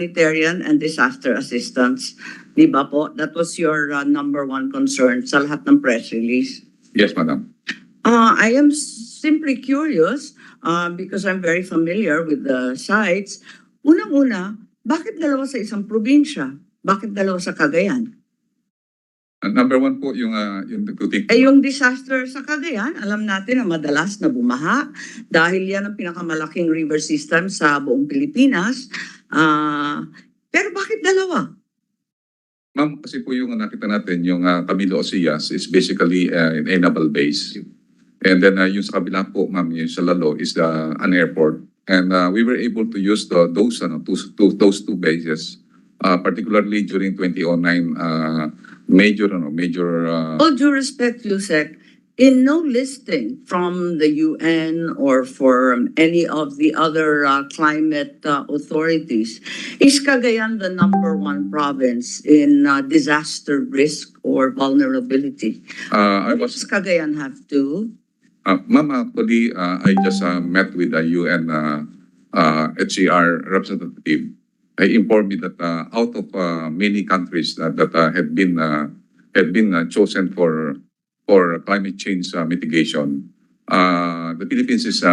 humanitarian and disaster assistance. Di ba po? That was your number one concern sa lahat ng press release. Yes, Madam. I am simply curious because I'm very familiar with the sites. Unang-una, bakit dalawa sa isang probinsya? Bakit dalawa sa Cagayan? Number one po yung recruiting. Yung disaster sa Cagayan, alam natin na madalas na bumaha dahil yan ang pinakamalaking river system sa buong Pilipinas. Pero bakit dalawa? Ma'am, kasi po yung nakita natin, yung Camilo Ocias is basically an naval base. And then yung sa kabila po, ma'am, yung sa Lalo is an airport. And we were able to use those two bases, particularly during 2009 major. All due respect, Yusek, in no listing from the UN or from any of the other climate authorities, is Cagayan the number one province in disaster risk or vulnerability? What does Cagayan have to? Ma'am, actually, I just met with the UN HCR representative. I informed me that out of many countries that had been chosen for climate change mitigation, the Philippines is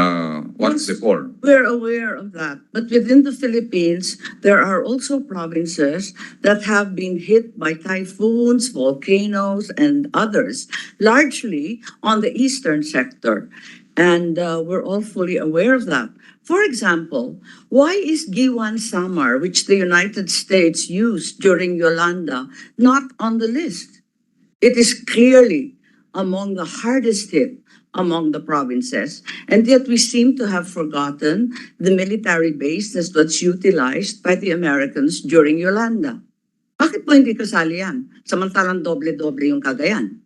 one of the four. We're aware of that. But within the Philippines, there are also provinces that have been hit by typhoons, volcanoes, and others, largely on the eastern sector. And we're all fully aware of that. For example, why is Giwan Samar, which the United States used during Yolanda, not on the list? It is clearly among the hardest hit among the provinces, and yet we seem to have forgotten the military base that was utilized by the Americans during Yolanda. Bakit po hindi kasali yan? Samantalang doble-doble yung Cagayan.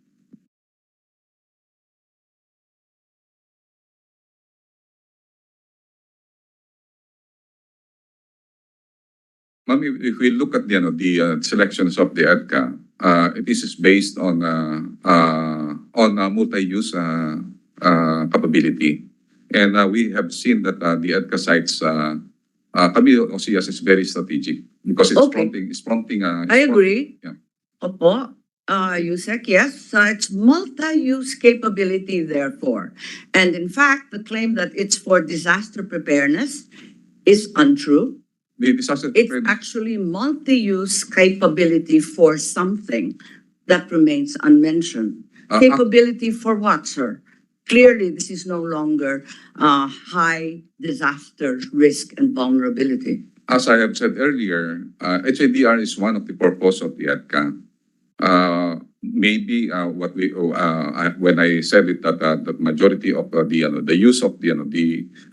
Ma'am, if we look at the selections of the EDCA, it is based on multi-use capability, and we have seen that the EDCA sites, Camilo Ocias is very strategic because it's Okay. fronting. I agree. Yeah. Opo, Yusek, yes, it's multi-use capability therefore. And in fact, the claim that it's for disaster preparedness is untrue. The disaster It's preparedness. actually multi-use capability for something that remains unmentioned. Capability for what, sir? Clearly, this is no longer high disaster risk and vulnerability. As I have said earlier, HADR is one of the purpose of the EDCA. Maybe when I said it that the majority of the use of the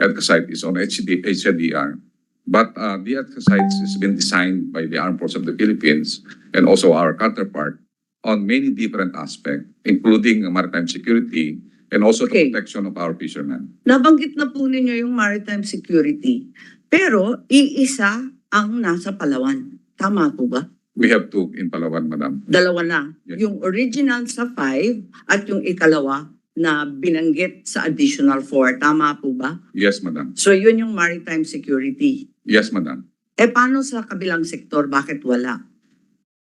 EDCA site is on HADR, but the EDCA sites has been designed by the Armed Forces of the Philippines and also our counterpart on many different aspects, including maritime security and also Okay. the protection of our fishermen. Nabanggit na po ninyo yung maritime security, pero iisa ang nasa Palawan. Tama po ba? We have two in Palawan, Madam. Dalawa na. Yes. Yung original sa 5 at yung ikalawa na binanggit sa additional 4. Tama po ba? Yes, Madam. So yun yung maritime security. Yes, Madam. Paano sa kabilang sektor? Bakit wala?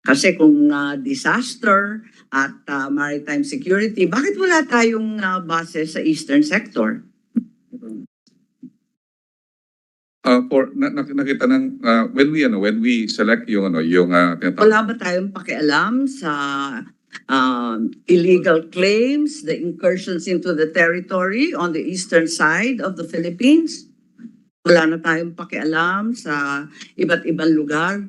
Kasi kung disaster at maritime security, bakit wala tayong base sa eastern sector? Nakita ng when we select yung Wala ba tayong pakialam sa illegal claims, the incursions into the territory on the eastern side of the Philippines? Wala na tayong pakialam sa iba't ibang lugar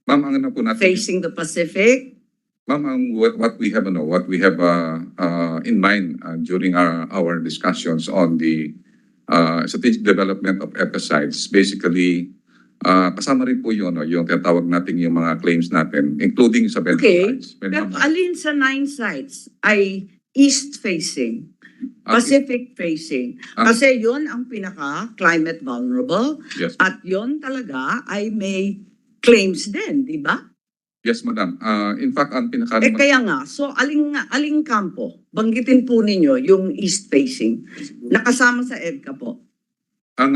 Ma'am, ang ano po natin, facing the Pacific? ma'am, what we have in mind during our discussions on the strategic development of EDCA basically kasama rin po yung tinatawag natin yung mga claims natin, including sa Okay. sites. Pero alin sa 9 sites ay east-facing, Pacific-facing? Kasi yun ang pinaka-climate vulnerable Yes, at yun talaga ay may claims din, di ba? yes, Madam. In fact, ang pinaka Kaya nga, so aling kampo, banggitin po ninyo yung east-facing, nakasama sa EDCA po. ang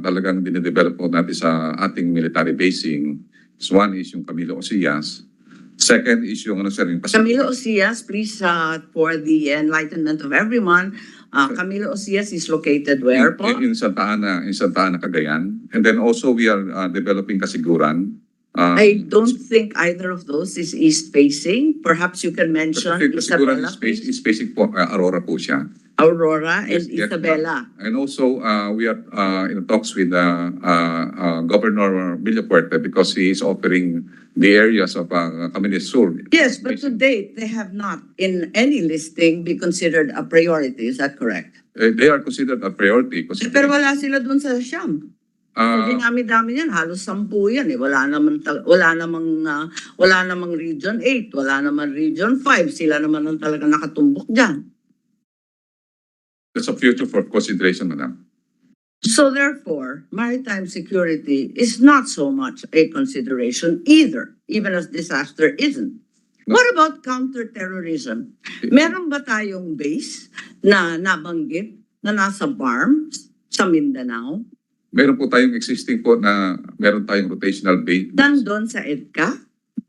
talagang dinedevelop po natin sa ating military basing is one is yung Camilo Osias. Second is yung sir, yung Camilo Osias, please, for the enlightenment of everyone, Camilo Osias is located where po? in Santa Ana, Cagayan. And then also we are developing Kasiguran. I don't think either of those is east-facing. Perhaps you can mention Kasiguran Isabela, is facing po, Aurora po siya. Aurora, and Yes, yes, Isabela. And also, we are in talks with Governor Villapuerte because he is offering the areas of Camarines Sur. Yes, but to date, they have not, in any listing, be considered a priority. Is that correct? They are considered a priority. Pero wala sila dun sa Siam. Hindi dami-dami yan, halos 10 yan eh. Wala namang Region 8, wala namang Region 5. Sila naman ang talaga nakatumbok dyan. That's a future for consideration, madam. So therefore, maritime security is not so much a consideration either, even as disaster isn't. No. What about counterterrorism? Meron ba tayong base na nabanggit na nasa BARMS sa Mindanao? Meron po tayong existing po na meron tayong rotational base. Nandun sa EDCA?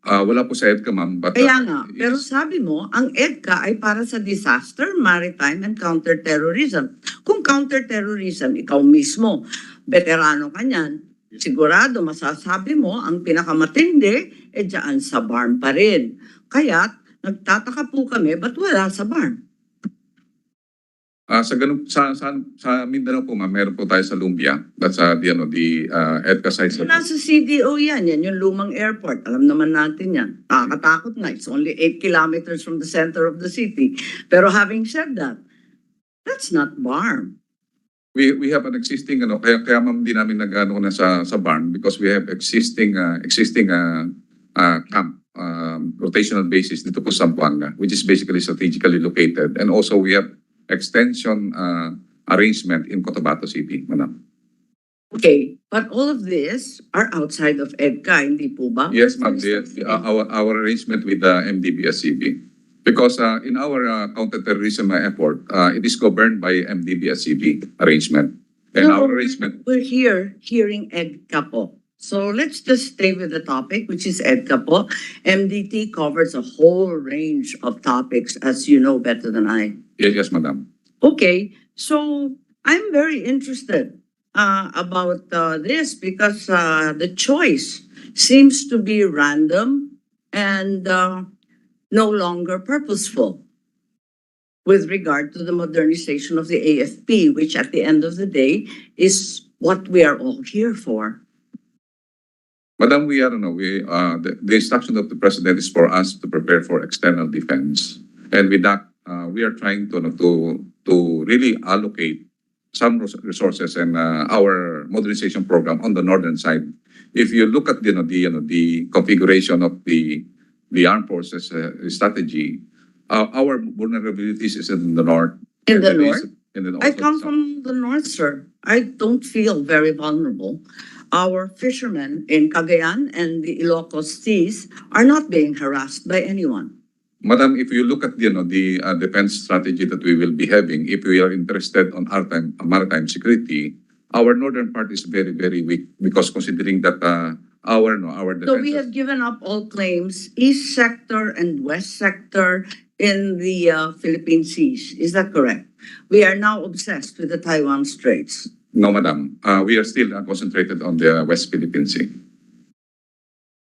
Wala po sa EDCA, ma'am. But, Kaya nga, pero sabi mo, ang EDCA ay para sa disaster, maritime, and counterterrorism. Kung counterterrorism, ikaw mismo, veterano ka niyan, sigurado masasabi mo, ang pinakamatindi, dyan sa BARM pa rin. Kaya, nagtataka po kami, ba't wala sa BARM? Sa Mindanao po, ma'am, meron po tayo sa Lumbia. That's the EDCA site. So, nasa CDO yan yung lumang airport. Alam naman natin yan. Nakakatakot na. It's only 8 kilometers from the center of the city. Pero having said that, that's not BARM. We have an existing kaya ma'am di namin nag-ano na sa BARM because we have existing camp rotational basis dito po sa Zamboanga, which is basically strategically located, and also we have extension arrangement in Cotabato City, madam. Okay, but all of these are outside of EDCA, hindi po ba? Yes, ma'am. Our arrangement with the MDBSCB. Because in our counterterrorism effort, it is governed by MDBSCB arrangement. And No, our arrangement, we're here hearing EDCA po. So let's just stay with the topic, which is EDCA po. MDT covers a whole range of topics, as you know better than I. yes, madam. Okay, so I'm very interested about this because the choice seems to be random and no longer purposeful with regard to the modernization of the AFP, which at the end of the day is what we are all here for. Madam, the instruction of the president is for us to prepare for external defense. And with that, we are trying to really allocate some resources and our modernization program on the northern side. If you look at the configuration of the armed forces strategy, our vulnerabilities is in the north. In the north? And then I also come south. from the north, sir. I don't feel very vulnerable. Our fishermen in Cagayan and the Ilocos Seas are not being harassed by anyone. Madam, if you look at the defense strategy that we will be having, if we are interested on our maritime security, our northern part is very, very weak because considering that our defense. So we have given up all claims, east sector and west sector in the Philippine seas. Is that correct? We are now obsessed with the Taiwan Straits. No, madam. We are still concentrated on the West Philippine Sea.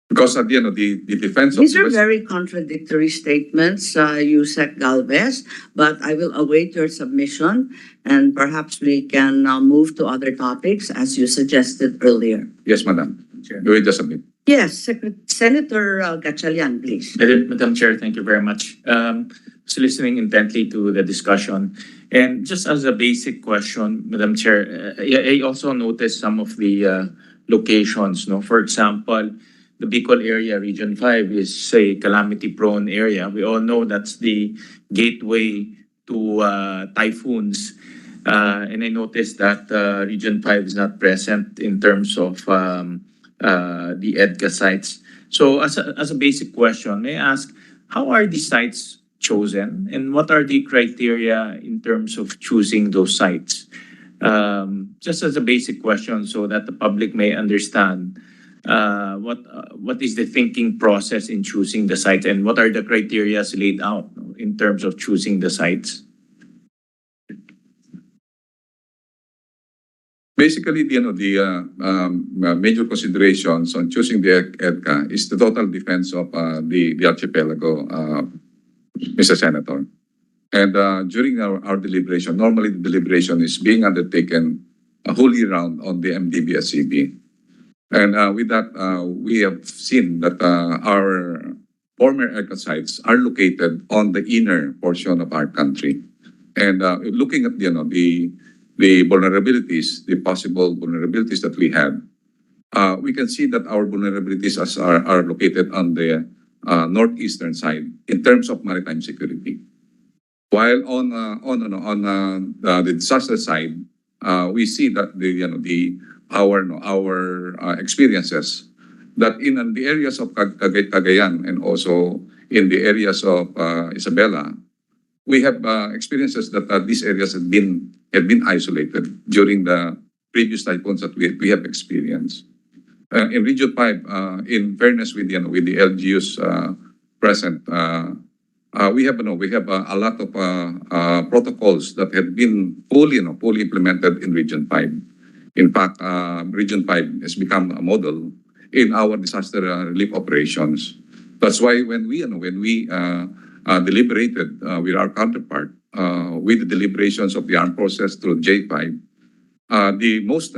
Because at the end of the defense of These the are West, very contradictory statements, Yusek Galvez, but I will await your submission and perhaps we can move to other topics as you suggested earlier. yes, madam. You will just submit. Yes, Senator Gatchalian, please. Madam Chair, thank you very much. Was listening intently to the discussion. And just as a basic question, Madam Chair, I also noticed some of the locations. No, for example, the Bicol area, Region 5, is a calamity-prone area. We all know that's the gateway to typhoons. And I noticed that Region 5 is not present in terms of the EDCA sites. So as a basic question, may I ask, how are these sites chosen and what are the criteria in terms of choosing those sites? Just as a basic question so that the public may understand what is the thinking process in choosing the sites and what are the criteria laid out in terms of choosing the sites? Basically, major considerations on choosing the EDCA is the total defense of the archipelago, Mr. Senator. And during our deliberation, normally the deliberation is being undertaken a whole year round on the MDB-SCB. And with that, we have seen that our former EDCA sites are located on the inner portion of our country. And looking at the vulnerabilities, the possible vulnerabilities that we have, we can see that our vulnerabilities are located on the northeastern side in terms of maritime security. While on the disaster side, we see that our experiences that in the areas of Cagayan and also in the areas of Isabela, we have experiences that these areas have been isolated during the previous typhoons that we have experienced. In Region 5, in fairness with the LGUs present, we have a lot of protocols that have been fully implemented in Region 5. In fact, Region 5 has become a model in our disaster relief operations. That's why when we deliberated with our counterpart with the deliberations of the armed forces through J5, the most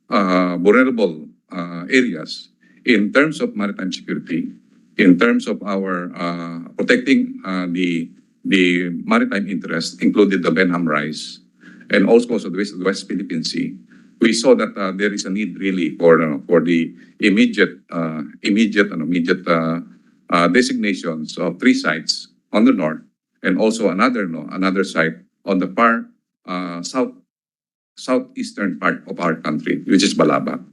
vulnerable areas in terms of maritime security, in terms of our protecting the maritime interest, included the Benham Rise, and also the West Philippine Sea. We saw that there is a need really for the immediate designations of 3 sites on the north and also another site on the far southeastern part of our country, which is Balabac.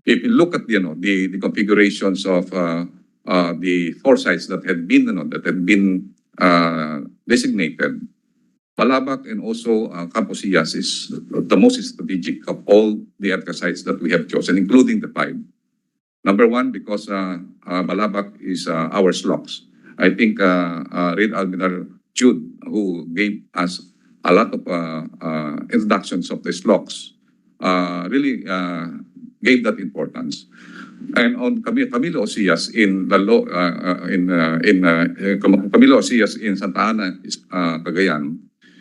If you look at the configurations of the 4 sites that had been designated, Balabac and also Camposillas is the most strategic of all the EDCA sites that we have chosen, including the 5. Number 1, because Balabac is our SLOCs. I think Rear Admiral Jude, who gave us a lot of introductions of the SLOCs, really gave that importance. And on Camilo Osias in Camilo Osias in Santa Ana, Cagayan,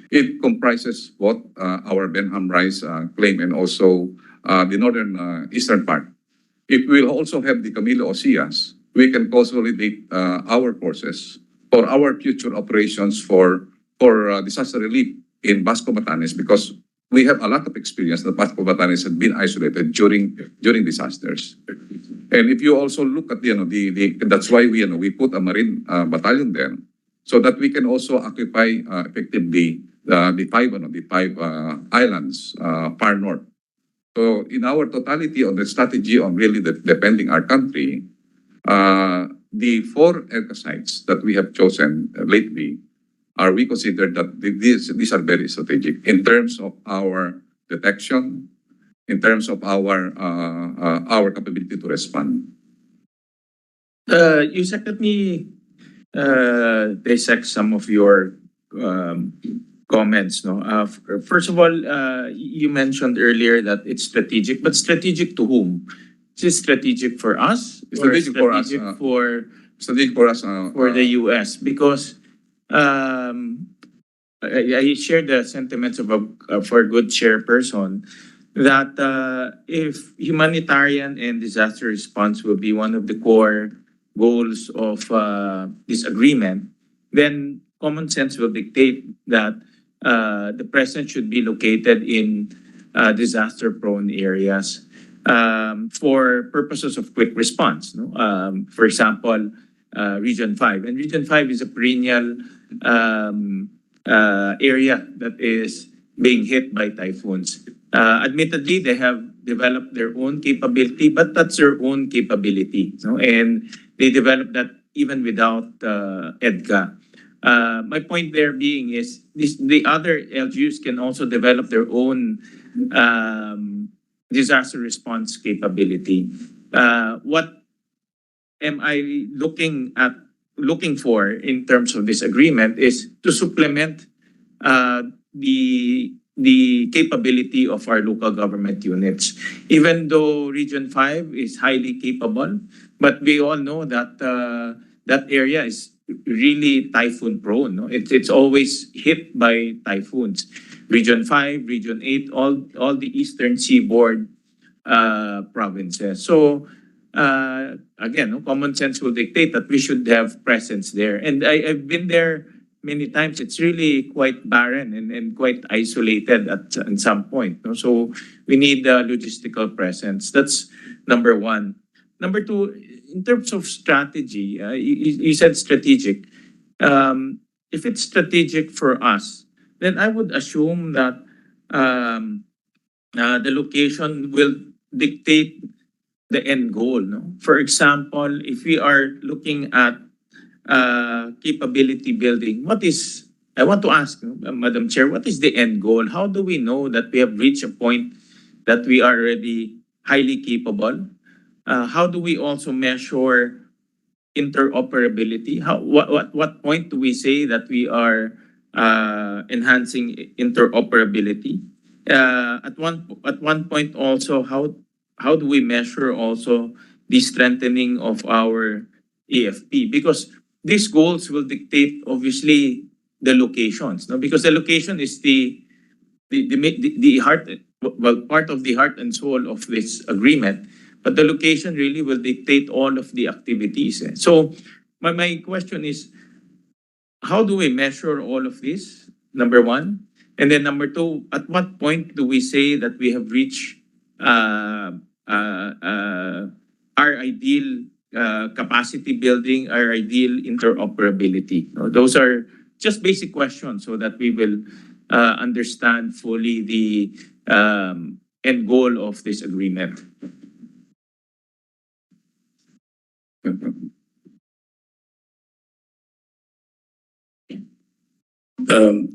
it comprises both our Benham Rise claim and also the northern eastern part. If we also have the Camilo Osias, we can consolidate our forces for our future operations for disaster relief in Basco Batanes, because we have a lot of experience that Basco Batanes had been isolated during disasters. And if you also look at that's why we put a marine battalion there, so that we can also occupy effectively the 5 islands far north. So in our totality on the strategy on really defending our country, the 4 EDCA sites that we have chosen lately we consider that these are very strategic in terms of our detection, in terms of our capability to respond. Yusek, let me dissect some of your comments. No, first of all, you mentioned earlier that it's strategic, but strategic to whom? Is it strategic for us? Strategic for us. Strategic for us. For the U.S. Because I share the sentiments of for a good chairperson that if humanitarian and disaster response will be one of the core goals of this agreement, then common sense will dictate that the presence should be located in disaster-prone areas for purposes of quick response. No? For example, Region 5. And Region 5 is a perennial area that is being hit by typhoons. Admittedly, they have developed their own capability, but that's their own capability. No? And they developed that even without EDCA. My point there being is the other LGUs can also develop their own disaster response capability. What am I looking for in terms of this agreement is to supplement the capability of our local government units. Even though Region 5 is highly capable, but we all know that that area is really typhoon prone. No? It's always hit by typhoons. Region 5, Region 8, all the eastern seaboard provinces. So again, no, common sense will dictate that we should have presence there. And I've been there many times. It's really quite barren and quite isolated at some point. No? So we need logistical presence. That's number one. Number two, in terms of strategy, you said strategic. If it's strategic for us, then I would assume that the location will dictate the end goal. No? For example, if we are looking at capability building, I want to ask, Madam Chair, what is the end goal? How do we know that we have reached a point that we are already highly capable? How do we also measure interoperability? What point do we say that we are enhancing interoperability? At one point also, how do we measure also the strengthening of our AFP? Because these goals will dictate obviously the locations, no? Because the location is the heart, well, part of the heart and soul of this agreement. But the location really will dictate all of the activities. So my question is, how do we measure all of this? Number one. And then number two, at what point do we say that we have reached our ideal capacity building, our ideal interoperability? No, those are just basic questions so that we will understand fully the end goal of this agreement.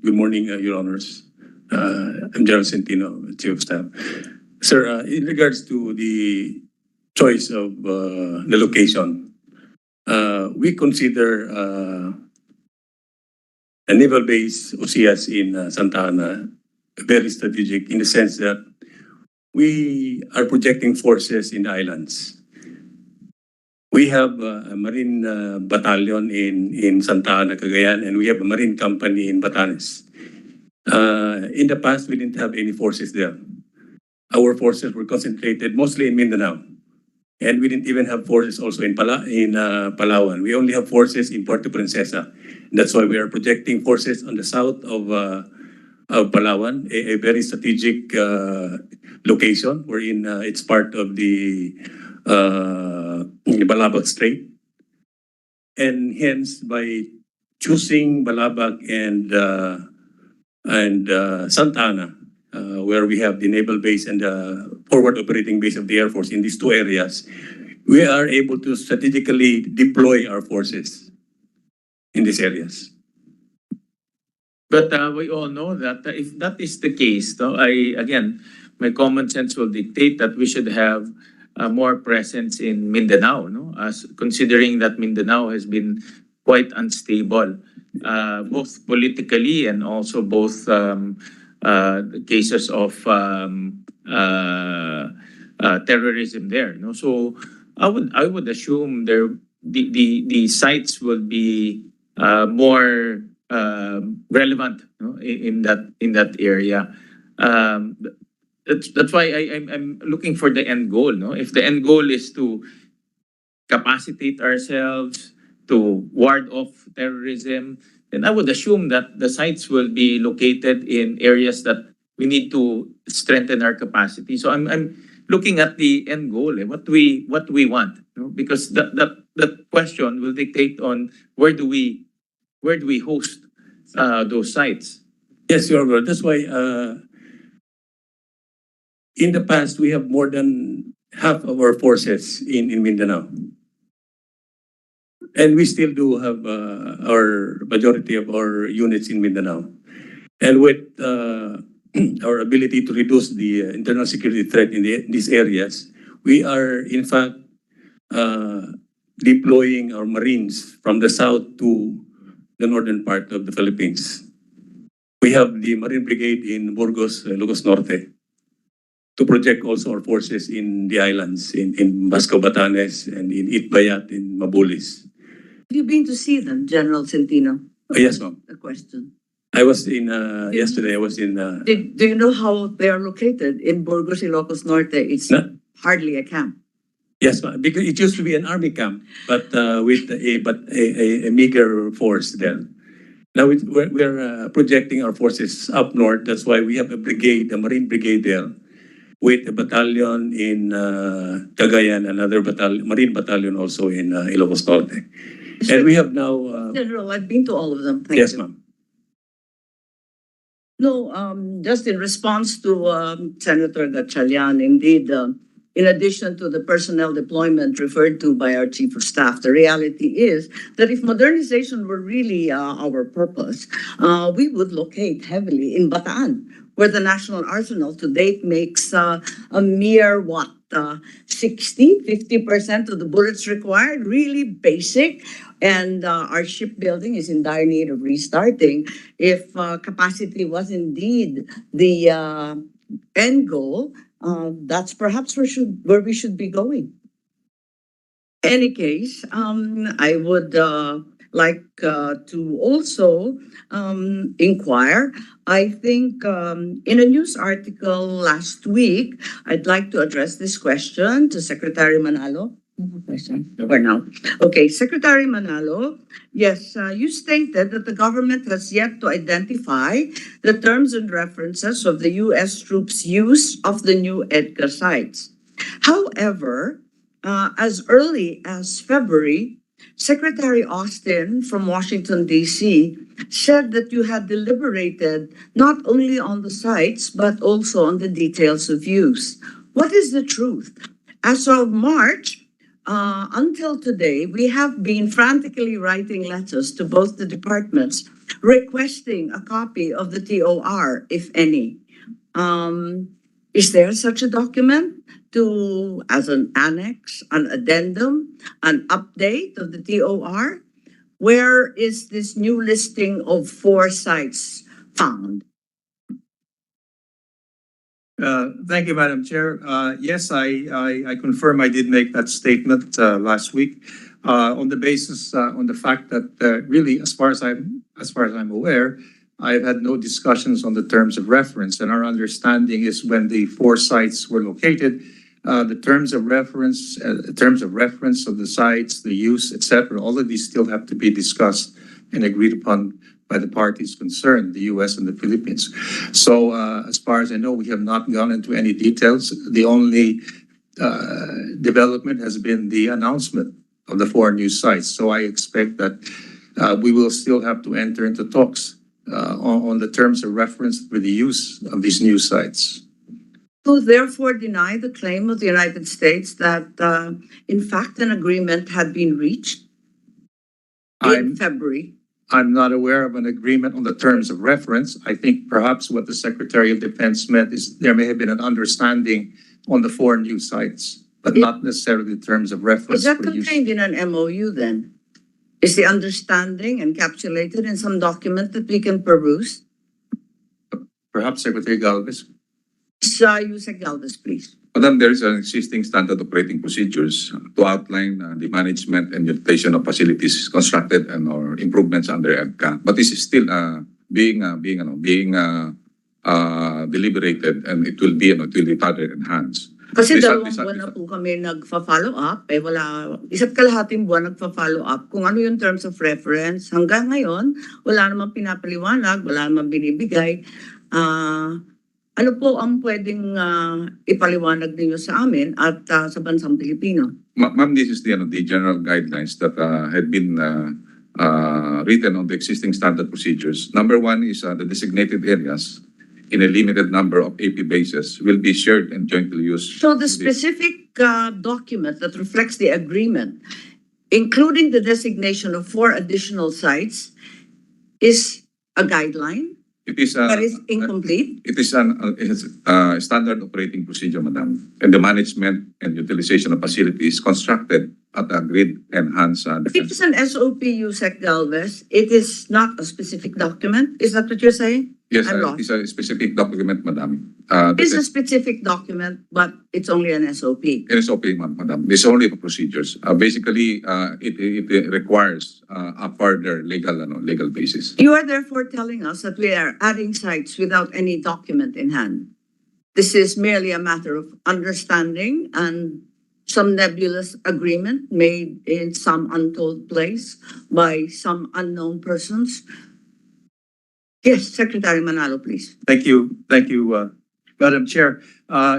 Good morning, Your Honors. I'm Gerald Centino, Chief of Staff. Sir, in regards to the choice of the location, we consider a naval base, OCS, in Santa Ana very strategic in the sense that we are projecting forces in the islands. We have a Marine battalion in Santa Ana, Cagayan, and we have a Marine company in Batanes. In the past, we didn't have any forces there. Our forces were concentrated mostly in Mindanao. And we didn't even have forces also in Palawan. We only have forces in Puerto Princesa. That's why we are projecting forces on the south of Palawan, a very strategic location wherein it's part of the Balabac Strait. And hence, by choosing Balabac and Santa Ana, where we have the naval base and the forward operating base of the Air Force in these two areas, we are able to strategically deploy our forces in these areas. But we all know that if that is the case, no, again, my common sense will dictate that we should have more presence in Mindanao, no? As considering that Mindanao has been quite unstable, both politically and also both cases of terrorism there. No? So I would assume the sites will be more relevant, no? in that area. That's why I'm looking for the end goal. No? If the end goal is to capacitate ourselves, to ward off terrorism, then I would assume that the sites will be located in areas that we need to strengthen our capacity. So I'm looking at the end goal, what we want, you know? Because that question will dictate on where do we host those sites. Yes, Your Honor. That's why in the past, we have more than half of our forces in Mindanao. And we still do have our majority of our units in Mindanao. And with our ability to reduce the internal security threat in these areas, we are in fact deploying our Marines from the south to the northern part of the Philippines. We have the Marine Brigade in Burgos, Ilocos Norte, to project also our forces in the islands, in Basco Batanes and in Itbayat, in Mabulis. Have you been to see them, General Centino? Yes, ma'am. A question. I was in, yesterday, I was in, Do you know how they are located? In Burgos, Ilocos Norte, it's Na- hardly a camp. yes, ma'am, because it used to be an army camp, but with a meager force there. Now we're projecting our forces up north. That's why we have a brigade, a Marine Brigade there, with a battalion in Cagayan, another battalion, Marine battalion also in Ilocos Norte. And we have now, General, I've been to all of them. Thank yes, you. ma'am. No, just in response to Senator Gatchalian, indeed, in addition to the personnel deployment referred to by our Chief of Staff, the reality is that if modernization were really our purpose, we would locate heavily in Bataan, where the National Arsenal to date makes a mere, 50% of the bullets required, really basic. And our shipbuilding is in dire need of restarting. If capacity was indeed the end goal, that's perhaps where we should be going. Any case, I would like to also inquire. I think in a news article last week, I'd like to address this question to Secretary Manalo. Question for now. Okay, Secretary Manalo, yes, you stated that the government has yet to identify the terms and references of the U.S. troops' use of the new EDCA sites. However, as early as February, Secretary Austin from Washington, D.C., said that you had deliberated not only on the sites, but also on the details of use. What is the truth? As of March, until today, we have been frantically writing letters to both the departments requesting a copy of the TOR, if any. Is there such a document as an annex, an addendum, an update of the TOR? Where is this new listing of 4 sites found? Thank you, Madam Chair. Yes, I confirm I did make that statement last week on the basis on the fact that really, as far as I'm aware, I've had no discussions on the terms of reference, and our understanding is when the 4 sites were located, the terms of reference of the sites, the use, etc. All of these still have to be discussed and agreed upon by the parties concerned, the U.S. and the Philippines. So as far as I know, we have not gone into any details. The only development has been the announcement of the 4 new sites. So I expect that we will still have to enter into talks on the terms of reference for the use of these new sites. To therefore deny the claim of the United States that, in fact, an agreement had been reached in February. I'm not aware of an agreement on the terms of reference. I think perhaps what the Secretary of Defense meant is there may have been an understanding on the 4 new sites, but not necessarily the terms of reference. Is that for use. contained in an MOU then? Is the understanding encapsulated in some document that we can peruse? Perhaps Secretary Galvez. Yusek Galvez, please. Madam, there is an existing standard operating procedures to outline the management and utilization of facilities constructed and or improvements under EDCA. But this is still being deliberated, and it will be further enhanced. Kasi This- dalawang this- buwan na po kami nagfa-follow up, isa't kalahating buwan nagfa-follow up kung ano yung terms of reference. Hanggang ngayon, wala namang pinapaliwanag, wala namang binibigay. Ano po ang pwedeng ipaliwanag ninyo sa amin at sa bansang Pilipino? Ma'am, this is the general guidelines that had been written on the existing standard procedures. Number 1 is the designated areas in a limited number of AP bases will be shared and jointly used. So the specific document that reflects the agreement including the designation of 4 additional sites, is a guideline It is that is incomplete? it is a standard operating procedure, Madam, and the management and utilization of facilities constructed at a grid enhanced If it is an SOP, USEC Galvez, it is not a specific document? Is that what you're saying? Yes, I'm it is a specific document, Madam. That It's a is specific document, but it's only an SOP. SOP, Madam. This is only for procedures. Basically, it requires a further legal basis. You are therefore telling us that we are adding sites without any document in hand. This is merely a matter of understanding and some nebulous agreement made in some untold place by some unknown persons. Yes, Secretary Manalo, please. Thank you, Madam Chair.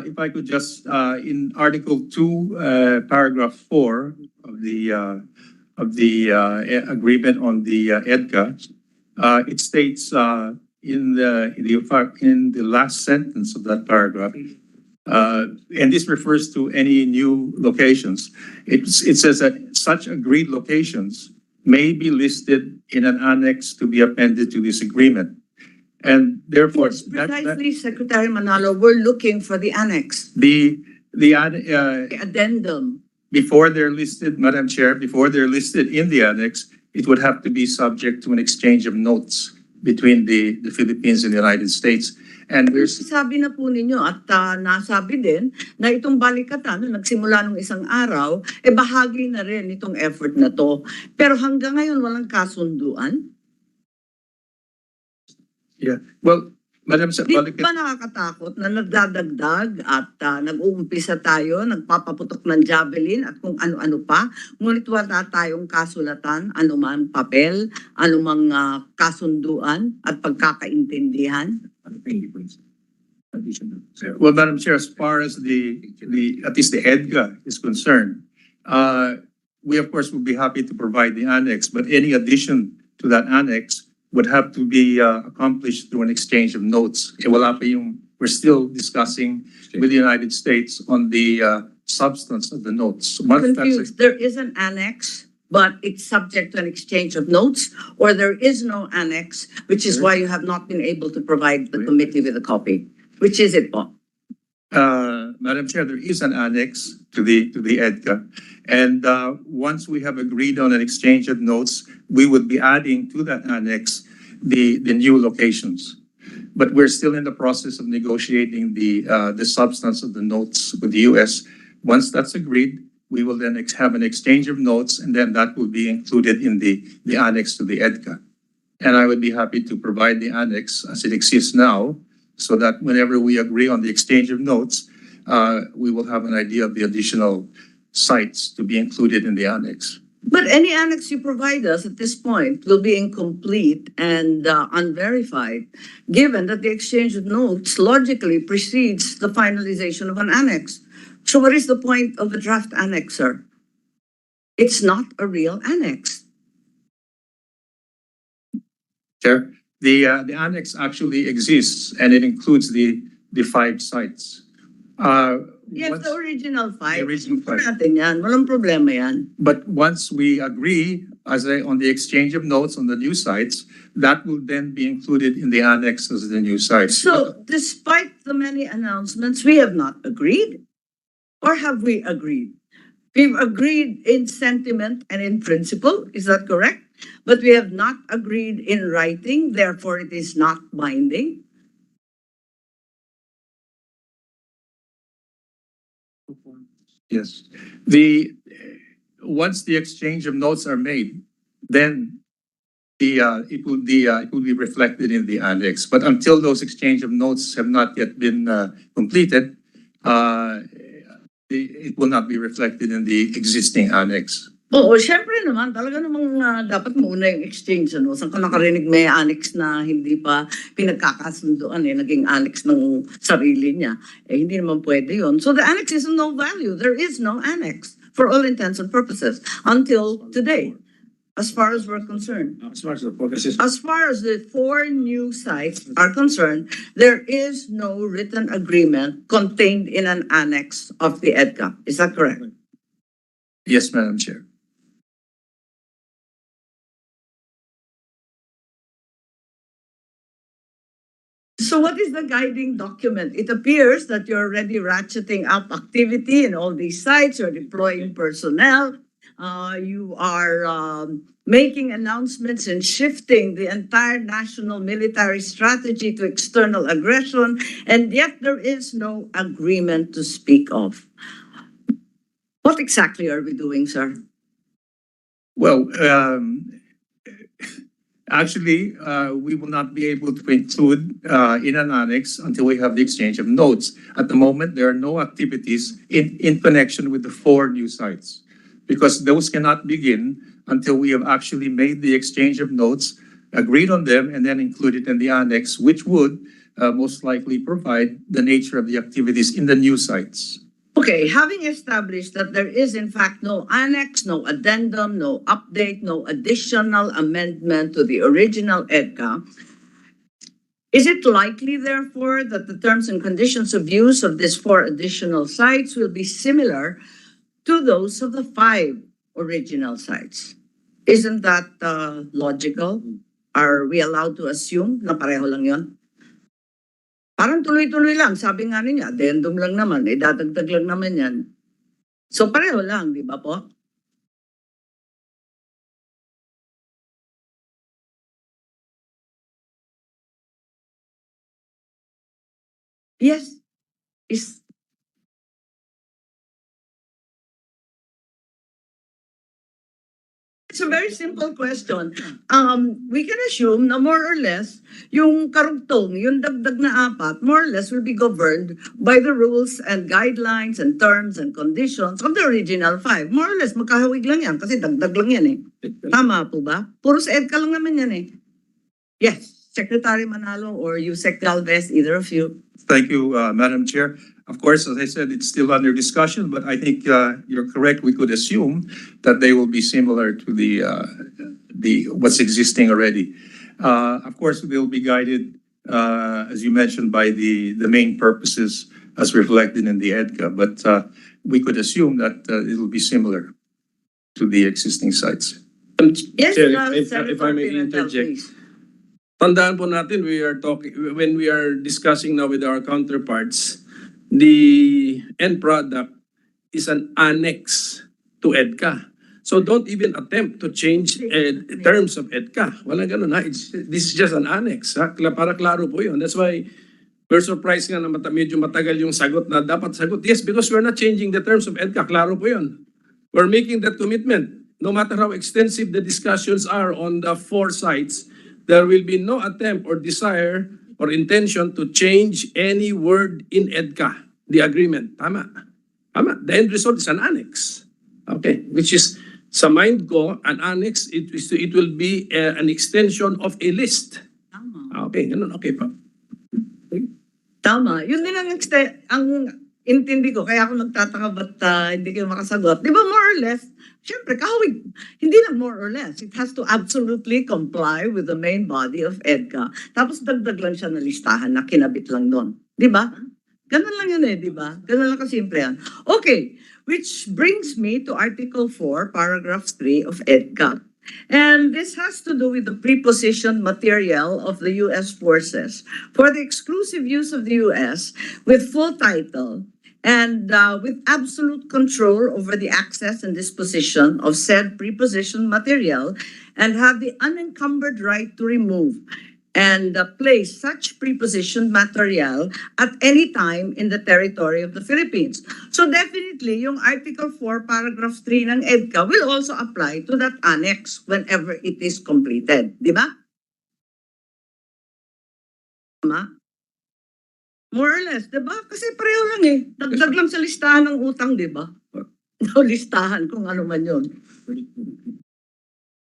If I could just, in Article 2, Paragraph 4 of the agreement on the EDCA, it states in the last sentence of that paragraph, and this refers to any new locations. It says that such agreed locations may be listed in an annex to be appended to this agreement. And therefore, Yes, precisely, Secretary Manalo, we're looking for the annex, the the addendum. before they're listed, Madam Chair, before they're listed in the annex, it would have to be subject to an exchange of notes between the Philippines and the United States. And we're Sabi na po ninyo at nasabi din na itong balikatan na nagsimula nung isang araw, bahagi na rin itong effort na to. Pero hanggang ngayon walang kasunduan. well, Madam Chair, Di ba nakakatakot na nagdadagdag at nag-uumpisa tayo, nagpapaputok ng javelin at kung ano-ano pa, ngunit wala tayong kasulatan, anumang papel, anumang kasunduan at pagkakaintindihan? Well, Madam Chair, as far as at least the EDCA is concerned, we of course would be happy to provide the annex, but any addition to that annex would have to be accomplished through an exchange of notes. We're still discussing with the United States on the substance of the notes. Once that's Confused. There is an annex, but it's subject to an exchange of notes, or there is no annex, which is why you have not been able to provide the committee with a copy. Which is it po? Madam Chair, there is an annex to the EDCA. And once we have agreed on an exchange of notes, we would be adding to that annex the new locations. But we're still in the process of negotiating the substance of the notes with the US. Once that's agreed, we will then have an exchange of notes, and then that will be included in the annex to the EDCA. And I would be happy to provide the annex as it exists now, so that whenever we agree on the exchange of notes, we will have an idea of the additional sites to be included in the annex. But any annex you provide us at this point will be incomplete and unverified, given that the exchange of notes logically precedes the finalization of an annex. So what is the point of a draft annex, sir? It's not a real annex. Chair, the annex actually exists, and it includes the 5 sites. Yes, Once- the original 5. The original 5. Natin yan. Walang problema yan. But once we agree on the exchange of notes on the new sites, that will then be included in the annex as the new sites. So despite the many announcements, we have not agreed? Or have we agreed? We've agreed in sentiment and in principle, is that correct? But we have not agreed in writing, therefore it is not binding. Yes. Once the exchange of notes are made, then it will be reflected in the annex. But until those exchange of notes have not yet been completed, it will not be reflected in the existing annex. Oo, syempre naman, talaga namang dapat muna yung exchange. Ano? Saan ka nakarinig may annex na hindi pa pinagkakasunduan, naging annex ng sarili niya. Hindi naman pwede yun. So the annex is of no value. There is no annex for all intents and purposes until today, as far as we're concerned. As far as the 4 new sites are concerned, there is no written agreement contained in an annex of the EDCA. Is that correct? Yes, Madam Chair. So what is the guiding document? It appears that you're already ratcheting up activity in all these sites. You're deploying personnel. You are making announcements and shifting the entire national military strategy to external aggression, and yet there is no agreement to speak of. What exactly are we doing, sir? Well, actually, we will not be able to include in an annex until we have the exchange of notes. At the moment, there are no activities in connection with the 4 new sites, because those cannot begin until we have actually made the exchange of notes, agreed on them, and then included in the annex, which would most likely provide the nature of the activities in the new sites. Okay, having established that there is in fact no annex, no addendum, no update, no additional amendment to the original EDCA, is it likely therefore that the terms and conditions of use of these 4 additional sites will be similar to those of the 5 original sites? Isn't that logical? Are we allowed to assume na pareho lang yon? Parang tuloy-tuloy lang. Sabi nga niya, addendum lang naman, dadagdag lang naman yan. So pareho lang, di ba po? Yes. Is It's a very simple question. We can assume na more or less, yung karugtong, yung dagdag na 4, more or less will be governed by the rules and guidelines and terms and conditions of the original 5. More or less, magkahawig lang yan kasi dagdag lang yan eh. Tama po ba? Puro sa EDCA lang naman yan eh. Yes, Secretary Manalo or Yusek Galvez, either of you. Thank you, Madam Chair. Of course, as I said, it's still under discussion, but I think you're correct. We could assume that they will be similar to the what's existing already. Of course, they'll be guided, as you mentioned, by the main purposes as reflected in the EDCA, but we could assume that it will be similar to the existing sites. Yes, Chair, Senator if I may Pimentel, interject. please. Tandaan po natin, when we are discussing now with our counterparts, the end product is an annex to EDCA. So don't even attempt to change terms of EDCA. Wala ganun ha. This is just an annex. Ha? Para klaro po yun. That's why we're surprised nga na medyo matagal yung sagot na dapat sagot. Yes, because we're not changing the terms of EDCA. Klaro po yun. We're making that commitment. No matter how extensive the discussions are on the 4 sites, there will be no attempt or desire or intention to change any word in EDCA, the agreement. Tama. Tama. The end result is an annex. Okay. Which is, sa mind ko, an annex, it will be an extension of a list. Tama. Okay. Ganun. Okay pa. Tama. Yun din ang intindi ko. Kaya ako nagtataka ba't hindi kayo makasagot. Di ba more or less, syempre, kahawig, hindi lang more or less. It has to absolutely comply with the main body of EDCA. Tapos dagdag lang siya na listahan na kinabit lang doon. Di ba? Ganun lang yun eh, di ba? Ganun lang kasimple yan. Okay, which brings me to Article 4, Paragraph 3 of EDCA. And this has to do with the prepositioned material of the U.S. forces for the exclusive use of the U.S. with full title and with absolute control over the access and disposition of said prepositioned material and have the unencumbered right to remove and place such prepositioned material at any time in the territory of the Philippines. So definitely, yung Article 4, Paragraph 3 ng EDCA will also apply to that annex whenever it is completed. Di ba? Tama? More or less, di ba? Kasi pareho lang eh. Dagdag lang sa listahan ng utang, di ba? O listahan kung ano man yun.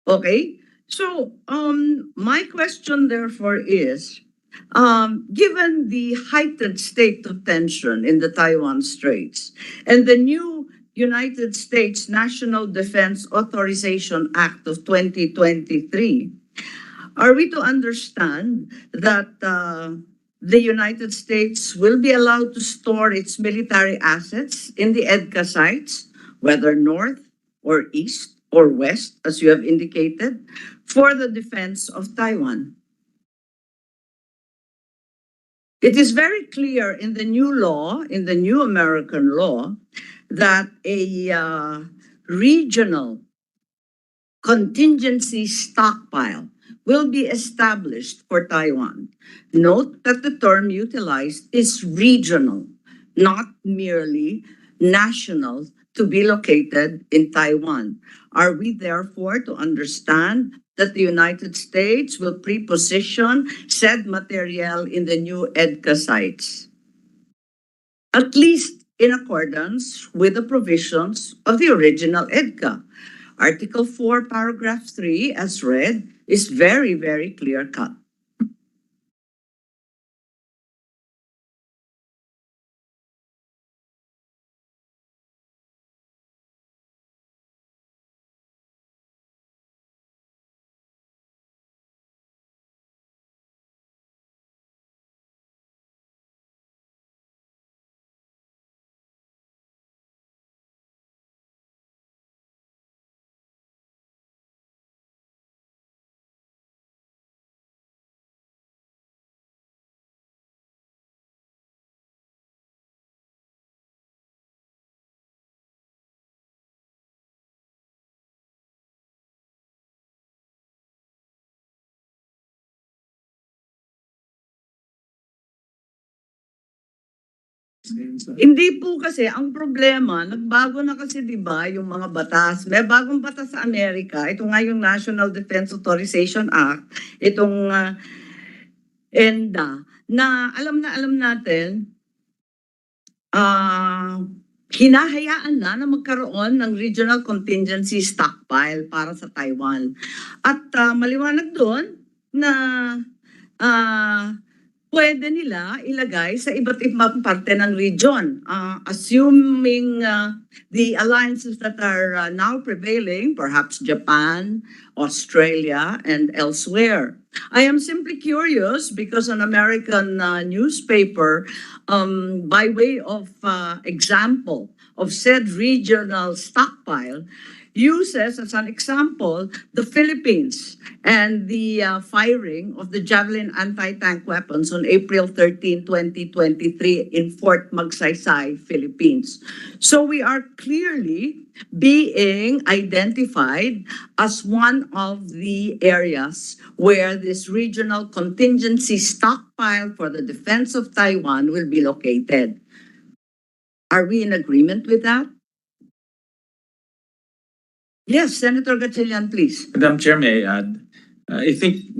Okay? So, my question therefore is, given the heightened state of tension in the Taiwan Straits and the new United States National Defense Authorization Act of 2023, are we to understand that the United States will be allowed to store its military assets in the EDCA sites, whether north or east or west, as you have indicated, for the defense of Taiwan? It is very clear in the new law, in the new American law, that a regional contingency stockpile will be established for Taiwan. Note that the term utilized is regional, not merely national, to be located in Taiwan. Are we therefore to understand that the United States will preposition said material in the new EDCA sites, at least in accordance with the provisions of the original EDCA? Article 4, paragraph 3, as read, is very, very clear cut. Hindi po kasi, ang problema, nagbago na kasi 'di ba yung mga batas. May bagong batas sa Amerika. Ito nga yung National Defense Authorization Act, itong ENDA, na alam natin, hinahayaan na magkaroon ng regional contingency stockpile para sa Taiwan. At maliwanag doon na pwede nila ilagay sa iba't ibang parte ng region. Assuming the alliances that are now prevailing, perhaps Japan, Australia, and elsewhere. I am simply curious because an American newspaper, by way of example of said regional stockpile, uses as an example the Philippines and the firing of the Javelin anti-tank weapons on April 13, 2023 in Fort Magsaysay, Philippines. So we are clearly being identified as one of the areas where this regional contingency stockpile for the defense of Taiwan will be located. Are we in agreement with that? Yes, Senator Gatchalian, please. Madam Chair, may I add? I think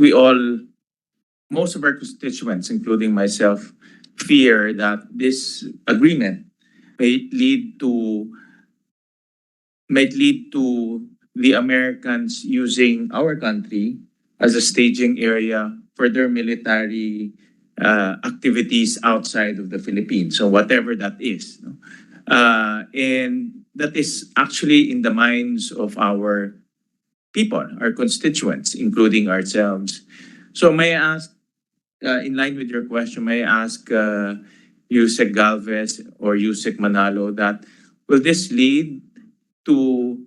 most of our constituents, including myself, fear that this agreement may lead to the Americans using our country as a staging area for their military activities outside of the Philippines, so whatever that is. No? And that is actually in the minds of our people, our constituents, including ourselves. So may I ask, in line with your question, may I ask Yusek Galvez or Yusek Manalo that will this lead to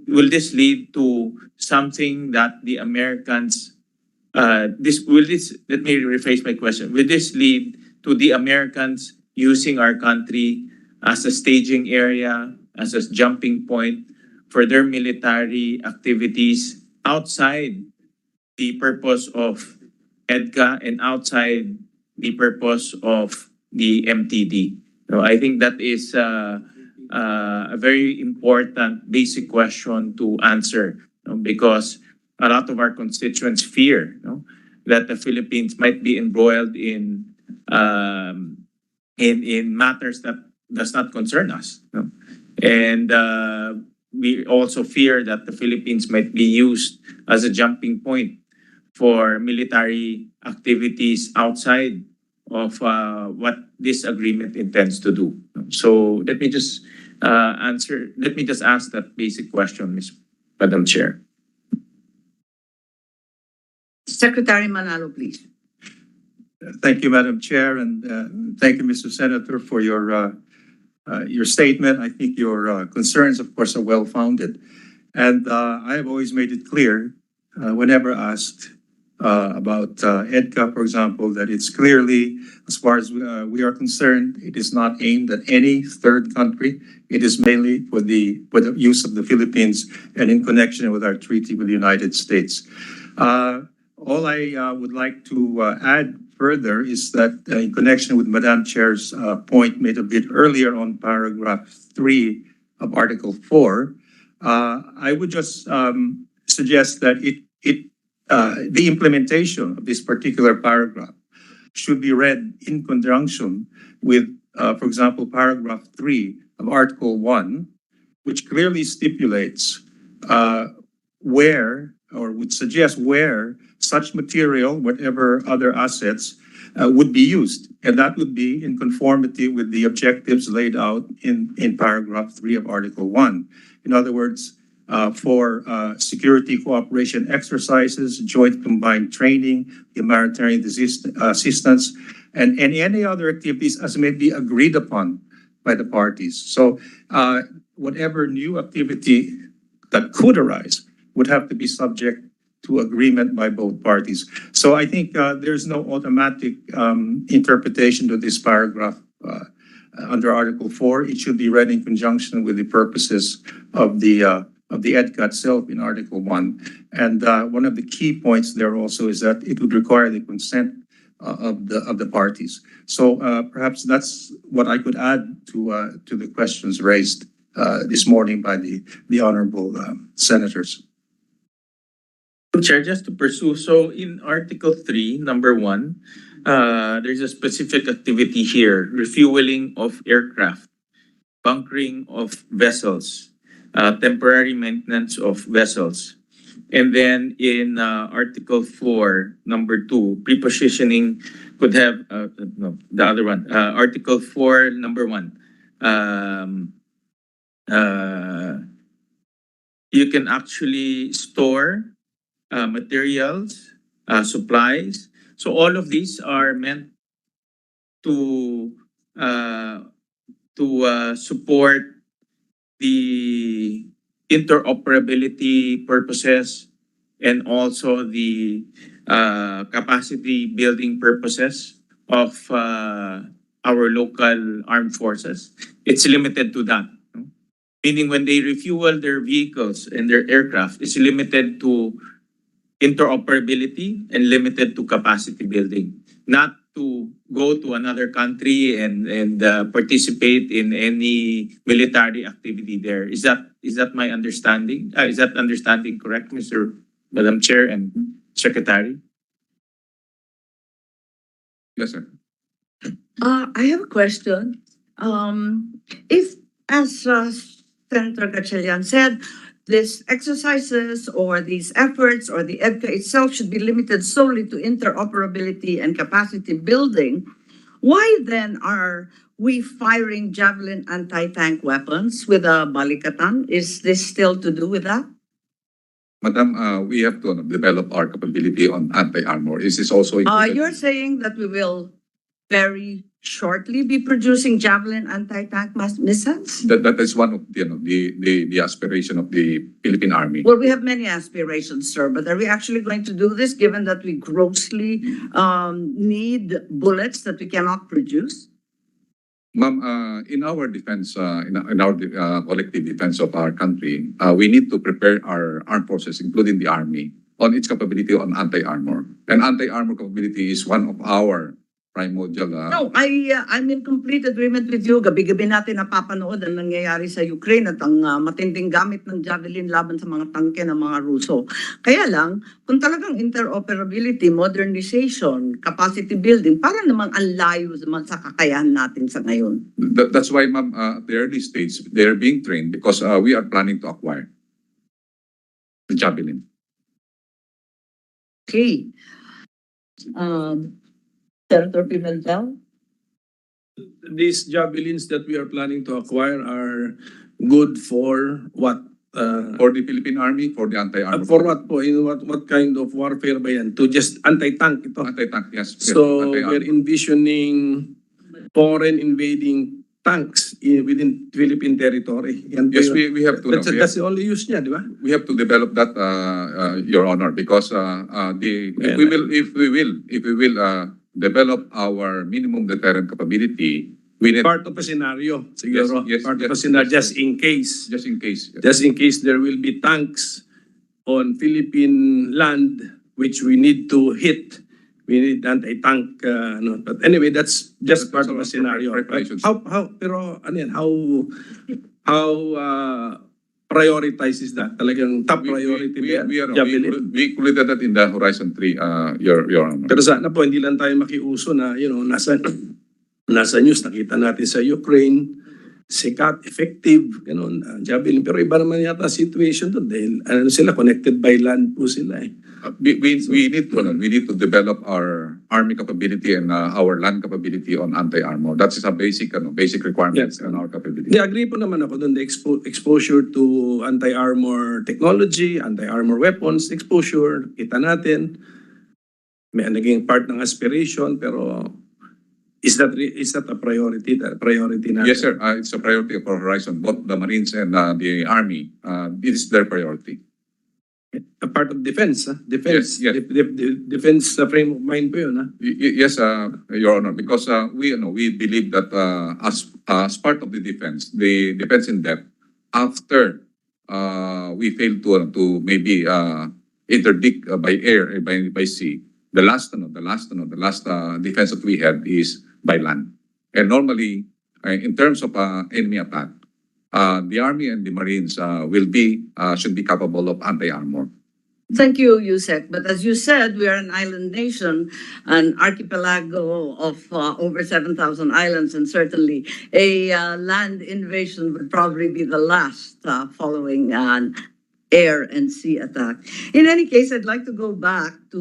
will this lead to something that the Americans let me rephrase my question. Will this lead to the Americans using our country as a staging area, as a jumping point for their military activities outside the purpose of EDCA and outside the purpose of the MTD? So I think that is a very important basic question to answer, because a lot of our constituents fear that the Philippines might be embroiled in matters that does not concern us. And we also fear that the Philippines might be used as a jumping point for military activities outside of what this agreement intends to do. So let me just ask that basic question, Madam Chair. Secretary Manalo, please. Thank you, Madam Chair, and thank you, Mr. Senator, for your statement. I think your concerns, of course, are well-founded. And I have always made it clear whenever asked about EDCA, for example, that it's clearly, as far as we are concerned, it is not aimed at any third country. It is mainly for the use of the Philippines and in connection with our treaty with the United States. All I would like to add further is that in connection with Madam Chair's point made a bit earlier on paragraph 3 of Article 4, I would just suggest that the implementation of this particular paragraph should be read in conjunction with, for example, paragraph 3 of Article 1, which clearly stipulates where, or would suggest where such material, whatever other assets, would be used. And that would be in conformity with the objectives laid out in paragraph 3 of Article 1. In other words, for security cooperation exercises, joint combined training, humanitarian assistance, and any other activities as may be agreed upon by the parties. So whatever new activity that could arise would have to be subject to agreement by both parties. So I think there's no automatic interpretation to this paragraph under Article 4. It should be read in conjunction with the purposes of the EDCA itself in Article 1. And one of the key points there also is that it would require the consent of the parties. So perhaps that's what I could add to the questions raised this morning by the honorable senators. Chair, just to pursue, so in Article 3, number 1, there's a specific activity here, refueling of aircraft, bunkering of vessels, temporary maintenance of vessels. And then in Article 4, number 2, prepositioning could have, no, the other one, Article 4, number 1, you can actually store materials, supplies. So all of these are meant to support the interoperability purposes and also the capacity building purposes of our local armed forces. It's limited to that. No? Meaning when they refuel their vehicles and their aircraft, it's limited to interoperability and limited to capacity building, not to go to another country and participate in any military activity there. Is that my understanding? Is that understanding correct, Madam Chair and Secretary? Yes, sir. I have a question. If, as Senator Gatchalian said, these exercises or these efforts or the EDCA itself should be limited solely to interoperability and capacity building, why then are we firing Javelin anti-tank weapons with a balikatan? Is this still to do with that? Madam, we have to develop our capability on anti-armor. Is this also included? You're saying that we will very shortly be producing Javelin anti-tank missiles? That is one of the aspiration of the Philippine Army. Well, we have many aspirations, sir, but are we actually going to do this given that we grossly need bullets that we cannot produce? Ma'am, in our defense, in our collective defense of our country, we need to prepare our armed forces, including the Army, on its capability on anti-armor. And anti-armor capability is one of our primordial. No, I'm in complete agreement with you. Gabi-gabi natin napapanood ang nangyayari sa Ukraine at ang matinding gamit ng Javelin laban sa mga tangke ng mga Ruso. Kaya lang, kung talagang interoperability, modernization, capacity building, para namang ang layo naman sa kakayahan natin sa ngayon. That's why, ma'am, at the early stage, they're being trained because we are planning to acquire the Javelin. Okay. Senator Pimentel? These javelins that we are planning to acquire are good for what? For the Philippine Army, for the anti-armor. For what po? In what kind of warfare ba yan? To just anti-tank ito? Anti-tank, yes. So Anti-armor. we're envisioning foreign invading tanks within Philippine territory. Yan po Yes, yun. we have to know. That's the only use niya, di ba? We have to develop that, Your Honor, because if we will develop our minimum deterrent capability, we need Part of a scenario, siguro. Yes, yes, Part of a yes, scenario, yes, just in case. just in case. Just in case there will be tanks on Philippine land which we need to hit. We need anti-tank, no. But anyway, that's just part of a scenario. Preparations. Pero ano yan, how prioritized is that? Talagang top priority ba yan? Javelin. We included that in the Horizon 3, Your Honor. Pero sana po, hindi lang tayo makiuso na, nasa news, nakita natin sa Ukraine, sikat, effective, ganun, javelin. Pero iba naman yata situation doon dahil sila, connected by land po sila eh. We need to develop our army capability and our land capability on anti-armor. That is a basic requirements on our capability. Hindi, agree po naman ako doon, the exposure to anti-armor technology, anti-armor weapons, exposure, kita natin, may naging part ng aspiration, pero is that a priority natin? Yes, sir. It's a priority of our Horizon. Both the Marines and the Army, it is their priority. A part of defense, defense, Yes, yes. Defense frame of mind po yun, ha? Yes, Your Honor, because we believe that as part of the defense in depth, after we fail to maybe interdict by air, by sea, the last defense that we had is by land. And normally, in terms of enemy attack, the Army and the Marines should be capable of anti-armor. Thank you, Yusek. But as you said, we are an island nation, an archipelago of over 7,000 islands, and certainly a land invasion would probably be the last following an air and sea attack. In any case, I'd like to go back to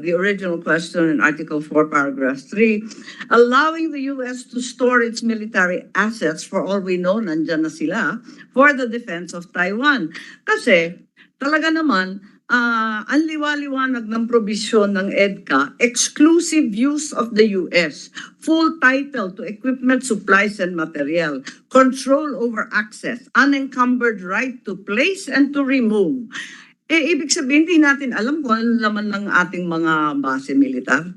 the original question in Article 4, Paragraph 3, allowing the U.S. to store its military assets, for all we know, nandyan na sila, for the defense of Taiwan. Kasi talaga naman, ang liwaliwanag ng probisyon ng EDCA, exclusive use of the U.S., full title to equipment, supplies, and material, control over access, unencumbered right to place and to remove. Ibig sabihin, hindi natin alam kung ano naman ng ating mga base militar.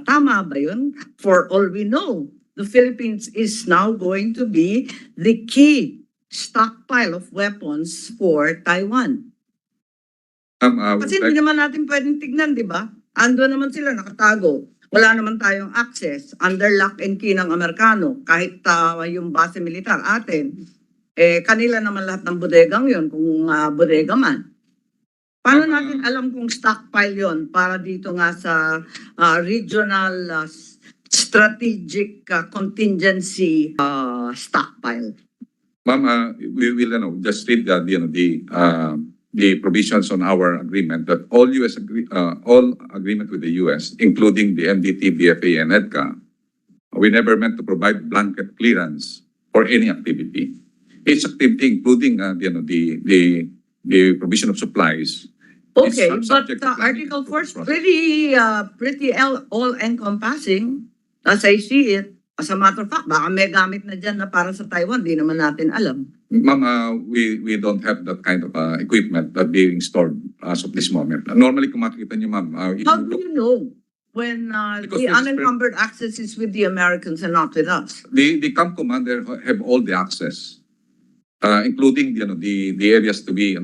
Tama ba yun? For all we know, the Philippines is now going to be the key stockpile of weapons for Taiwan. Kasi hindi naman natin pwedeng tignan, di ba? Ando naman sila, nakatago. Wala naman tayong access. Under lock and key ng Amerikano. Kahit yung base militar atin, kanila naman lahat ng bodegang yon kung bodega man. Paano natin alam kung stockpile yon para dito nga sa regional strategic contingency stockpile? Ma'am, we will just read the provisions on our agreement that all all agreement with the U.S., including the MDT, BFA, and EDCA, we never meant to provide blanket clearance for any activity. Each activity, including the provision of supplies. Okay, is but subject to planning Article 4 is process. pretty all-encompassing as I see it. As a matter of fact, baka may gamit na dyan na para sa Taiwan, di naman natin alam. Ma'am, we don't have that kind of equipment that being stored as of this moment. Normally, kung makikita niyo, ma'am, How do you know when Because the we unencumbered access is with the Americans and not with us? the camp commander have all the access, including the areas to be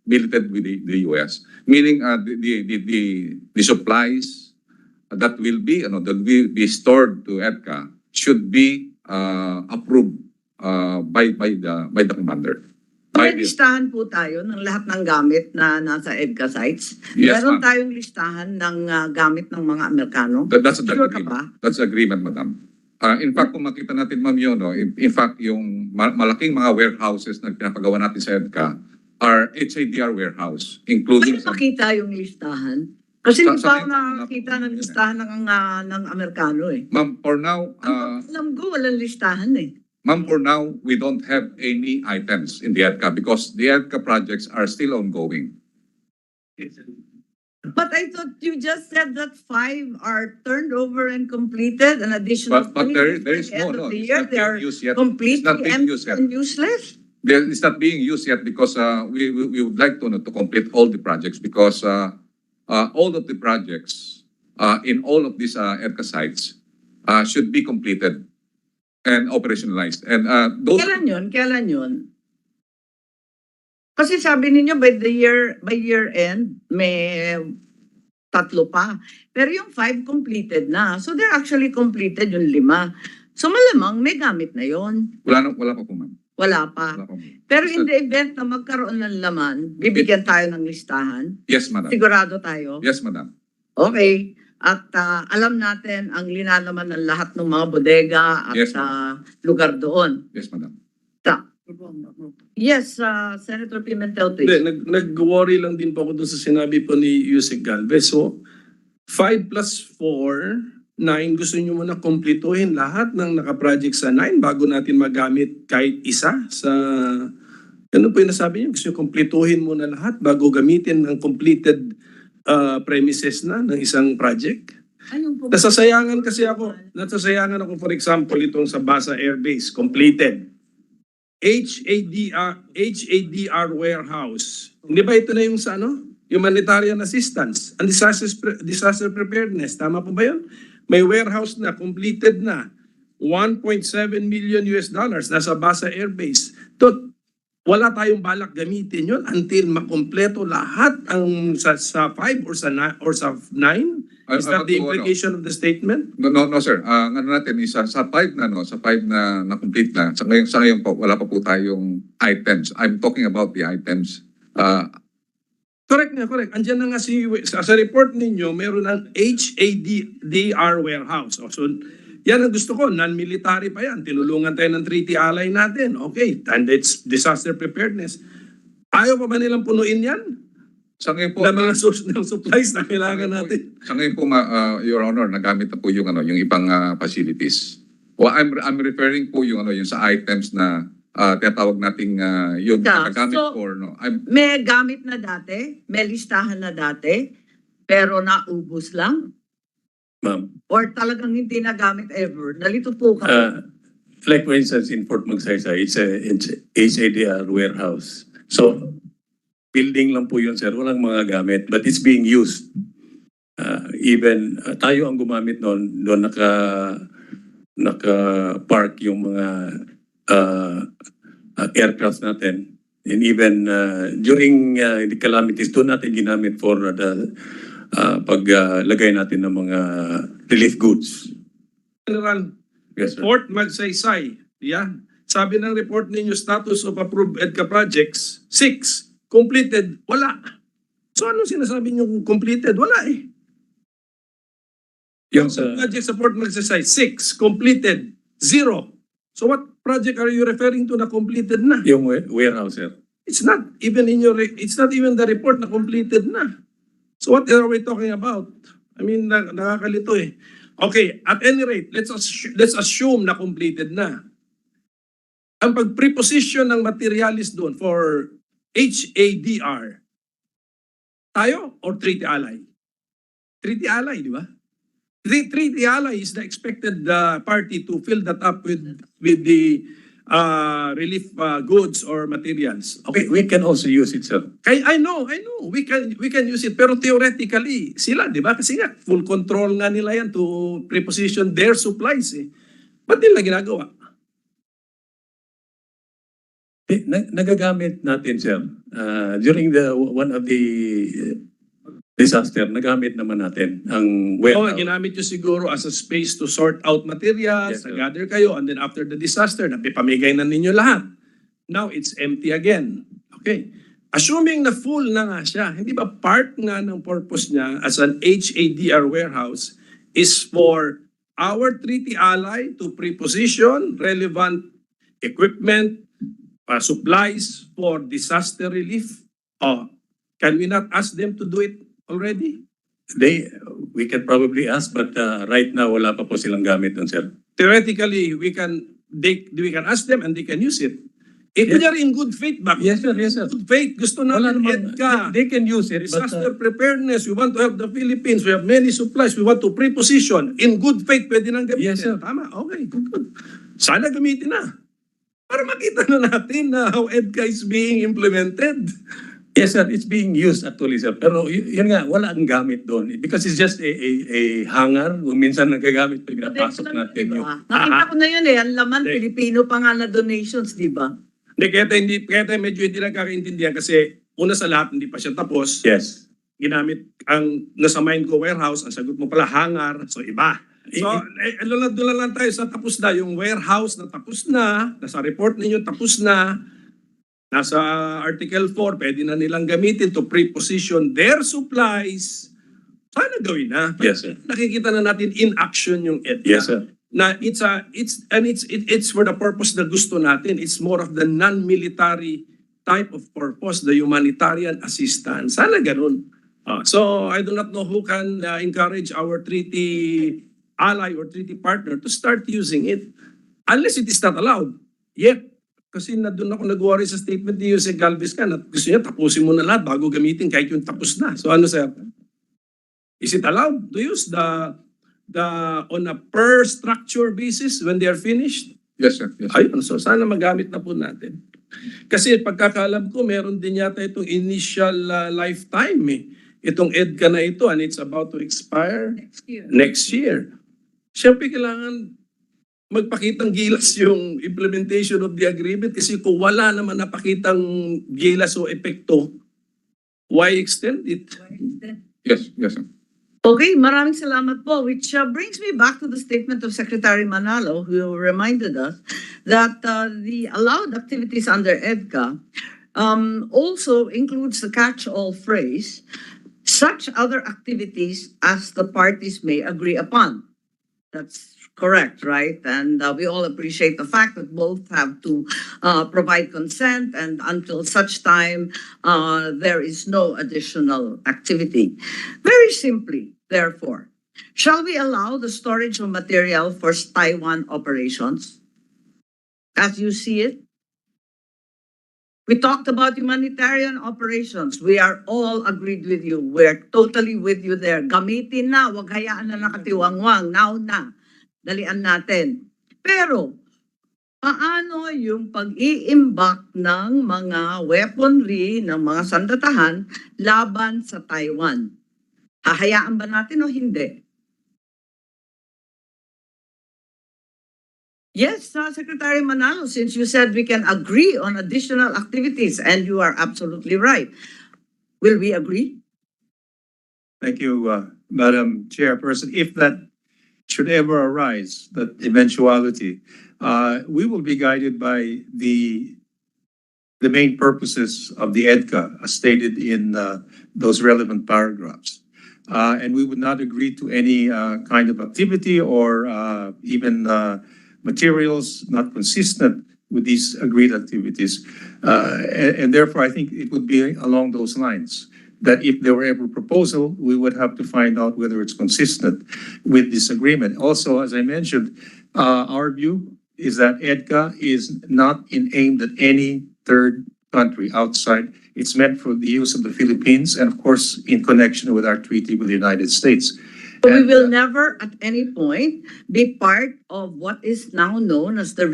billeted with the U.S. Meaning the supplies that will be stored to EDCA should be approved by the commander. May listahan po tayo ng lahat ng gamit na nasa EDCA sites. Yes, Meron ma'am. tayong listahan ng gamit ng mga Amerikano. That's the Sure ka agreement. ba? That's the agreement, madam. In fact, kung makita natin, ma'am, yun, in fact, yung malaking mga warehouses na pinapagawa natin sa EDCA are HADR warehouse, including Pwede makita yung listahan? Kasi hindi Sa- pa ako nakakita ng listahan ng Amerikano eh. Ma'am, for now, Alam ko, walang listahan eh. ma'am, for now, we don't have any items in the EDCA because the EDCA projects are still ongoing. But I thought you just said that 5 are turned over and completed, an additional But 3 there is by the end no, of the it's year. not They are being used yet. It's not completely being empty used yet. and useless. It's not being used yet because we would like to complete all the projects because all of the projects in all of these EDCA sites should be completed and operationalized. And those Kailan yun? Kailan yun? Kasi sabi ninyo by year end, may 3 pa. Pero yung 5 completed na. So they're actually completed yung 5. So malamang may gamit na yon. wala pa po, ma'am. Wala pa. Wala pa, ma'am. Pero in the event na magkaroon ng laman, bibigyan tayo ng listahan. Yes, madam. Sigurado tayo. Yes, madam. Okay. At alam natin ang linalaman ng lahat ng mga bodega at Yes, lugar doon. Yes, madam. Yes, Senator Pimentel, please. Hindi, nag-worry lang din po ako dun sa sinabi po ni Yusek Galvez. So, 5 plus 4, 9, gusto nyo muna kumpletuhin lahat ng nakaproject sa 9 bago natin magamit kahit isa sa... Ano po yung nasabi nyo? Gusto nyo kumpletuhin muna lahat bago gamitin ng completed premises na ng isang project? Nasasayangan ako, for example, itong sa Basa Air Base, completed. HADR warehouse. Hindi ba ito na yung sa humanitarian assistance and disaster preparedness? Tama po ba yun? May warehouse na, completed na. 1.7 million US dollars nasa Basa Air Base. Wala tayong balak gamitin yun until makompleto lahat ang sa 5 or sa 9? Is that the implication of the statement? No, sir. Ano natin is sa 5 na na-complete na. Sa ngayon po, wala pa po tayong items. I'm talking about the items. Correct. Andiyan na nga sa report ninyo, meron ng HADR warehouse. So, yan ang gusto ko, non-military pa yan. Tinulungan tayo ng treaty ally natin. Okay, and it's disaster preparedness. Ayaw pa ba nilang punuin yan? Sa ngayon po, Na mga ng supplies na kailangan natin. Sa ngayon po, Your Honor, nagamit na po yung ibang facilities. Well, I'm referring po yung sa items na tinatawag nating yung nagamit So, for may gamit na dati, may listahan na dati, pero naubos lang? Ma'am, Or talagang hindi nagamit ever? Nalito po kami. like for instance in Fort Magsaysay, it's HADR warehouse. So, building lang po yun, sir. Walang mga gamit, but it's being used. Even tayo ang gumamit doon naka-park yung mga aircraft natin. And even during the calamities, doon natin ginamit for the paglagay natin ng mga relief goods. General, Yes, sir. Fort Magsaysay, yan. Sabi ng report ninyo, status of approved EDCA projects, 6. Completed, wala. So anong sinasabi nyo kung completed? Wala eh. Yung project sa Fort Magsaysay, 6. Completed, 0. So what project are you referring to na completed na? Yung warehouse, sir. It's not even the report na completed na. So what are we talking about? I mean, nakakalito eh. Okay, at any rate, let's assume na completed na. Ang pag-preposition ng materialis doon for HADR, tayo or treaty ally? Treaty ally, di ba? Treaty ally is the expected party to fill that up with the relief goods or materials. Okay, We can also use it, sir. I know. We can use it. Pero theoretically, sila, di ba? Kasi nga, full control nga nila yan to preposition their supplies eh. Ba't nila ginagawa? Nagagamit natin, sir. During one of the disaster, nagamit naman natin ang warehouse. Ginamit nyo siguro as a space to sort out materials, Yes, sir. gather kayo, and then after the disaster, napipamigay na ninyo lahat. Now, it's empty again. Okay. Assuming na full na nga siya, hindi ba part nga ng purpose niya as an HADR warehouse is for our treaty ally to preposition relevant equipment, supplies for disaster relief? Can we not ask them to do it already? We can probably ask, but right now wala pa po silang gamit nun, sir. Theoretically, we can ask them and they can use it. Kunyari in good faith ba? Yes, sir. Yes, sir. Good faith. Gusto Wala natin naman, EDCA. they can use it, but Disaster preparedness. We want to help the Philippines. We have many supplies. We want to pre-position. In good faith, pwede nang gamitin. Yes, sir. Tama. Okay. Good. Sana gamitin na. Para makita na natin na how EDCA is being implemented. yes, sir, it's being used actually, sir. Pero yun nga, wala ang gamit doon. Because it's just a hangar. Kung minsan nagagamit pag napasok natin yung... Nakita ko na yun eh, ang laman, Hindi. Pilipino pa nga na donations, di ba? Kaya tayo medyo hindi lang kakaintindihan kasi una sa lahat, hindi pa siya tapos. Yes. Ginamit ang nasa mind ko warehouse, ang sagot mo pala hangar, so iba. So, doon lang tayo sa tapos na, yung warehouse na tapos na, nasa report ninyo tapos na, nasa Article 4, pwede na nilang gamitin to pre-position their supplies. Sana gawin na. Yes, sir. Nakikita na natin in action yung EDCA. Yes, sir. Na it's for the purpose na gusto natin. It's more of the non-military type of purpose, the humanitarian assistance. Sana ganun. So I do not know who can encourage our treaty ally or treaty partner to start using it unless it is not allowed. Yet, kasi doon ako nag-worry sa statement ni Jose Galvez ka na gusto niya tapusin mo na lahat bago gamitin kahit yung tapos na. So ano sir? Is it allowed to use the on a per structure basis when they are finished? Yes, sir. Yes, sir. Ayun, so sana magamit na po natin. Kasi pagkakalam ko, meron din yata itong initial lifetime eh. Itong EDCA na ito and it's about to expire next year. Siyempre kailangan magpakitang gilas yung implementation of the agreement kasi kung wala naman napakitang gilas o epekto, why extend it? Yes, yes, sir. Okay, maraming salamat po, which brings me back to the statement of Secretary Manalo, who reminded us that the allowed activities under EDCA also includes the catch-all phrase, such other activities as the parties may agree upon. That's correct, right? And we all appreciate the fact that both have to provide consent and until such time there is no additional activity. Very simply, therefore, shall we allow the storage of material for Taiwan operations as you see it? We talked about humanitarian operations. We are all agreed with you. We're totally with you there. Gamitin na, wag hayaan na nakatiwangwang. Now na. Dalian natin. Pero, paano yung pag-iimbak ng mga weaponry, ng mga sandatahan laban sa Taiwan? Hahayaan ba natin o hindi? Yes, Secretary Manalo, since you said we can agree on additional activities, and you are absolutely right. Will we agree? Thank you, Madam Chairperson. If that should ever arise, that eventuality, we will be guided by the main purposes of the EDCA as stated in those relevant paragraphs. And we would not agree to any kind of activity or even materials not consistent with these agreed activities. And therefore, I think it would be along those lines, that if there were ever a proposal, we would have to find out whether it's consistent with this agreement. Also, as I mentioned, our view is that EDCA is not aimed at any third country outside. It's meant for the use of the Philippines and, of course, in connection with our treaty with the United States. So we will never at any point be part of what is now known as the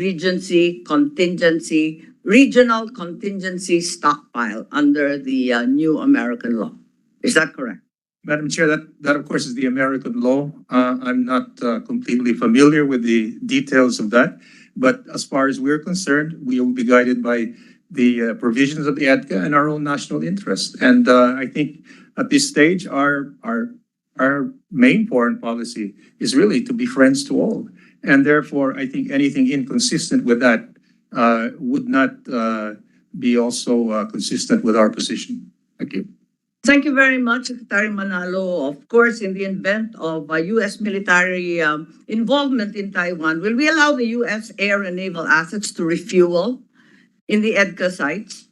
regional contingency stockpile under the new American law. Is that correct? Madam Chair, that of course is the American law. I'm not completely familiar with the details of that, but as far as we're concerned, we will be guided by the provisions of the EDCA and our own national interest. And I think at this stage, our main foreign policy is really to be friends to all. And therefore, I think anything inconsistent with that would not be also consistent with our position. Thank you. Thank you very much, Secretary Manalo. Of course, in the event of U.S. military involvement in Taiwan, will we allow the U.S. air and naval assets to refuel in the EDCA sites?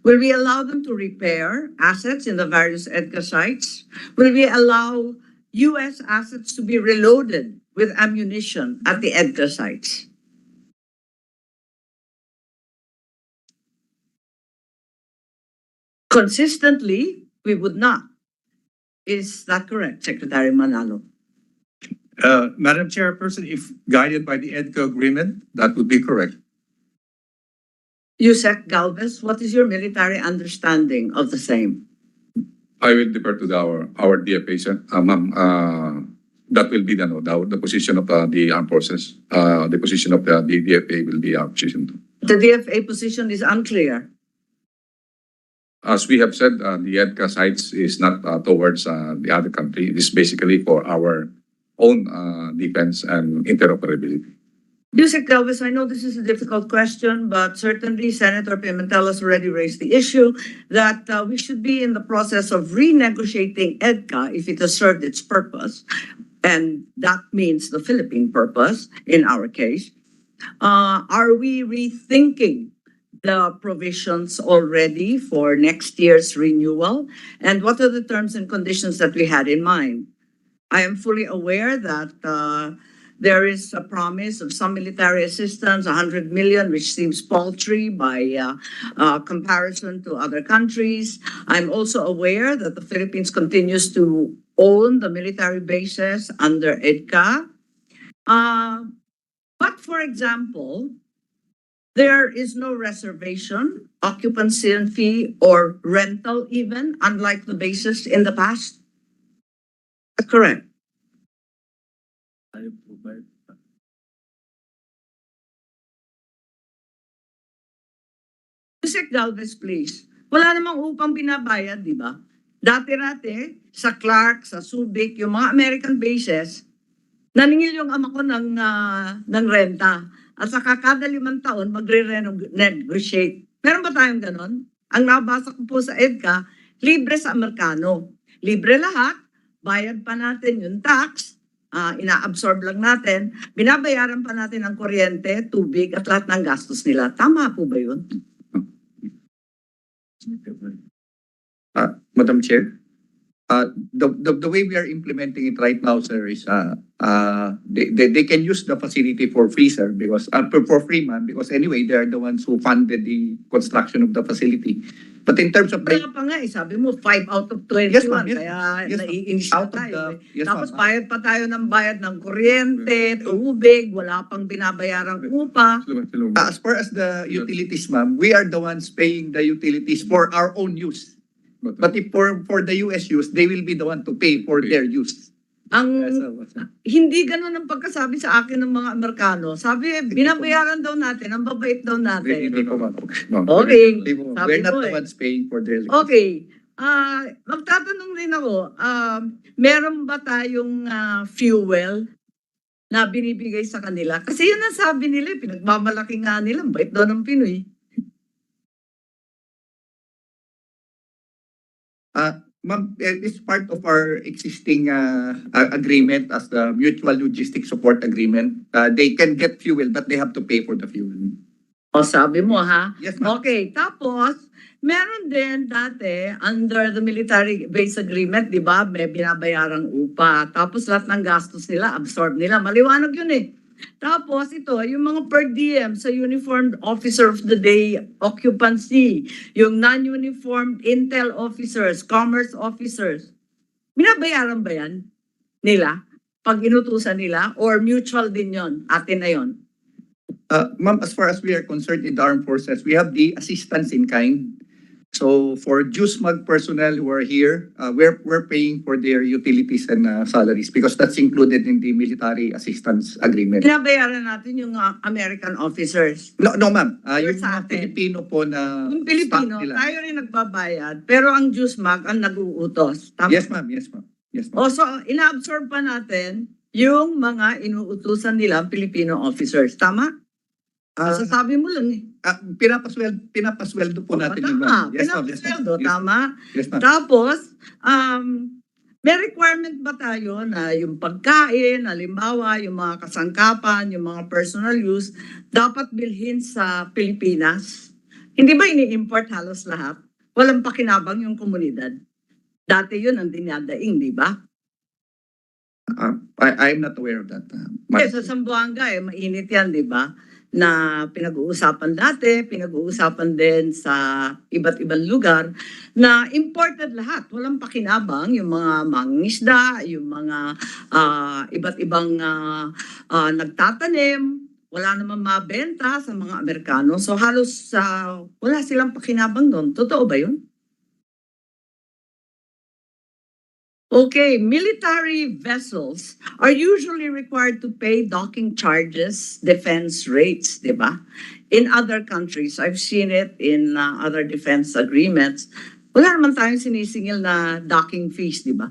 Will we allow them to repair assets in the various EDCA sites? Will we allow U.S. assets to be reloaded with ammunition at the EDCA sites? Consistently, we would not. Is that correct, Secretary Manalo? Madam Chairperson, if guided by the EDCA agreement, that would be correct. Yusek Galvez, what is your military understanding of the same? I will defer to our DFA, sir. Ma'am, that will be the position of the armed forces. The position of the DFA will be our position too. The DFA position is unclear. As we have said, the EDCA sites is not towards the other country. It is basically for our own defense and interoperability. Yusek Galvez, I know this is a difficult question, but certainly Senator Pimentel has already raised the issue that we should be in the process of renegotiating EDCA if it has served its purpose, and that means the Philippine purpose in our case. Are we rethinking the provisions already for next year's renewal? And what are the terms and conditions that we had in mind? I am fully aware that there is a promise of some military assistance, 100 million, which seems paltry by comparison to other countries. I'm also aware that the Philippines continues to own the military bases under EDCA. But for example, there is no reservation, occupancy and fee, or rental even, unlike the bases in the past. That's correct. Yusek Galvez, please. Wala namang upang binabayad, di ba? Dati-rati, sa Clark, sa Subic, yung mga American bases, naningil yung ama ko ng renta. At saka kada 5 taon, magre-negotiate. Meron ba tayong ganon? Ang nabasa ko po sa EDCA, libre sa Amerikano. Libre lahat, bayad pa natin yung tax, ina-absorb lang natin, binabayaran pa natin ang kuryente, tubig, at lahat ng gastos nila. Tama po ba yun? Madam Chair, the way we are implementing it right now, sir, is they can use the facility for free, sir, because for free, man, because anyway, they are the ones who funded the construction of the facility. But in terms of Kaya pa nga, sabi mo, 5 out of 21, Yes, ma'am. Yes, kaya yes, ma'am. naiinis Out na of tayo. yes, Tapos ma'am. bayad pa tayo ng bayad ng kuryente, tubig, wala pang binabayarang upa. as far as the utilities, ma'am, we are the ones paying the utilities for our own use. But if for the US use, they will be the one to pay for their use. Ang Yes, sir. hindi ganun ang pagkasabi sa akin ng mga Amerikano. Sabi, binabayaran daw natin, ang babait daw natin. Hindi po, ma'am. Okay, Hindi po, ma'am. sabi We're not mo the eh. ones paying for their Okay. Magtatanong rin ako, meron ba tayong fuel na binibigay sa kanila? Kasi yun ang sabi nila, pinagmamalaki nga nila, ang bait daw ng Pinoy. Ma'am, it's part of our existing agreement as the mutual logistic support agreement. They can get fuel, but they have to pay for the fuel. O sabi mo ha? Yes, ma'am. Okay, tapos meron din dati under the military base agreement, di ba? May binabayarang upa. Tapos lahat ng gastos nila, absorb nila. Maliwanag yun eh. Tapos ito, yung mga per diem sa uniformed officer of the day occupancy, yung non-uniformed intel officers, commerce officers, binabayaran ba yan nila pag inutusan nila or mutual din yon, atin na yon? Ma'am, as far as we are concerned in the armed forces, we have the assistance in kind. So for JUSMAG personnel who are here, we're paying for their utilities and salaries because that's included in the military assistance agreement. Binabayaran natin yung American officers. No, ma'am. Yung Sa mga atin. Pilipino po na Yung Pilipino, staff nila. tayo rin nagbabayad, pero ang JUSMAG ang nag-uutos. Tama? Yes, ma'am. Yes, ma'am. Yes, ma'am. O so, ina-absorb pa natin yung mga inuutusan nila Filipino officers. Tama? Sasabi mo lang eh. Pinapasweldo po natin yung Tama, ma'am. Yes, ma'am. Yes, ma'am. pinapasweldo, Yes, tama? Yes, ma'am. Tapos, may requirement ba tayo na yung pagkain, halimbawa, yung mga kasangkapan, yung mga personal use, dapat bilhin sa Pilipinas? Hindi ba ini-import halos lahat? Walang pakinabang yung komunidad. Dati yun ang dinadaing, di ba? I'm not aware of that. Eh, sa Zamboanga mainit yan, di ba? Na pinag-uusapan dati, pinag-uusapan din sa iba't ibang lugar na imported lahat. Walang pakinabang yung mga mangingisda, yung mga iba't ibang nagtatanim. Wala naman mabenta sa mga Amerikano. So halos wala silang pakinabang doon. Totoo ba yun? Okay, military vessels are usually required to pay docking charges, defense rates, di ba? In other countries, I've seen it in other defense agreements. Wala naman tayong sinisingil na docking fees, di ba?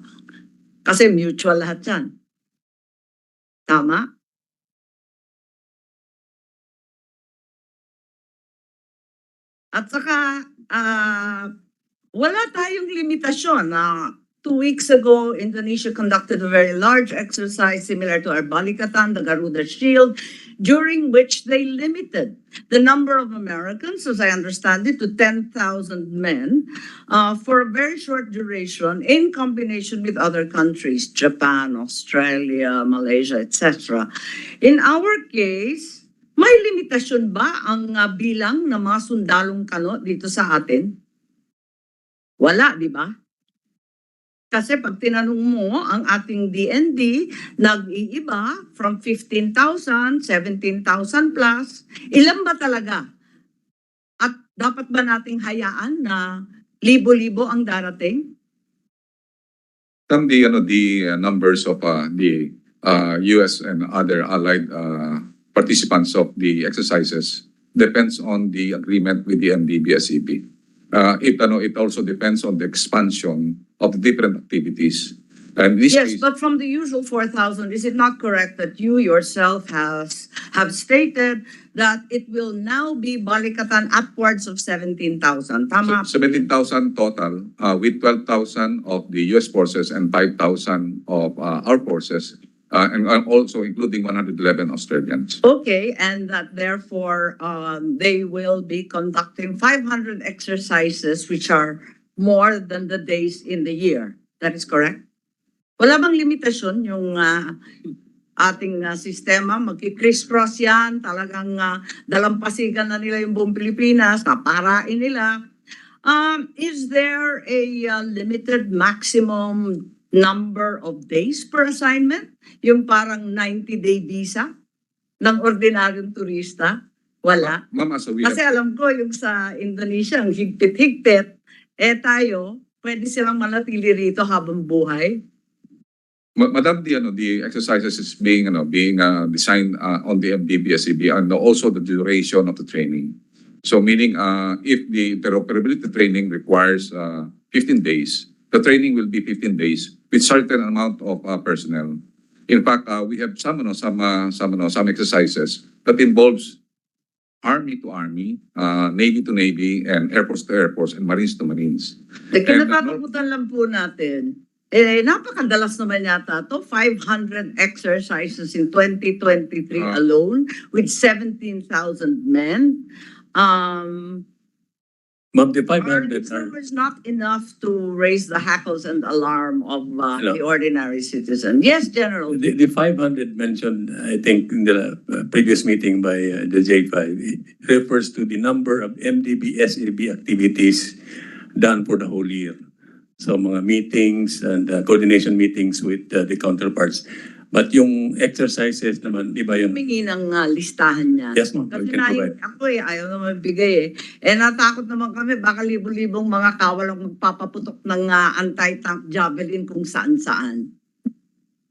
Kasi mutual lahat yan. Tama? At saka, wala tayong limitasyon na 2 weeks ago, Indonesia conducted a very large exercise similar to our Balikatan, the Garuda Shield, during which they limited the number of Americans, as I understand it, to 10,000 men for a very short duration in combination with other countries, Japan, Australia, Malaysia, etc. In our case, may limitasyon ba ang bilang ng mga sundalong kano dito sa atin? Wala, di ba? Kasi pag tinanong mo ang ating DND, nag-iiba from 15,000, 17,000 plus. Ilan ba talaga? At dapat ba nating hayaan na libo-libo ang darating? The numbers of the U.S. and other allied participants of the exercises depends on the agreement with the MDBSEB. It also depends on the expansion of the different activities. And this Yes, case, but from the usual 4,000, is it not correct that you yourself have stated that it will now be Balikatan upwards of 17,000? Tama? 17,000 total, with 12,000 of the U.S. forces and 5,000 of our forces, and also including 111 Australians. Okay, and that therefore they will be conducting 500 exercises which are more than the days in the year. That is correct? Wala bang limitasyon yung ating sistema? Magki-criss-cross yan, talagang dalampasigan na nila yung buong Pilipinas, naparain nila. Is there a limited maximum number of days per assignment? Yung parang 90-day visa ng ordinaryong turista? Wala. Ma'am, as we Kasi alam ko yung sa Indonesia, ang higpit-higpit, tayo, pwede silang manatili rito habang buhay. Madam, the exercises is being designed on the MDBSEB and also the duration of the training. So meaning if the interoperability training requires 15 days, the training will be 15 days with certain amount of personnel. In fact, we have some exercises that involves Army to Army, Navy to Navy, and Air Force to Air Force, and Marines to Marines. Kinatatakutan lang po natin. Napakadalas naman yata to 500 exercises in 2023 alone with 17,000 men. Ma'am, the Are 500 these are, numbers not enough to raise the hackles and alarm of Hello. the ordinary citizen? Yes, General. the 500 mentioned, I think, in the previous meeting by the J5, it refers to the number of MDB-SAB activities done for the whole year. So mga meetings and coordination meetings with the counterparts. But yung exercises naman, di ba yun? Humingi ng listahan niya. Yes, ma'am. We Kasi can provide. ako ayaw naman bigay natakot naman kami, baka libo-libong mga kawalang magpapaputok ng anti-tank javelin kung saan-saan.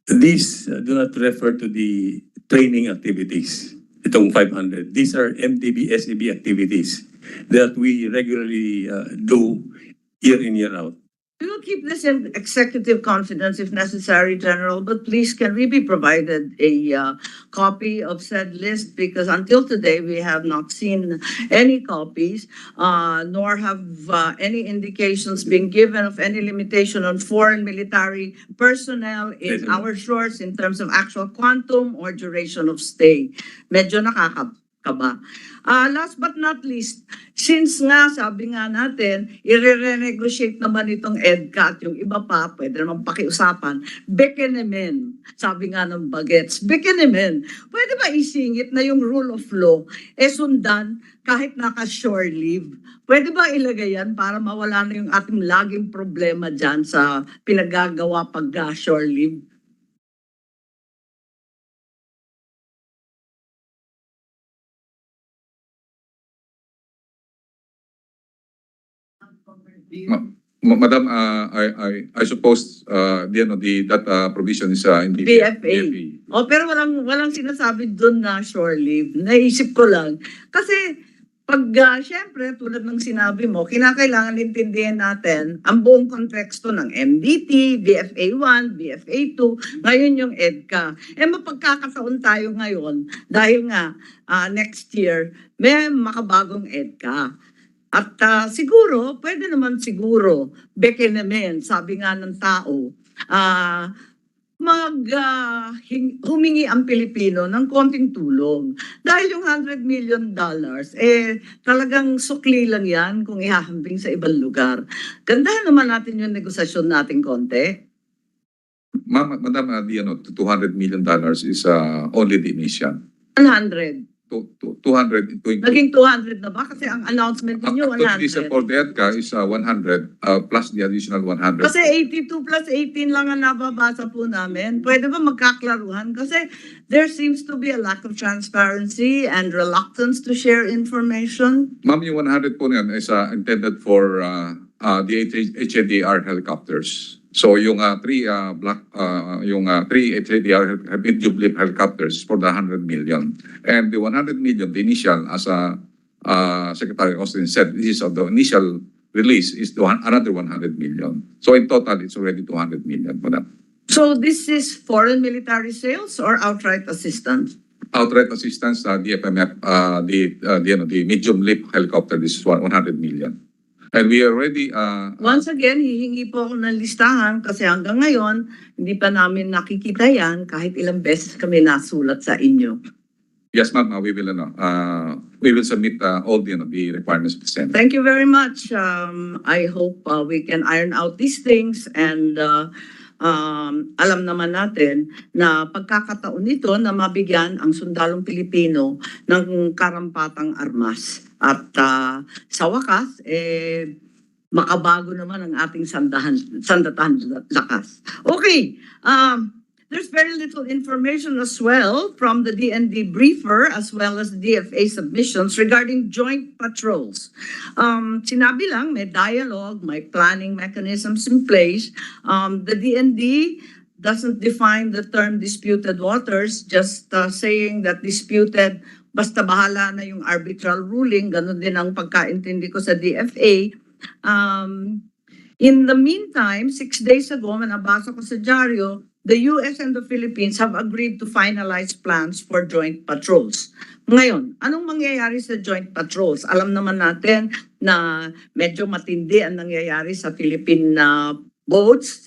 These do not refer to the training activities. Itong 500. These are MDB-SAB activities that we regularly do year in, year out. We will keep this in executive confidence if necessary, General, but please can we be provided a copy of said list? Because until today, we have not seen any copies, nor have any indications been given of any limitation on foreign military personnel in Yes, ma'am. our shores in terms of actual quantum or duration of stay. Medyo ka ba? Last but not least, since nga sabi nga natin, i-renegotiate naman itong EDCA at yung iba pa, pwede naman pakiusapan, bekenemen, sabi nga ng bagets, bekenemen, pwede ba isingit na yung rule of law, sundan kahit naka-shore leave? Pwede ba ilagay yan para mawala na yung ating laging problema dyan sa pinagagawa pag shore leave? Madam, I suppose that provision is in the BFA. Pero walang sinasabi doon na shore leave. Naisip ko lang. Kasi pag, syempre, tulad ng sinabi mo, kinakailangan intindihin natin ang buong konteksto ng MDT, BFA 1, BFA 2, ngayon yung EDCA. Mapagkakataon tayo ngayon dahil nga next year may makabagong EDCA. At siguro, pwede naman siguro, bekenemen, sabi nga ng tao, humingi ang Pilipino ng konting tulong. Dahil yung $100 million, talagang sukli lang yan kung ihahambing sa ibang lugar. Gandahan naman natin yung negosasyon natin konti. Madam, $200 million is only the initial. 100. 200. Naging 200 na ba? Kasi ang announcement ninyo, 100. For the EDCA is 100 plus the additional 100. Kasi 82 plus 18 lang ang nababasa po namin. Pwede ba magkaklaruhan? Kasi there seems to be a lack of transparency and reluctance to share information. Ma'am, yung 100 po na yan is intended for the HADR helicopters. So yung three HADR medium lift helicopters for the 100 million. And the 100 million, the initial, as Secretary Austin said, this is of the initial release is another 100 million. So in total, it's already 200 million, Madam. So this is foreign military sales or outright assistance? Outright assistance, the FMF, the medium lift helicopter, this is 100 million. And we already... Once again, hihingi po ako ng listahan kasi hanggang ngayon, hindi pa namin nakikita yan kahit ilang beses kami nasulat sa inyo. Yes, ma'am, we will submit all the requirements of the Senate. Thank you very much. I hope we can iron out these things and alam naman natin na pagkakataon nito na mabigyan ang sundalong Pilipino ng karampatang armas. At sa wakas, makabago naman ang ating sandatahan lakas. Okay, there's very little information as well from the DND briefer as well as the DFA submissions regarding joint patrols. Sinabi lang, may dialogue, may planning mechanisms in place. The DND doesn't define the term disputed waters, just saying that disputed, basta bahala na yung arbitral ruling, ganun din ang pagkaintindi ko sa DFA. In the meantime, 6 days ago, manabasa ko sa dyaryo, the US and the Philippines have agreed to finalize plans for joint patrols. Ngayon, anong mangyayari sa joint patrols? Alam naman natin na medyo matindi ang nangyayari sa Philippine boats,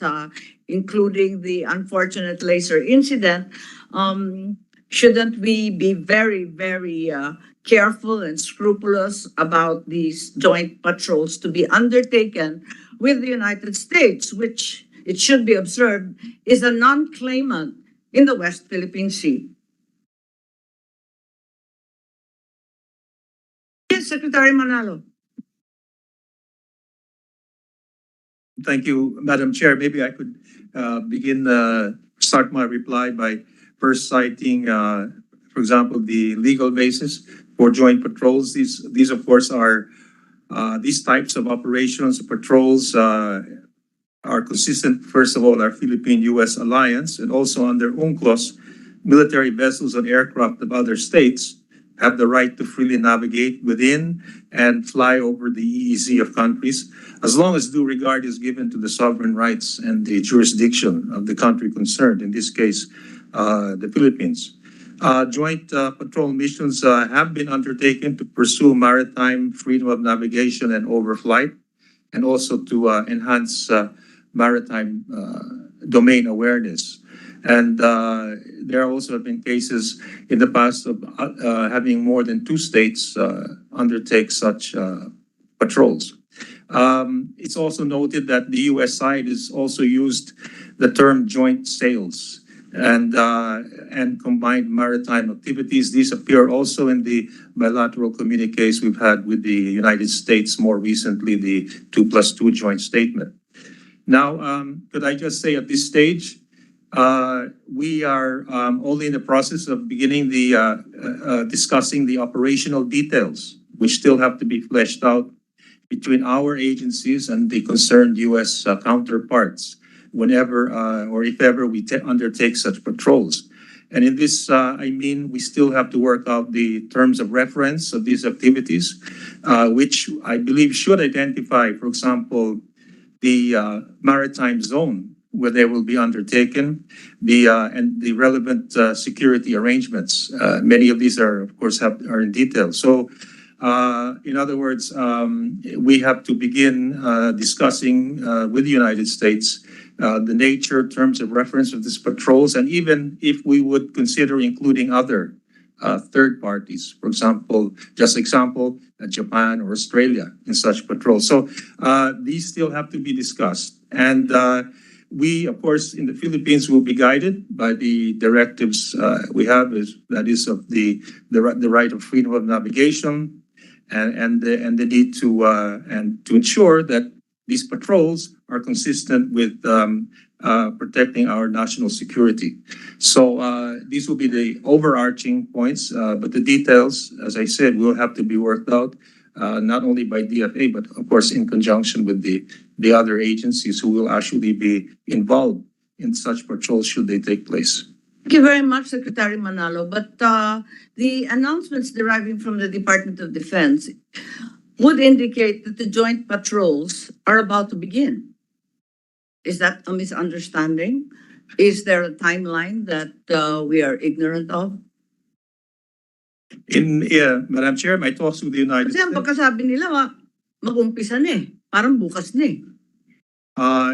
including the unfortunate laser incident. Shouldn't we be very, very careful and scrupulous about these joint patrols to be undertaken with the United States, which, it should be observed, is a non-claimant in the West Philippine Sea? Yes, Secretary Manalo. Thank you, Madam Chair. Maybe I could start my reply by first citing, for example, the legal basis for joint patrols. These of course, are these types of operations, patrols, are consistent, first of all, our Philippine-US alliance, and also under UNCLOS, military vessels and aircraft of other states have the right to freely navigate within and fly over the EEZ of countries, as long as due regard is given to the sovereign rights and the jurisdiction of the country concerned, in this case, the Philippines. Joint patrol missions have been undertaken to pursue maritime freedom of navigation and overflight, and also to enhance maritime domain awareness. And there also have been cases in the past of having more than two states undertake such patrols. It's also noted that the U.S. side has also used the term joint sales and combined maritime activities. These appear also in the bilateral communiques we've had with the United States, more recently, the 2+2 joint statement. Now, could I just say at this stage, we are only in the process of beginning the discussing the operational details, which still have to be fleshed out between our agencies and the concerned U.S. Counterparts whenever or if ever we undertake such patrols. And in this, I mean, we still have to work out the terms of reference of these activities, which I believe should identify, for example, the maritime zone where they will be undertaken, and the relevant security arrangements. Many of these are, of course, are in detail. So, in other words, we have to begin discussing with the United States the nature, terms of reference of these patrols, and even if we would consider including other third parties, for example, Japan or Australia in such patrols. So these still have to be discussed. And we, of course, in the Philippines will be guided by the directives we have, that is of the right of freedom of navigation and the need to ensure that these patrols are consistent with protecting our national security. So these will be the overarching points, but the details, as I said, will have to be worked out, not only by DFA, but of course in conjunction with the other agencies who will actually be involved in such patrols should they take place. Thank you very much, Secretary Manalo. But the announcements deriving from the Department of Defense would indicate that the joint patrols are about to begin. Is that a misunderstanding? Is there a timeline that we are ignorant of? Madam Chair, my talks with the United Kasi ang States. pagkasabi nila, mag-umpisa na eh. Parang bukas na eh.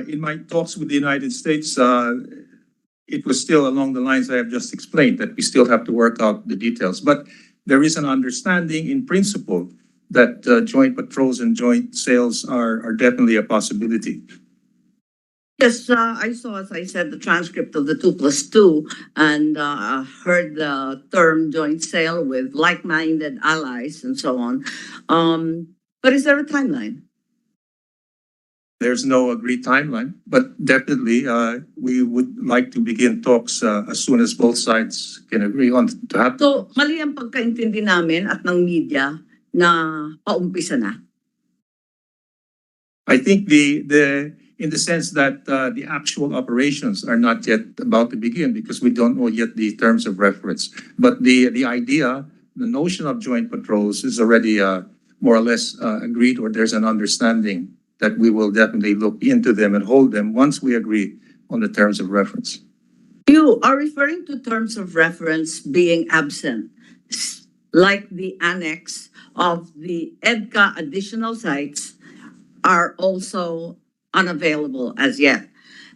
In my talks with the United States, it was still along the lines I have just explained, that we still have to work out the details. But there is an understanding in principle that joint patrols and joint sales are definitely a possibility. Yes, I saw, as I said, the transcript of the 2+2 and heard the term joint sale with like-minded allies and so on. But is there a timeline? There's no agreed timeline, but definitely we would like to begin talks as soon as both sides can agree on to have. So, mali ang pagkaintindi namin at ng media na paumpisa na. I think in the sense that the actual operations are not yet about to begin because we don't know yet the terms of reference. But the idea, the notion of joint patrols is already more or less agreed, or there's an understanding that we will definitely look into them and hold them once we agree on the terms of reference. You are referring to terms of reference being absent, like the annex of the EDCA additional sites are also unavailable as yet.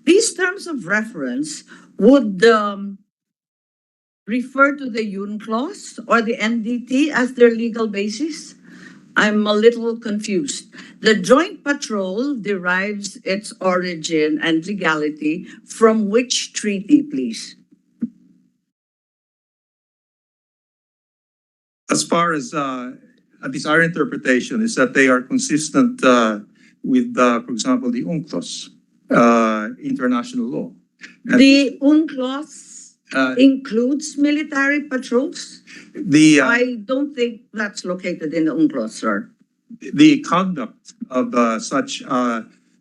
These terms of reference would refer to the UNCLOS or the NDT as their legal basis? I'm a little confused. The joint patrol derives its origin and legality from which treaty, please? As far as at least our interpretation is that they are consistent with, for example, the UNCLOS international law. And The UNCLOS includes military patrols? I don't think that's located in the UNCLOS, sir. The conduct of such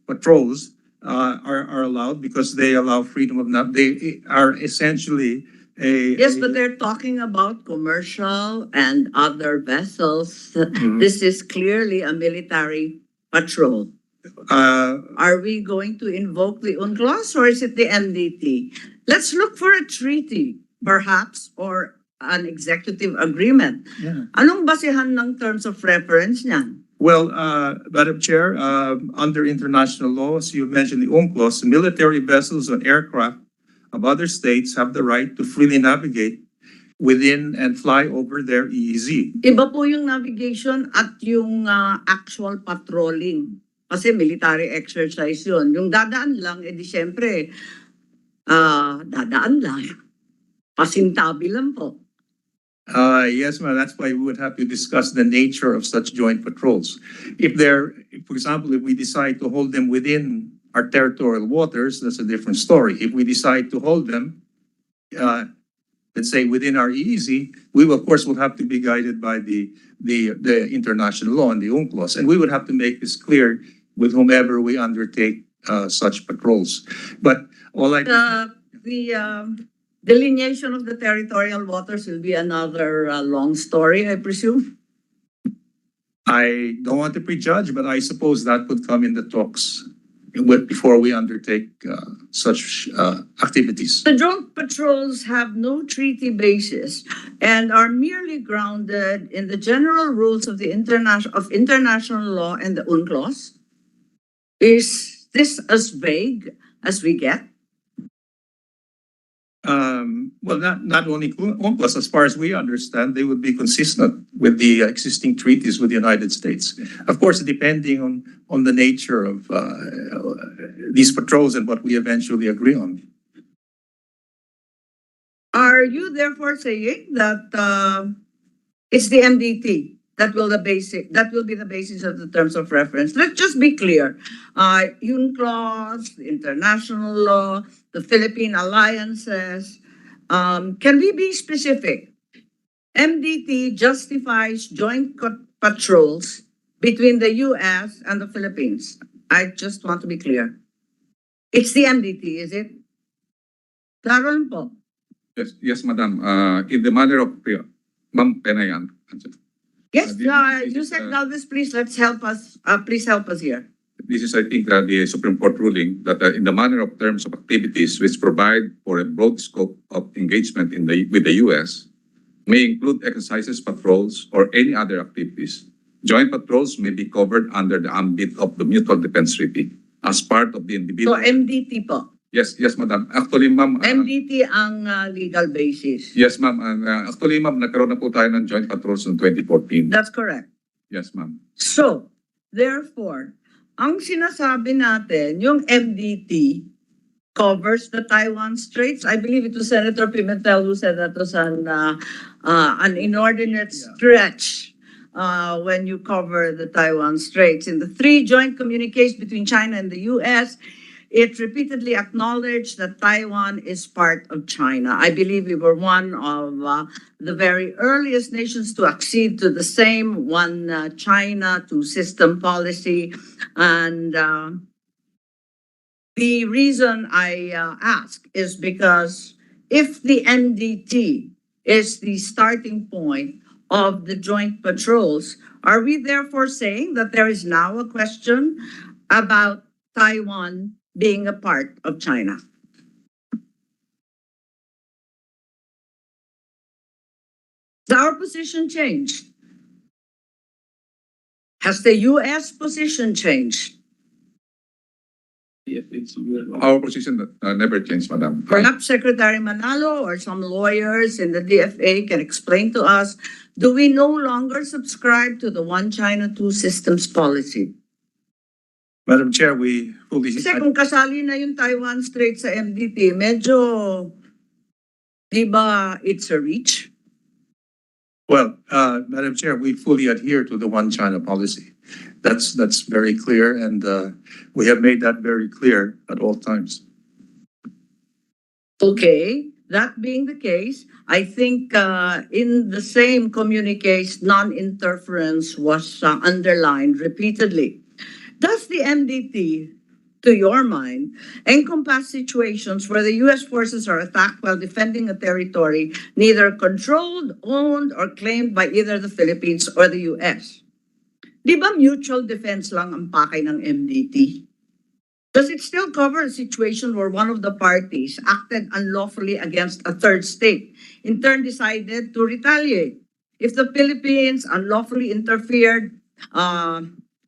patrols are allowed because they allow freedom of they are essentially Yes, but they're talking about commercial and other vessels. This is clearly a military patrol. Are we going to invoke the UNCLOS or is it the NDT? Let's look for a treaty, perhaps, or an executive agreement. Yeah. Anong basihan ng terms of reference niyan? Well, Madam Chair, under international laws, you mentioned the UNCLOS, military vessels and aircraft of other states have the right to freely navigate within and fly over their EEZ. Iba po yung navigation at yung actual patrolling. Kasi military exercise yun. Yung dadaan lang, edi syempre, dadaan lang. Pasintabi lang po. Yes, ma'am, that's why we would have to discuss the nature of such joint patrols. For example, if we decide to hold them within our territorial waters, that's a different story. If we decide to hold them, let's say within our EEZ, we will, of course will have to be guided by the international law and the UNCLOS, and we would have to make this clear with whomever we undertake such patrols. But all I The delineation of the territorial waters will be another long story, I presume. I don't want to prejudge, but I suppose that would come in the talks before we undertake such activities. The joint patrols have no treaty basis and are merely grounded in the general rules of the international law and the UNCLOS. Is this as vague as we get? Well, not only UNCLOS, as far as we understand, they would be consistent with the existing treaties with the United States. Of course, depending on the nature of these patrols and what we eventually agree on. Are you therefore saying that it's the MDT that will be the basis of the terms of reference? Let's just be clear. UNCLOS, the international law, the Philippine alliances. Can we be specific? MDT justifies joint patrols between the U.S. and the Philippines. I just want to be clear. It's the MDT, is it? Klaro lang po. Yes, madam. In the matter of, ma'am, can I answer? Yes, This is, Yusek Galvez, please, let's help us. Please help us here. This is, I think, the Supreme Court ruling that in the manner of terms of activities which provide for a broad scope of engagement with the U.S. may include exercises, patrols, or any other activities. Joint patrols may be covered under the ambit of the Mutual Defense Treaty as part of the So individual. MDT po. Yes, madam. Actually, ma'am. MDT ang legal basis. Yes, ma'am. Actually, ma'am, nagkaroon na po tayo ng joint patrols in 2014. That's correct. Yes, ma'am. So, therefore, ang sinasabi natin, yung MDT covers the Taiwan Straits. I believe it was Senator Pimentel who said that was an inordinate stretch when you cover the Taiwan Straits. In the 3 joint communiques between China and the U.S., it repeatedly acknowledged that Taiwan is part of China. I believe we were one of the very earliest nations to accede to the same one China, two system policy. And the reason I ask is because if the NDT is the starting point of the joint patrols, are we therefore saying that there is now a question about Taiwan being a part of China? Has our position changed? Has the U.S. position changed? Our position never changed, madam. Perhaps Secretary Manalo or some lawyers in the DFA can explain to us, do we no longer subscribe to the one China, two systems policy? Madam Chair, we fully. Kasi kung kasali na yung Taiwan Strait sa MDT, medyo, di ba, it's a reach? Well, Madam Chair, we fully adhere to the one China policy. That's very clear, and we have made that very clear at all times. Okay, that being the case, I think in the same communiques, non-interference was underlined repeatedly. Does the MDT, to your mind, encompass situations where the U.S. forces are attacked while defending a territory neither controlled, owned, or claimed by either the Philippines or the U.S.? Di ba mutual defense lang ang pakay ng MDT? Does it still cover a situation where one of the parties acted unlawfully against a third state, in turn decided to retaliate? If the Philippines unlawfully interfered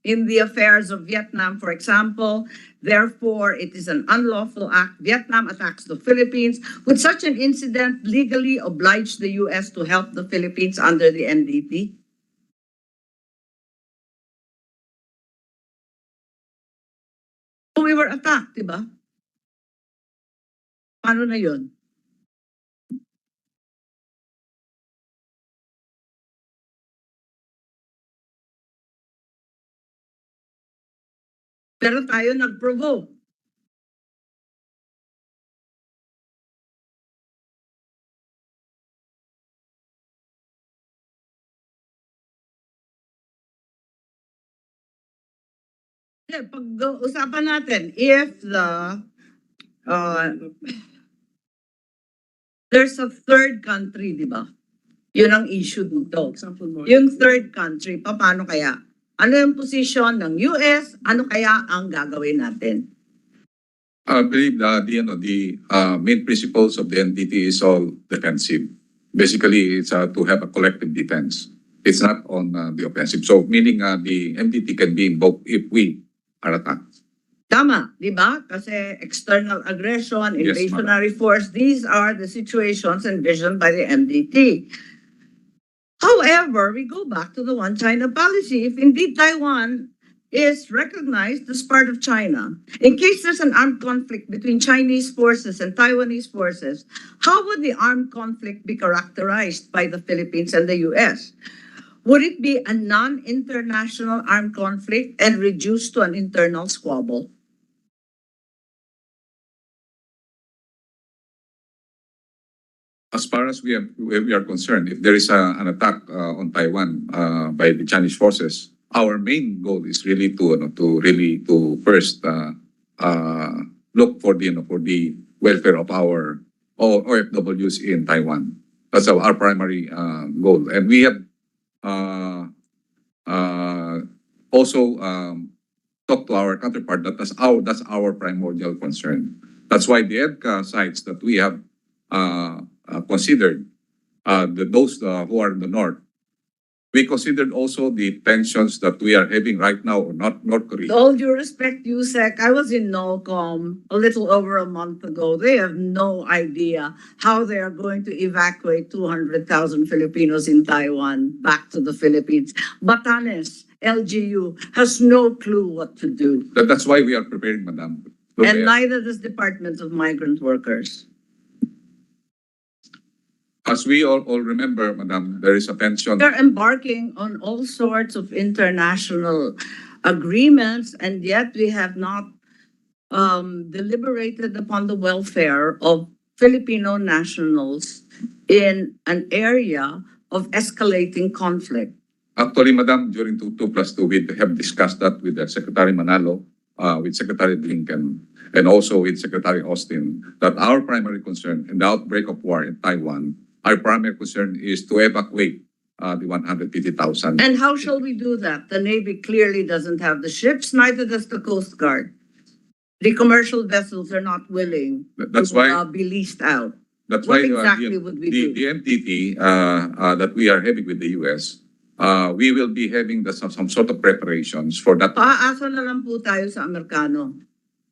in the affairs of Vietnam, for example. Therefore, it is an unlawful act. Vietnam attacks the Philippines. Would such an incident legally oblige the U.S. to help the Philippines under the NDT? We were attacked, di ba? Paano na yun? Pero tayo nag-provoke. Pag-usapan natin, if uh, there's a third country, di ba? Yun ang issue dito. Yung third country, paano kaya? Ano yung position ng US? Ano kaya ang gagawin natin? I believe that the main principles of the NDT is all defensive. Basically, it's to have a collective defense. It's not on the offensive. So, meaning the NDT can be invoked if we are attacked. Tama, di ba? Kasi external aggression, Yes, invasionary force, these are the situations envisioned by the MDT. However, we go back to the one China policy. If indeed Taiwan is recognized as part of China, in case there's an armed conflict between Chinese forces and Taiwanese forces, how would the armed conflict be characterized by the Philippines and the US? Would it be a non-international armed conflict and reduced to an internal squabble? As far as we are concerned, if there is an attack on Taiwan by the Chinese forces, our main goal is really to first look for the welfare of our OFWs in Taiwan. That's our primary goal, and we have also talked to our counterpart that that's our primordial concern. That's why the EDCA sites that we have considered, those who are in the north, we considered also the tensions that we are having right now on North Korea. With all due respect, Yusek, I was in NOCOM a little over a month ago. They have no idea how they are going to evacuate 200,000 Filipinos in Taiwan back to the Philippines. Batanes, LGU, has no clue what to do. That's why we are preparing, Madam. And neither does Department of Migrant Workers. As we all remember, Madam, there is a tension. They're embarking on all sorts of international agreements, and yet we have not deliberated upon the welfare of Filipino nationals in an area of escalating conflict. Actually, Madam, during 2+2, we have discussed that with Secretary Manalo, with Secretary Blinken, and also with Secretary Austin, that our primary concern in the outbreak of war in Taiwan, our primary concern is to evacuate the 150,000. And how shall we do that? The Navy clearly doesn't have the ships, neither does the Coast Guard. The commercial vessels are not willing That's to why be leased out. that's What why exactly would we do? the MTT that we are having with the US, we will be having some sort of preparations for that. Paasa na lang po tayo sa Amerikano.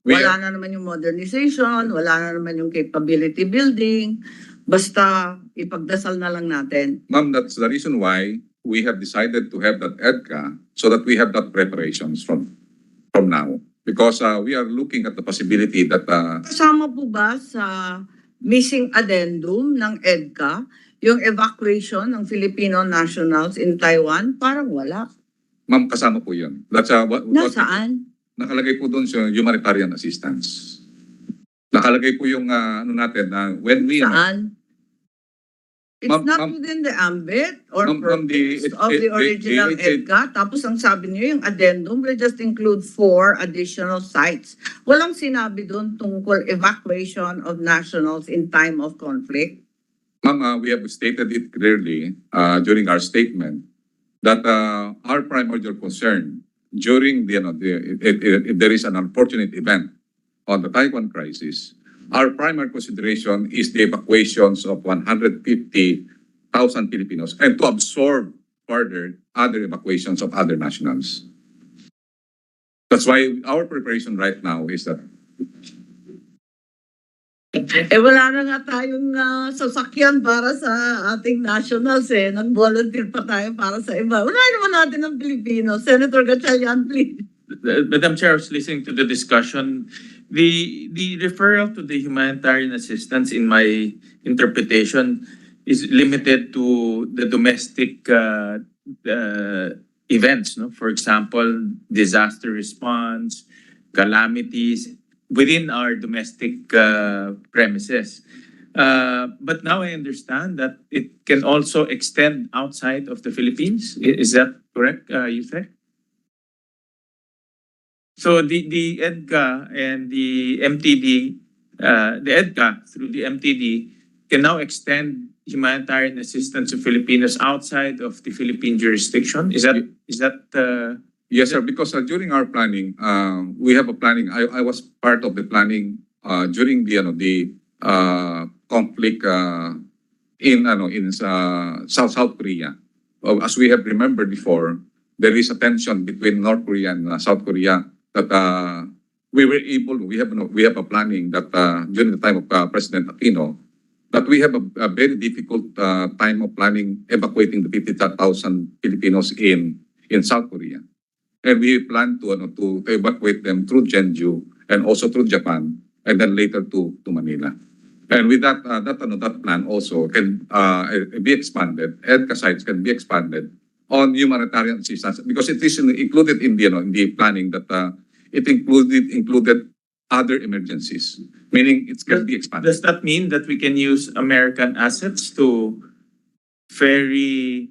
We Wala are- na naman yung modernization, wala na naman yung capability building. Basta ipagdasal na lang natin. Ma'am, that's the reason why we have decided to have that EDCA so that we have that preparations from now. Because we are looking at the possibility that Kasama po ba sa missing addendum ng EDCA yung evacuation ng Filipino nationals in Taiwan? Parang wala. ma'am, kasama po yun. That's what Nasaan? nakalagay po doon sa humanitarian assistance. Nakalagay po yung ano natin na when we Saan? It's Ma'am, not ma'am, within the ambit or ma'am, purpose of the original EDCA. Tapos ang sabi niyo, yung addendum will just include 4 additional sites. Walang sinabi doon tungkol evacuation of nationals in time of conflict. Ma'am, we have stated it clearly during our statement that our primordial concern during if there is an unfortunate event on the Taiwan crisis, our primary consideration is the evacuations of 150,000 Filipinos and to absorb further other evacuations of other nationals. That's why our preparation right now is that Wala na nga tayong sasakyan para sa ating nationals eh. Nag-volunteer pa tayo para sa iba. Wala naman natin ng Pilipino. Senator Gatchalian, please. Madam Chair, I was listening to the discussion. The referral to the humanitarian assistance, in my interpretation, is limited to the domestic events. No, for example, disaster response, calamities within our domestic premises. But now I understand that it can also extend outside of the Philippines. Is that correct, Yusek? So the EDCA and the MTD, the EDCA through the MTD can now extend humanitarian assistance to Filipinos outside of the Philippine jurisdiction. Is that yes, sir. Because during our planning, we have a planning. I was part of the planning during the conflict in South Korea. As we have remembered before, there is a tension between North Korea and South Korea that we have a planning that during the time of President Aquino, that we have a very difficult time of planning evacuating the 50,000 Filipinos in South Korea. And we plan to evacuate them through Jeonju and also through Japan, and then later to Manila. And with that plan also can be expanded. EDCA sites can be expanded on humanitarian assistance because it is included in the planning that it included other emergencies, meaning it can be expanded. Does that mean that we can use American assets to ferry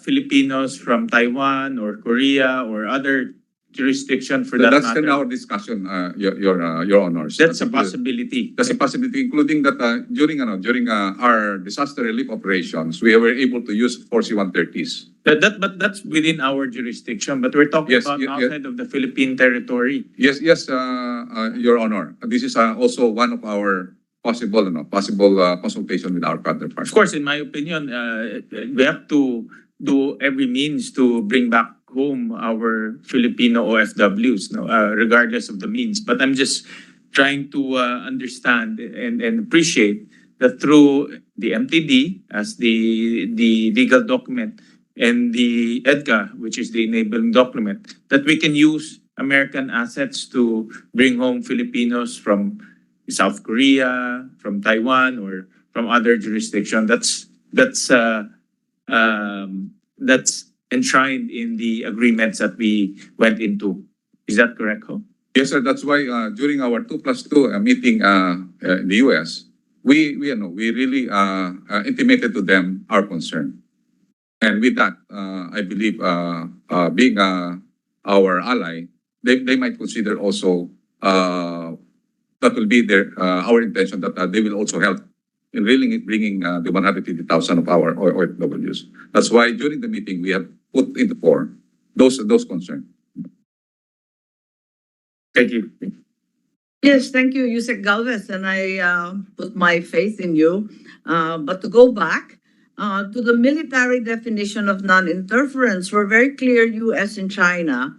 Filipinos from Taiwan or Korea or other jurisdiction for that That's matter? in our discussion, your honors. That's a possibility. That's a possibility, including that during our disaster relief operations, we were able to use 4C-130s. But that's within our jurisdiction. But we're talking Yes, about yes. outside of the Philippine territory. Yes, your honor. This is also one of our possible consultation with our counterparts. Of course, in my opinion, we have to do every means to bring back home our Filipino OFWs, regardless of the means. But I'm just trying to understand and appreciate that through the MTD as the legal document and the EDCA, which is the enabling document, that we can use American assets to bring home Filipinos from South Korea, from Taiwan, or from other jurisdiction. That's enshrined in the agreements that we went into. Is that correct, Ho? Yes, sir. That's why during our 2+2 meeting in the US, we really intimated to them our concern. And with that, I believe being our ally, they might consider also that will be our intention that they will also help in really bringing the 150,000 of our OFWs. That's why during the meeting we have put into form those concerns. Thank you. Yes, thank you, Yusek Galvez, and I put my faith in you. But to go back to the military definition of non-interference, we're very clear US and China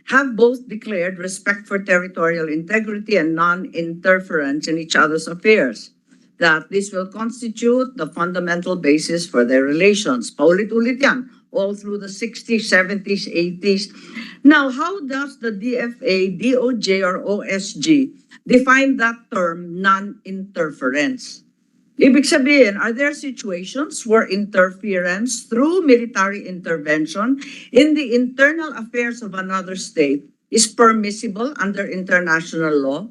have both declared respect for territorial integrity and non-interference in each other's affairs, that this will constitute the fundamental basis for their relations. Paulit-ulit yan, all through the 60s, 70s, 80s. Now, how does the DFA, DOJ, or OSG define that term non-interference? Ibig sabihin, are there situations where interference through military intervention in the internal affairs of another state is permissible under international law?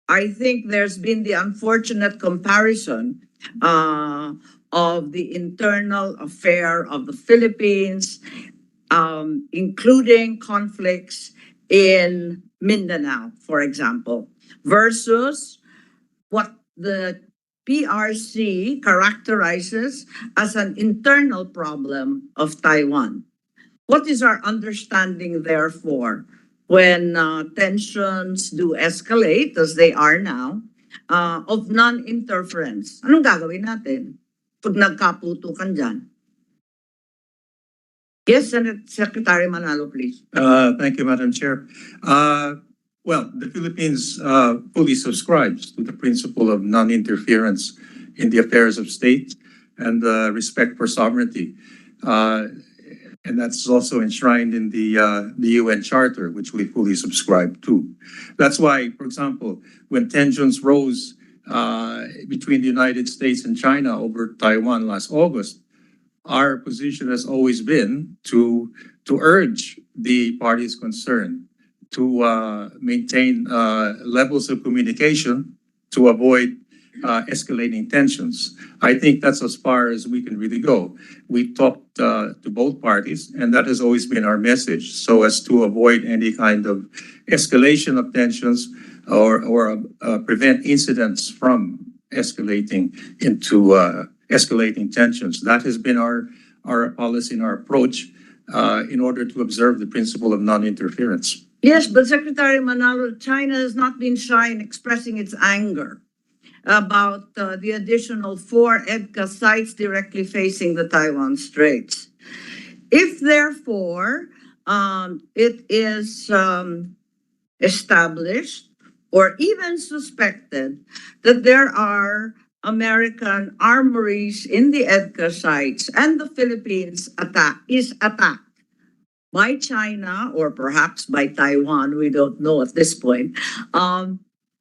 I think there's been the unfortunate comparison of the internal affair of the Philippines, including conflicts in Mindanao, for example, versus what the PRC characterizes as an internal problem of Taiwan. What is our understanding, therefore, when tensions do escalate, as they are now, of non-interference? Anong gagawin natin pag nagkaputukan dyan? Yes, Senate Secretary Manalo, please. Thank you, Madam Chair. Well, the Philippines fully subscribes to the principle of non-interference in the affairs of state and respect for sovereignty. And that's also enshrined in the UN Charter, which we fully subscribe to. That's why, for example, when tensions rose between the United States and China over Taiwan last August, our position has always been to urge the parties concerned to maintain levels of communication to avoid escalating tensions. I think that's as far as we can really go. We talked to both parties, and that has always been our message, so as to avoid any kind of escalation of tensions or prevent incidents from escalating into escalating tensions. That has been our policy and our approach in order to observe the principle of non-interference. Yes, but Secretary Manalo, China has not been shy in expressing its anger about the additional 4 EDCA sites directly facing the Taiwan Straits. If therefore it is established or even suspected that there are American armories in the EDCA sites and the Philippines is attacked by China or perhaps by Taiwan, we don't know at this point.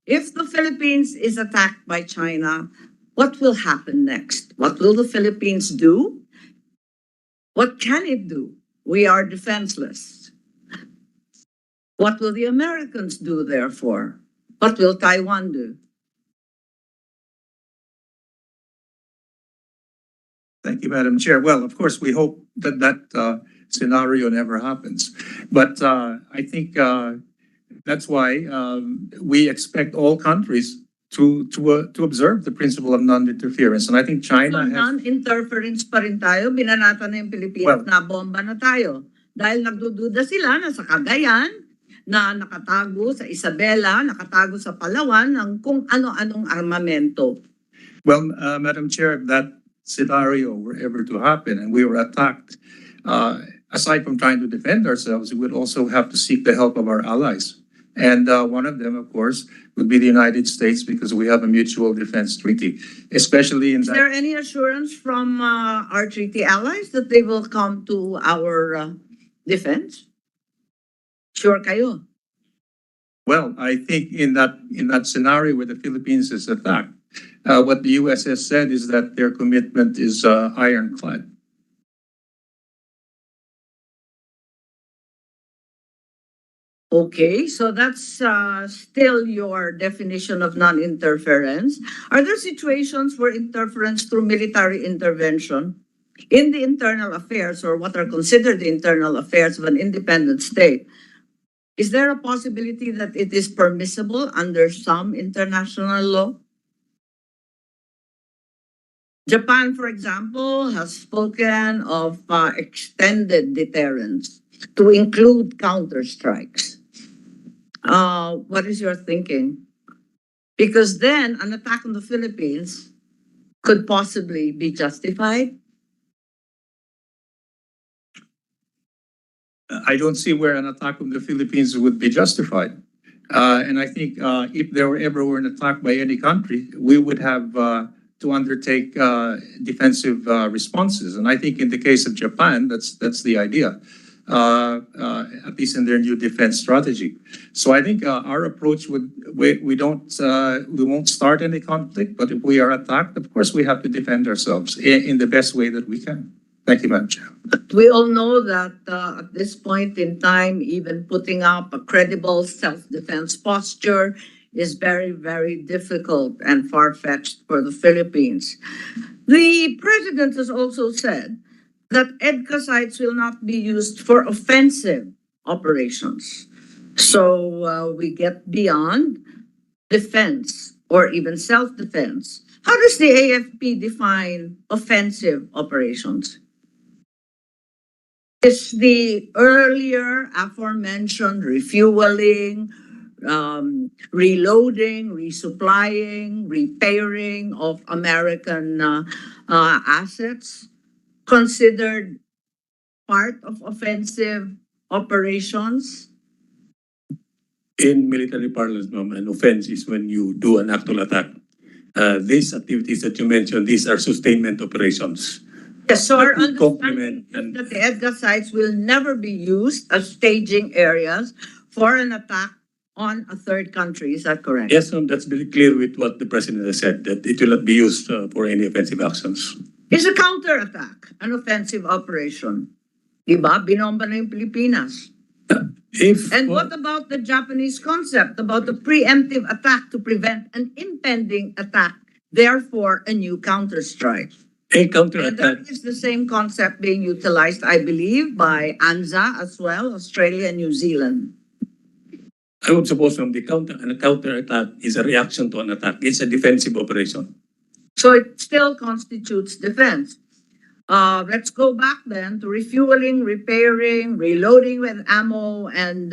If the Philippines is attacked by China, what will happen next? What will the Philippines do? What can it do? We are defenseless. What will the Americans do, therefore? What will Taiwan do? Thank you, Madam Chair. Well, of course, we hope that scenario never happens. But I think that's why we expect all countries to observe the principle of non-interference. And I think So China has... non-interference pa rin tayo, binanata na yung Pilipinas, Well- na bomba na tayo. Dahil nagdududa sila na sa Cagayan, na nakatago sa Isabela, nakatago sa Palawan, ng kung ano-anong armamento. Well, Madam Chair, if that scenario were ever to happen and we were attacked, aside from trying to defend ourselves, we would also have to seek the help of our allies. And one of them, of course, would be the United States, because we have a mutual defense treaty, especially in Is that... there any assurance from our treaty allies that they will come to our defense? Sure kayo. Well, I think in that scenario where the Philippines is attacked, what the U.S. has said is that their commitment is ironclad. Okay, so that's still your definition of non-interference. Are there situations where interference through military intervention in the internal affairs, or what are considered the internal affairs of an independent state, is there a possibility that it is permissible under some international law? Japan, for example, has spoken of extended deterrence to include counterstrikes. What is your thinking? Because then an attack on the Philippines could possibly be justified. I don't see where an attack on the Philippines would be justified. And I think if there ever were an attack by any country, we would have to undertake defensive responses. And I think in the case of Japan, that's the idea, at least in their new defense strategy. So I think our approach would, we won't start any conflict, but if we are attacked, of course, we have to defend ourselves in the best way that we can. Thank you, Madam Chair. We all know that at this point in time, even putting up a credible self-defense posture is very, very difficult and far-fetched for the Philippines. The president has also said that EDCA sites will not be used for offensive operations. So we get beyond defense or even self-defense. How does the AFP define offensive operations? Is the earlier aforementioned refueling, reloading, resupplying, repairing of American assets considered part of offensive operations? In military parlance, ma'am, an offense is when you do an actual attack. These activities that you mentioned, these are sustainment operations. Yes, so our To complement understanding is and- that the EDCA sites will never be used as staging areas for an attack on a third country. Is that correct? Yes, ma'am, that's very clear with what the president has said, that it will not be used for any offensive actions. Is a counterattack an offensive operation? Diba? Binomba na yung Pilipinas. If And what about the Japanese concept about the preemptive attack to prevent an impending attack, therefore a new counterstrike? a And counterattack, that is the same concept being utilized, I believe, by ANZA as well, Australia and New Zealand. I would suppose from a counterattack is a reaction to an attack. It's a defensive operation. So it still constitutes defense. Let's go back then to refueling, repairing, reloading with ammo and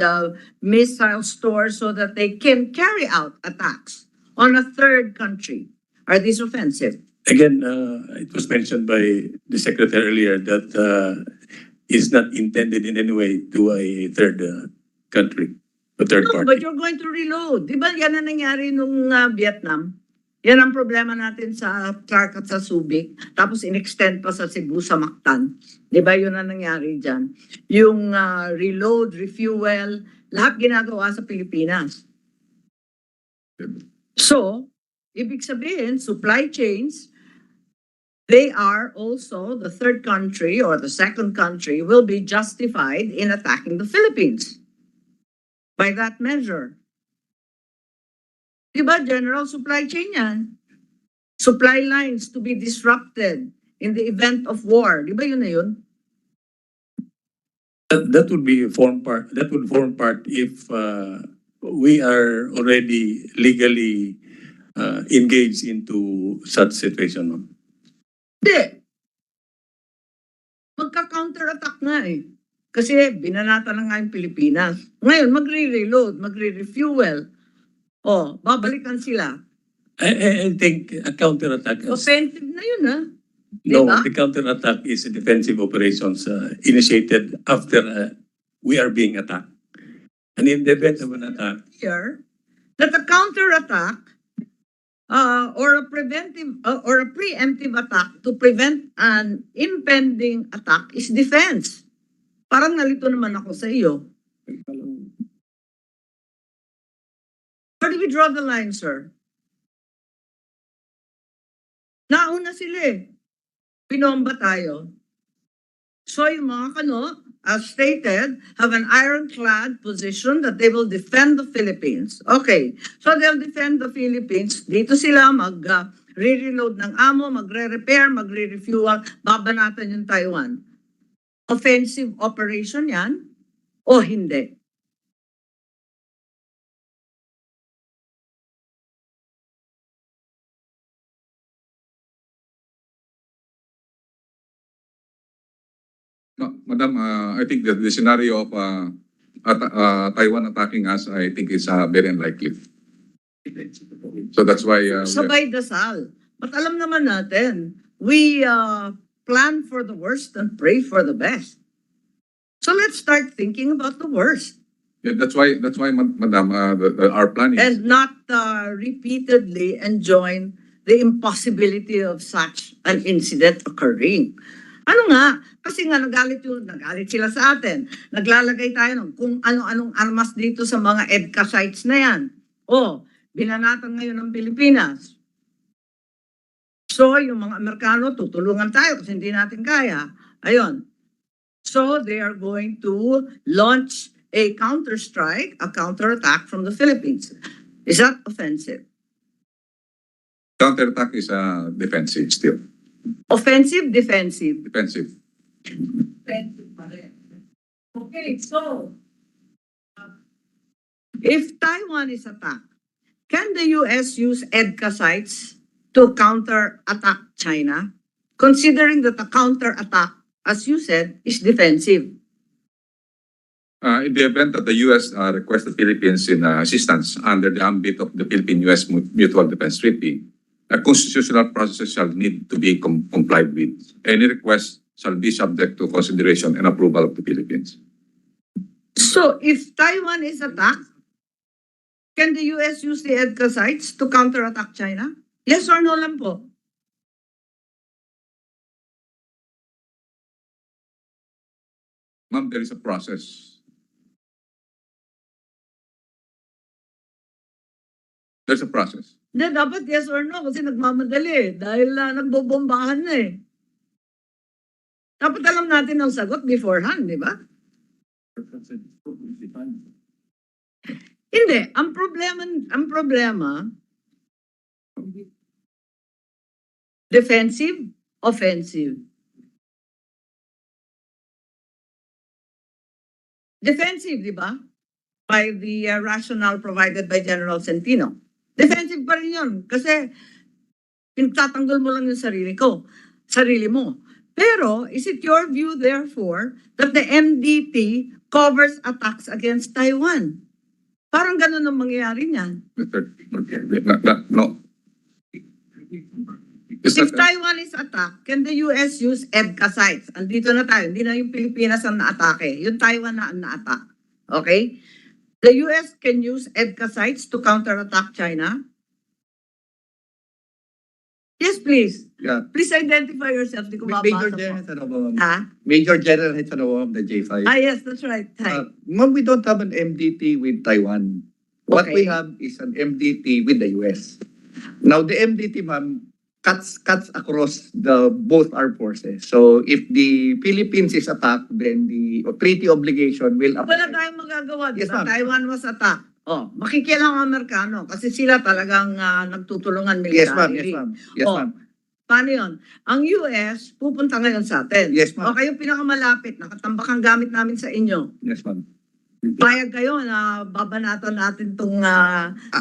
missile stores so that they can carry out attacks on a third country. Are these offensive? Again, it was mentioned by the secretary earlier that is not intended in any way to a third country, a third No, party. but you're going to reload. Di ba yan ang nangyari nung Vietnam? Yan ang problema natin sa Clark at sa Subic. Tapos in-extend pa sa Cebu, sa Mactan. Di ba yun ang nangyari dyan? Yung reload, refuel, lahat ginagawa sa Pilipinas. So, ibig sabihin, supply chains, they are also, the third country or the second country will be justified in attacking the Philippines by that measure. Diba, general supply chain yan? Supply lines to be disrupted in the event of war. Diba yun na yun? That would be form part. That would form part if we are already legally engaged into such situation, ma'am. Hindi. Magka-counterattack nga eh. Kasi binanata na nga yung Pilipinas. Ngayon, magre-reload, magre-refuel. O, babalikan sila. I think a counterattack. Offensive na yun ah. No, Diba? the counterattack is a defensive operations initiated after we are being attacked. And in the event of an attack, Here, that a counterattack or a preventive or a preemptive attack to prevent an impending attack is defense. Parang nalito naman ako sa iyo. Where do we draw the line, sir? Nauna sila eh. Pinomba tayo. So yung mga kano, as stated, have an ironclad position that they will defend the Philippines. Okay, so they'll defend the Philippines. Dito sila re-reload ng ammo, magre-repair, magre-refuel, babanatan yung Taiwan. Offensive operation yan o hindi? Madam, I think that the scenario of Taiwan attacking us, I think is very unlikely. So that's why Sabay dasal. But alam naman natin, we plan for the worst and pray for the best. So let's start thinking about the worst yeah, that's why, Madam, our plan is and not repeatedly enjoin the impossibility of such an incident occurring. Ano nga? Kasi nga nagalit sila sa atin. Naglalagay tayo ng kung ano-anong armas dito sa mga EDCA sites na yan. O, binanatan ngayon ng Pilipinas. So, yung mga Amerikano, tutulungan tayo kasi hindi natin kaya. Ayun. So, they are going to launch a counter-strike, a counterattack from the Philippines. Is that offensive? counterattack is defensive still. Offensive, defensive. Defensive. Offensive pa rin. Okay, so, if Taiwan is attacked, can the US use EDCA sites to counter-attack China? Considering that the counter-attack, as you said, is defensive. In the event that the U.S. Requests the Philippines in assistance under the ambit of the Philippine-U.S. Mutual Defense Treaty, constitutional processes shall need to be complied with. Any request shall be subject to consideration and approval of the Philippines. So if Taiwan is attacked, can the US use the EDCA sites to counterattack China? Yes or no lang po? Ma'am, there is a process. There's a process. Hindi, dapat yes or no kasi nagmamadali eh. Dahil nagbobombahan na eh. Dapat alam natin ang sagot beforehand, di ba? Hindi, ang problema, defensive, offensive. Defensive, di ba? By the rationale provided by General Centino. Defensive pa rin yun. Kasi pinagtatanggol mo lang yung sarili mo. Pero, is it your view, therefore, that the MDT covers attacks against Taiwan? Parang ganun ang mangyayari niyan. No. Is If that- Taiwan is attacked, can the US use EDCA sites? Andito na tayo. Hindi na yung Pilipinas ang naatake. Yung Taiwan na ang na-attack. Okay? The US can use EDCA sites to counterattack China? Yes, please. Yeah. Please identify yourself. Di ko Major mabasa General po. Hetsanobo, ma'am. Ha? Major General Hetsanobo of the J5. Ah, yes, that's right. Hi. Ma'am, we don't have an MDT with Taiwan. What Okay. we have is an MDT with the US. Now, the MDT, ma'am, cuts across the both our forces. So, if the Philippines is attacked, then the treaty obligation will Wala apply. tayong magagawa. Di Yes, ba? ma'am. Taiwan was attacked. Oh, makikilang ang Amerikano kasi sila talagang nagtutulungan Yes, ma'am. militarily. Yes, ma'am. Yes, Oh. ma'am. Paano yun? Ang US, pupunta ngayon sa atin. Yes, ma'am. O kayo pinakamalapit, nakatambak ang gamit namin sa inyo. Yes, ma'am. Payag kayo na babanatan natin itong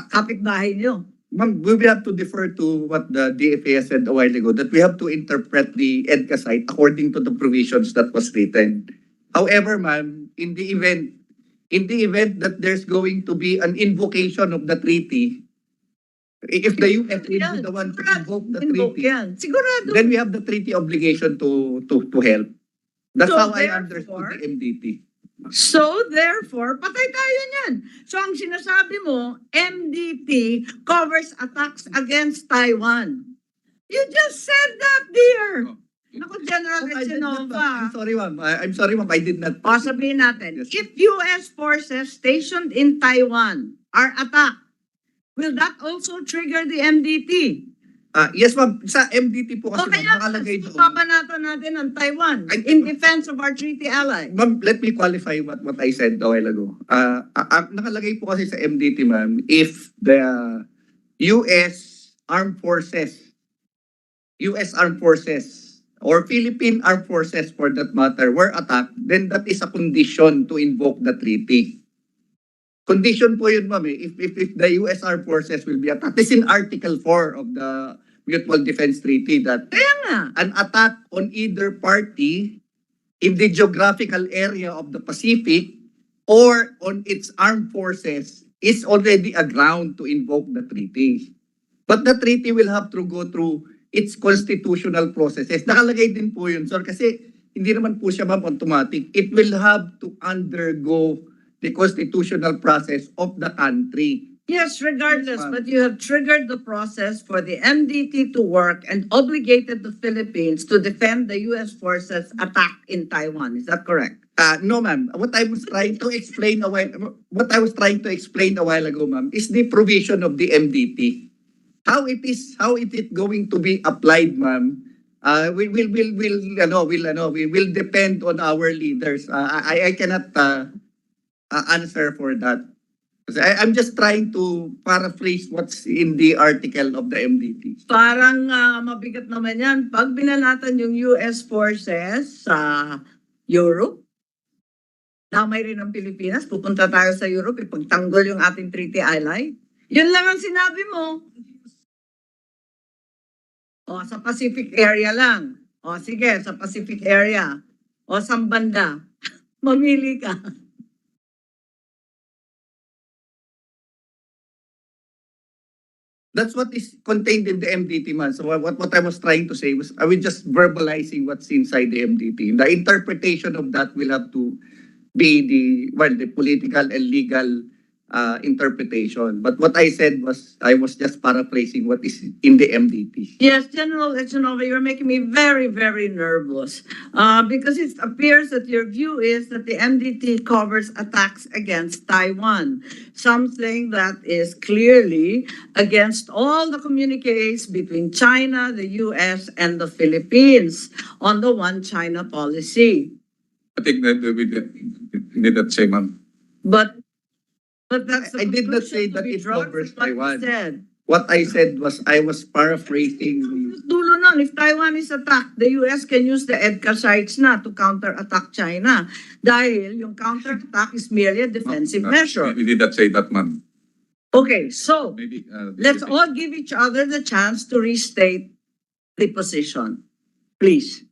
kapitbahay nyo. Ma'am, we will have to defer to what the DFA said a while ago, that we have to interpret the EDCA site according to the provisions that was written. However, ma'am, in the event that there's going to be an invocation of the treaty, if the US will be the one to invoke the Invoke treaty, yan. Sigurado. then we have the treaty obligation to help. That's So, how I therefore- understood the MDT. So, therefore, patay tayo niyan. So, ang sinasabi mo, MDT covers attacks against Taiwan. You just said that, dear. Naku, General I did not, Esinova. I'm sorry, ma'am. I'm sorry, ma'am. I did not. O, sabihin natin, Yes. if US forces stationed in Taiwan are attacked, will that also trigger the MDT? Yes, ma'am. Sa MDT po kasi O kaya, ma'am, nakalagay doon. papanatan natin ang Taiwan in defense of our treaty ally. Ma'am, let me qualify what I said a while ago. Nakalagay po kasi sa MDT, ma'am, if the US Armed Forces, or Philippine Armed Forces for that matter, were attacked, then that is a condition to invoke the treaty. Condition po yun, ma'am, if the US Armed Forces will be attacked. This is in Article 4 of the Mutual Defense Treaty that Kaya nga. an attack on either party in the geographical area of the Pacific or on its armed forces is already a ground to invoke the treaty. But the treaty will have to go through its constitutional processes. Nakalagay din po yun, sir, kasi hindi naman po siya, ma'am, automatic. It will have to undergo the constitutional process of the country. Yes, regardless, Yes, ma'am. but you have triggered the process for the MDT to work and obligated the Philippines to defend the US forces attack in Taiwan. Is that correct? No, ma'am. What I was trying to explain a while ago, ma'am, is the provision of the MDT. How it is going to be applied, ma'am? We will depend on our leaders. I cannot answer for that. I'm just trying to paraphrase what's in the article of the MDT. Parang mabigat naman yan. Pag binanatan yung US forces sa Europe, damay rin ang Pilipinas, pupunta tayo sa Europe, ipagtanggol yung ating treaty ally. Yun lang ang sinabi mo. O, sa Pacific area lang. O, sige, sa Pacific area. O, sa banda. Mamili ka. That's what is contained in the MDT, man. So what I was trying to say was I was just verbalizing what's inside the MDT. The interpretation of that will have to be the political and legal interpretation. But what I said was I was just paraphrasing what is in the MDT. Yes, General Echanova, you're making me very, very nervous because it appears that your view is that the MDT covers attacks against Taiwan, something that is clearly against all the communiques between China, the US, and the Philippines on the One China policy. I think that we did that say, ma'am. But that's the I did not say conclusion to that be it drawn covers from what you Taiwan. said. What I said was I was paraphrasing Dulo nun, if Taiwan is attacked, the US can use the EDCA sites na to counterattack China. Dahil yung counterattack is merely a defensive measure. We did not say that, ma'am. Okay, so Maybe. let's all give each other the chance to restate the position. Please.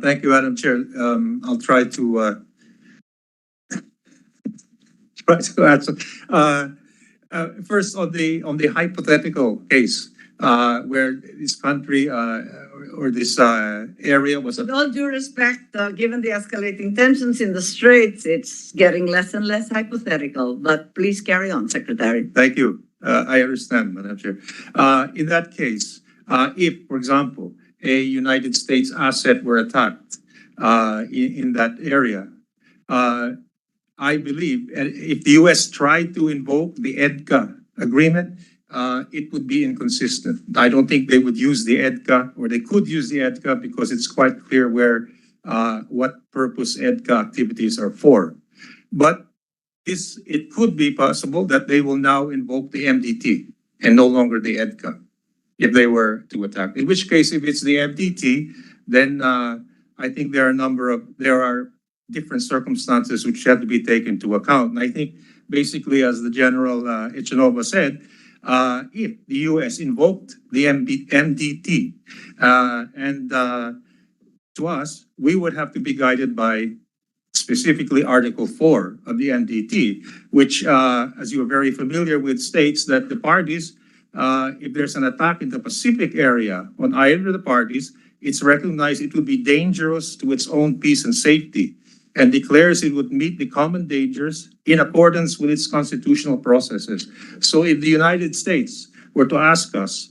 Thank you, Madam Chair. I'll try to answer. First, on the hypothetical case where this country or this area was With all due respect, given the escalating tensions in the Straits, it's getting less and less hypothetical. But please carry on, Secretary. Thank you. I understand, Madam Chair. In that case, if, for example, a United States asset were attacked in that area, I believe if the U.S. tried to invoke the EDCA agreement, it would be inconsistent. I don't think they would use the EDCA, or they could use the EDCA because it's quite clear where what purpose EDCA activities are for. But it could be possible that they will now invoke the MDT and no longer the EDCA if they were to attack. In which case, if it's the MDT, then I think there are different circumstances which have to be taken into account. And I think basically, as the General Echanova said, if the U.S. invoked the MDT and to us, we would have to be guided by specifically Article 4 of the MDT, which, as you are very familiar with, states that the parties, if there's an attack in the Pacific area on either of the parties, it's recognized it would be dangerous to its own peace and safety, and declares it would meet the common dangers in accordance with its constitutional processes. So if the United States were to ask us,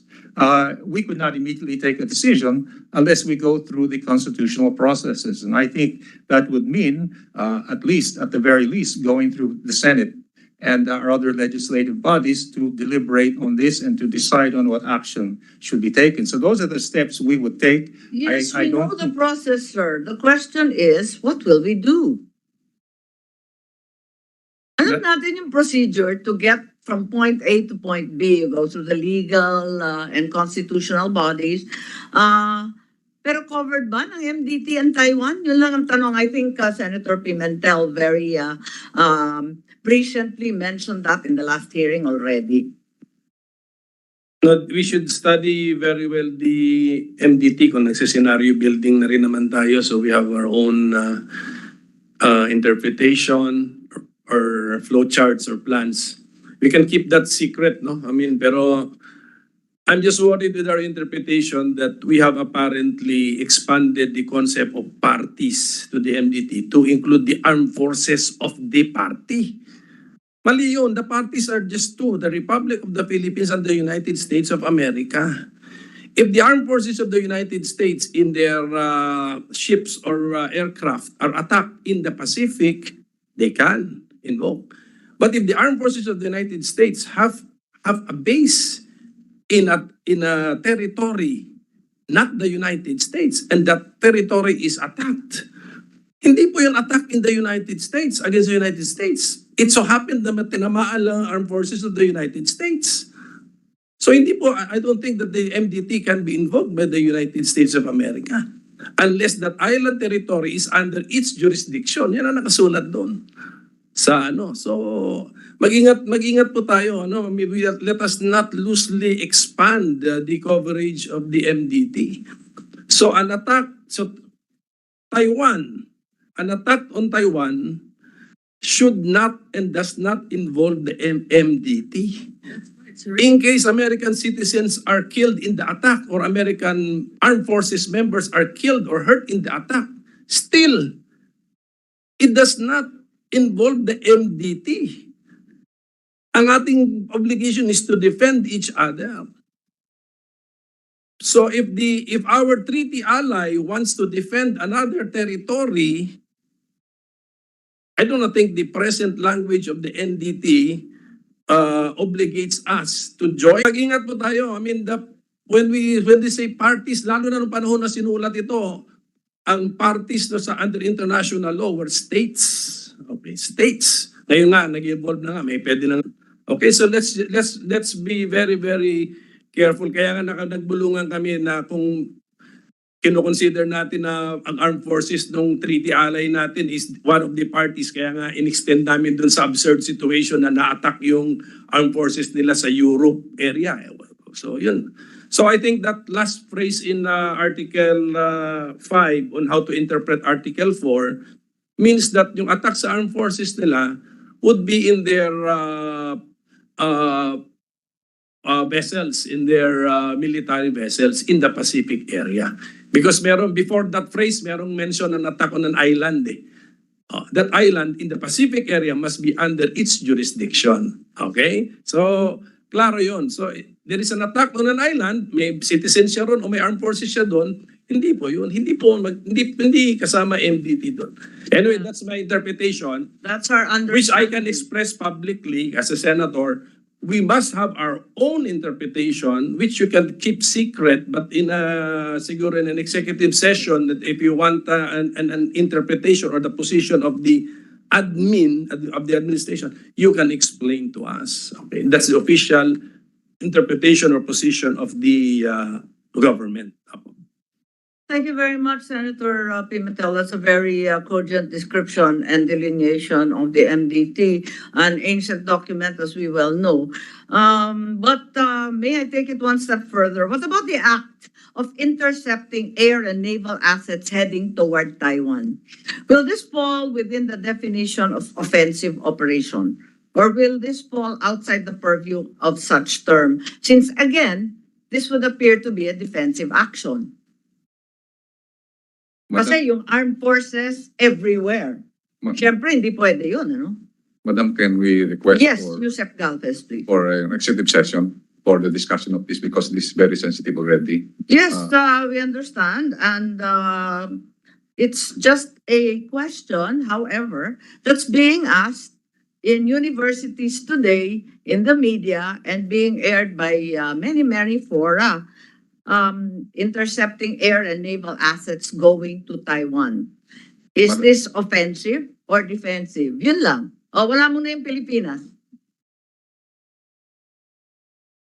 we could not immediately take a decision unless we go through the constitutional processes. And I think that would mean, at the very least, going through the Senate and our other legislative bodies to deliberate on this and to decide on what action should be taken. So those are the steps we would take. Yes, I we know don't the process, sir. The question is, what will we do? Alam natin yung procedure to get from point A to point B. You go through the legal and constitutional bodies. Pero covered ba ng MDT and Taiwan? Yun lang ang tanong. I think Senator Pimentel very presciently mentioned that in the last hearing already. No, we should study very well the MDT kung nagsa-scenario building na rin naman tayo. So we have our own interpretation or flowcharts or plans. We can keep that secret, no? I mean, pero I'm just worried with our interpretation that we have apparently expanded the concept of parties to the MDT to include the armed forces of the party. Mali yun. The parties are just two, the Republic of the Philippines and the United States of America. If the armed forces of the United States in their ships or aircraft are attacked in the Pacific, they can invoke. But if the armed forces of the United States have a base in a territory, not the United States, and that territory is attacked, hindi po yung attack in the United States against the United States. It so happened na tinamaan lang ang armed forces of the United States. So hindi po, I don't think that the MDT can be invoked by the United States of America unless that island territory is under its jurisdiction. Yan ang nakasulat doon. Sa ano. So mag-ingat po tayo. Ano? Maybe let us not loosely expand the coverage of the MDT. So an attack on Taiwan should not and does not involve the MDT. In case American citizens are killed in the attack or American armed forces members are killed or hurt in the attack, still, it does not involve the MDT. Ang ating obligation is to defend each other. So if our treaty ally wants to defend another territory, I do not think the present language of the NDT obligates us to join. Mag-ingat po tayo. I mean, when they say parties, lalo na nung panahon na sinulat ito, ang parties no, sa under international law were states. Okay, states. Ngayon nga, nag-evolve na nga, may pwede na. Okay, so let's be very, very careful. Kaya nga nagbulungan kami na kung kino-consider natin na ang armed forces ng treaty ally natin is one of the parties. Kaya nga in-extend namin dun sa absurd situation na na-attack yung armed forces nila sa Europe area. So yun. So I think that last phrase in Article 5 on how to interpret Article 4 means that yung attack sa armed forces nila would be in their vessels, in their military vessels in the Pacific area. Because before that phrase, merong mention an attack on an island. That island in the Pacific area must be under its jurisdiction. Okay? So, klaro yun. So, there is an attack on an island, may citizen siya ron o may armed forces siya doon, hindi po yun. Hindi kasama MDT doon. Anyway, that's my interpretation. That's our Which I can understanding. express publicly as a senator. We must have our own interpretation, which you can keep secret, but siguro in an executive session, that if you want an interpretation or the position of the admin of the administration, you can explain to us. Okay, that's the official interpretation or position of the government. Thank you very much, Senator Pimentel. That's a very cogent description and delineation of the MDT, an ancient document, as we well know. But may I take it one step further? What about the act of intercepting air and naval assets heading toward Taiwan? Will this fall within the definition of offensive operation? Or will this fall outside the purview of such term? Since, again, this would appear to be a defensive action. Kasi yung armed forces everywhere. Siyempre, hindi pwede yun, ano? Madam, can we request Yes, for, Yusef Galvez, please. for an executive session for the discussion of this because this is very sensitive already? Yes, we understand. And it's just a question, however, that's being asked in universities today, in the media, and being aired by many, many fora. Intercepting air and naval assets going to Taiwan. Is this offensive or defensive? Yun lang. O, wala muna yung Pilipinas.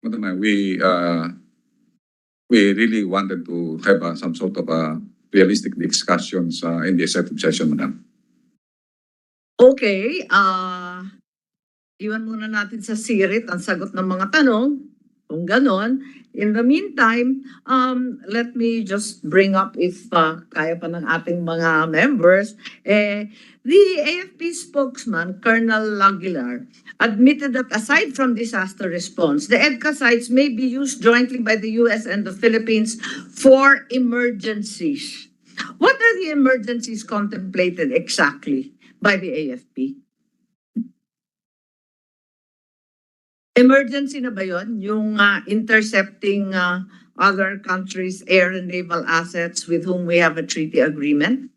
Madam, we really wanted to have some sort of realistic discussions in the executive session, Madam. Okay, iwan muna natin sa sirit ang sagot ng mga tanong. Kung ganon, in the meantime, let me just bring up if kaya pa ng ating mga members, the AFP spokesman, Colonel Aguilar, admitted that aside from disaster response, the EDCA sites may be used jointly by the US and the Philippines for emergencies. What are the emergencies contemplated exactly by the AFP? Emergency na ba yun? Yung intercepting other countries' air and naval assets with whom we have a treaty agreement?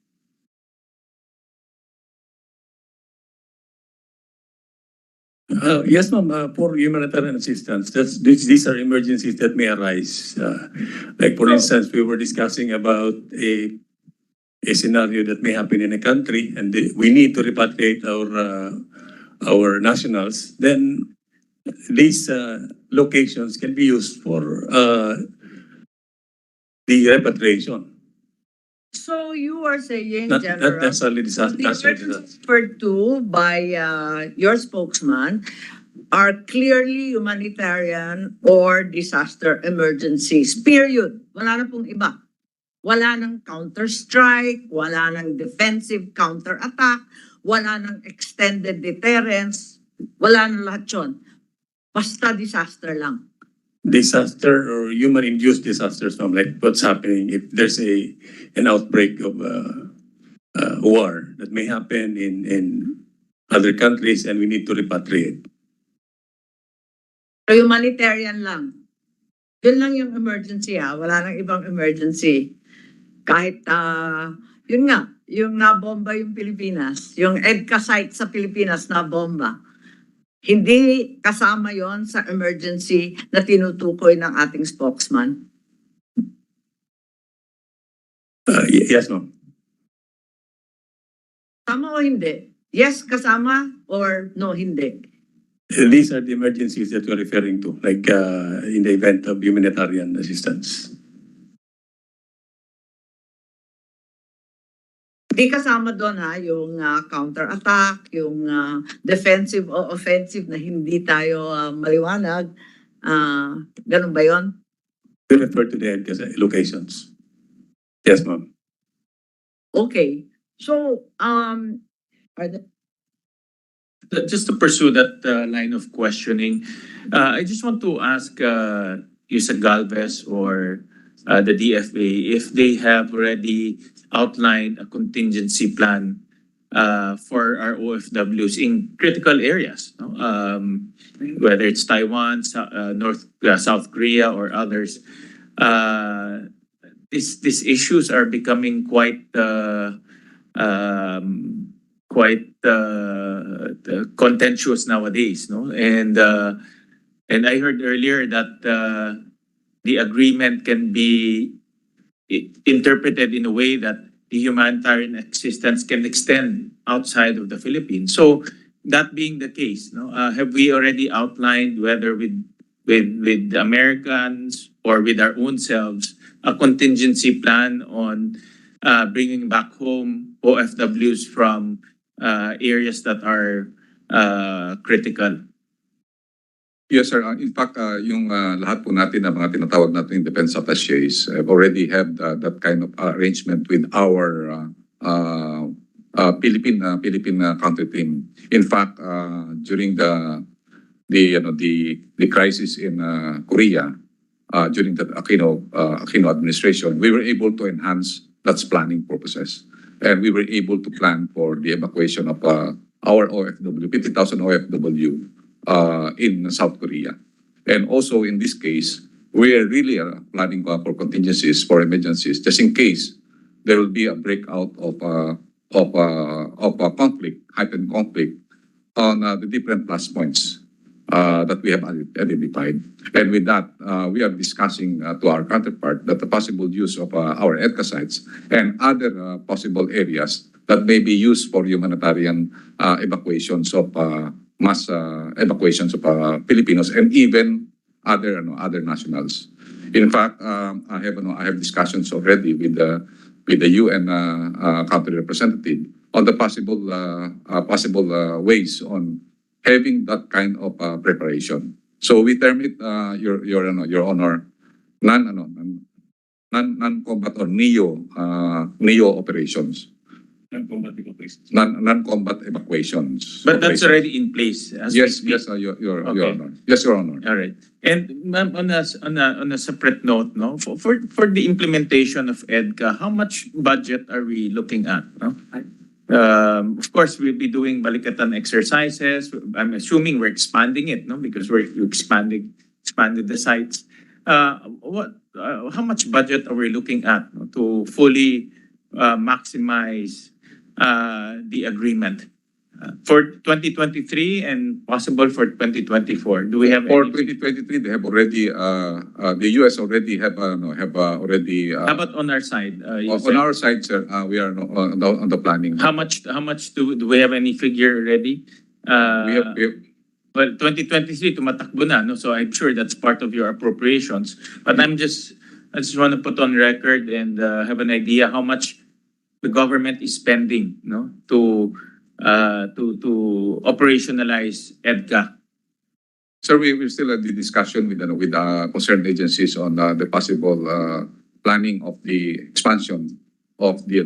Yes, ma'am, for humanitarian assistance, these are emergencies that may arise. Like for instance, we were discussing about a scenario that may happen in a country and we need to repatriate our nationals. Then these locations can be used for the repatriation. So you are saying, Not General, necessarily disaster. the emergencies referred to by your spokesman are clearly humanitarian or disaster emergencies. Period. Wala na pong iba. Wala nang counter-strike, wala nang defensive counter-attack, wala nang extended deterrence, wala na lahat yun. Basta disaster lang. Disaster or human-induced disasters, ma'am, like what's happening if there's an outbreak of war that may happen in other countries and we need to repatriate. So humanitarian lang. Yun lang yung emergency wala nang ibang emergency. Kahit, yun nga, yung nabomba yung Pilipinas, yung EDCA site sa Pilipinas nabomba. Hindi kasama yon sa emergency na tinutukoy ng ating spokesman. Yes, ma'am. Kasama o hindi? Yes, kasama or no, hindi? These are the emergencies that we're referring to, like in the event of humanitarian assistance. Hindi kasama doon yung counter-attack, yung defensive o offensive na hindi tayo maliwanag. Ganun ba yon? We refer to the EDCA locations. Yes, ma'am. Okay. So, Just to pursue that line of questioning, I just want to ask Yusek Galvez or the DFA if they have already outlined a contingency plan for our OFWs in critical areas, no? Whether it's Taiwan, South Korea, or others. These issues are becoming quite contentious nowadays, no? And I heard earlier that the agreement can be interpreted in a way that the humanitarian assistance can extend outside of the Philippines. So that being the case, no, have we already outlined whether with the Americans or with our own selves a contingency plan on bringing back home OFWs from areas that are critical? Yes, sir. In fact, yung lahat po natin na mga tinatawag natin defense attachés already have that kind of arrangement with our Philippine country team. In fact, during the crisis in Korea, during the Aquino administration, we were able to enhance that's planning purposes, and we were able to plan for the evacuation of our OFW, 50,000 OFW. In South Korea. And also in this case, we are really planning for contingencies, for emergencies, just in case there will be a breakout of a conflict, heightened conflict on the different plus points that we have identified. And with that, we are discussing to our counterpart that the possible use of our EDCA sites and other possible areas that may be used for humanitarian evacuations of mass evacuations of Filipinos and even other nationals. In fact, I have discussions already with the UN country representative on the possible ways on having that kind of preparation. So we term it, Your Honor, non-combat or NEO operations. Non-combat evacuations. But that's already in place. As Yes, we speak. yes, Your Okay. Honor. Yes, Your Honor. All right. And ma'am, on a separate note, no, for the implementation of EDCA, how much budget are we looking at? No? Of course, we'll be doing balikatan exercises. I'm assuming we're expanding it, no, because we're expanded the sites. How much budget are we looking at, no, to fully maximize the agreement for 2023 and possible for 2024? Do we have For any? 2023, they have already, the US already have already. How about on our side? You On said? our side, sir, we are on the planning. How much do we have any figure already? We have, Well, 2023 tumatakbo na, no? So I'm sure that's part of your appropriations. But I just want to put on record and have an idea how much the government is spending, no, to operationalize EDCA. sir, we're still at the discussion with concerned agencies on the possible planning of the expansion of the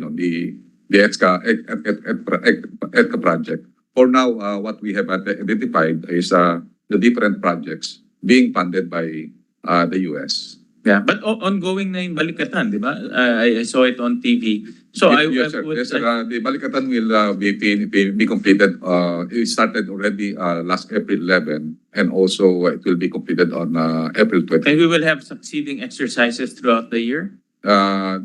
the EDCA project. For now, what we have identified is the different projects being funded by the US. Yeah, but ongoing na yung Balikatan, di ba? I saw it on TV. So Yes, sir. Yes, sir. The Balikatan will be completed. It started already last April 11, and also it will be completed on April 20. and we will have succeeding exercises throughout the year. There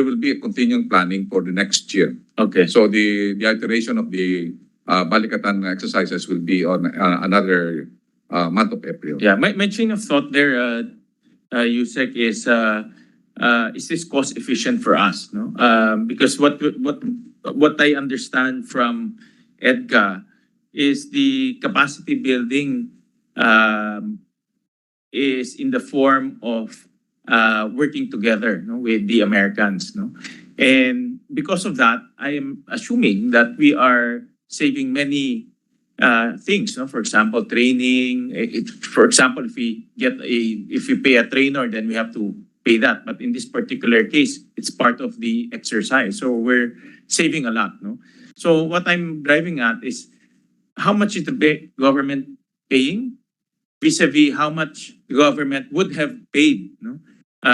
will be a continuing planning for the next year. Okay. So the iteration of the Balikatan exercises will be on another month of April. Yeah, my chain of thought there, Yusek, is this cost efficient for us? No, because what I understand from EDCA is the capacity building is in the form of working together, no, with the Americans, no, and because of that, I am assuming that we are saving many things, no? For example, training. For example, if we pay a trainer, then we have to pay that. But in this particular case, it's part of the exercise, so we're saving a lot, no. So what I'm driving at is how much is the government paying vis-a-vis how much the government would have paid, no,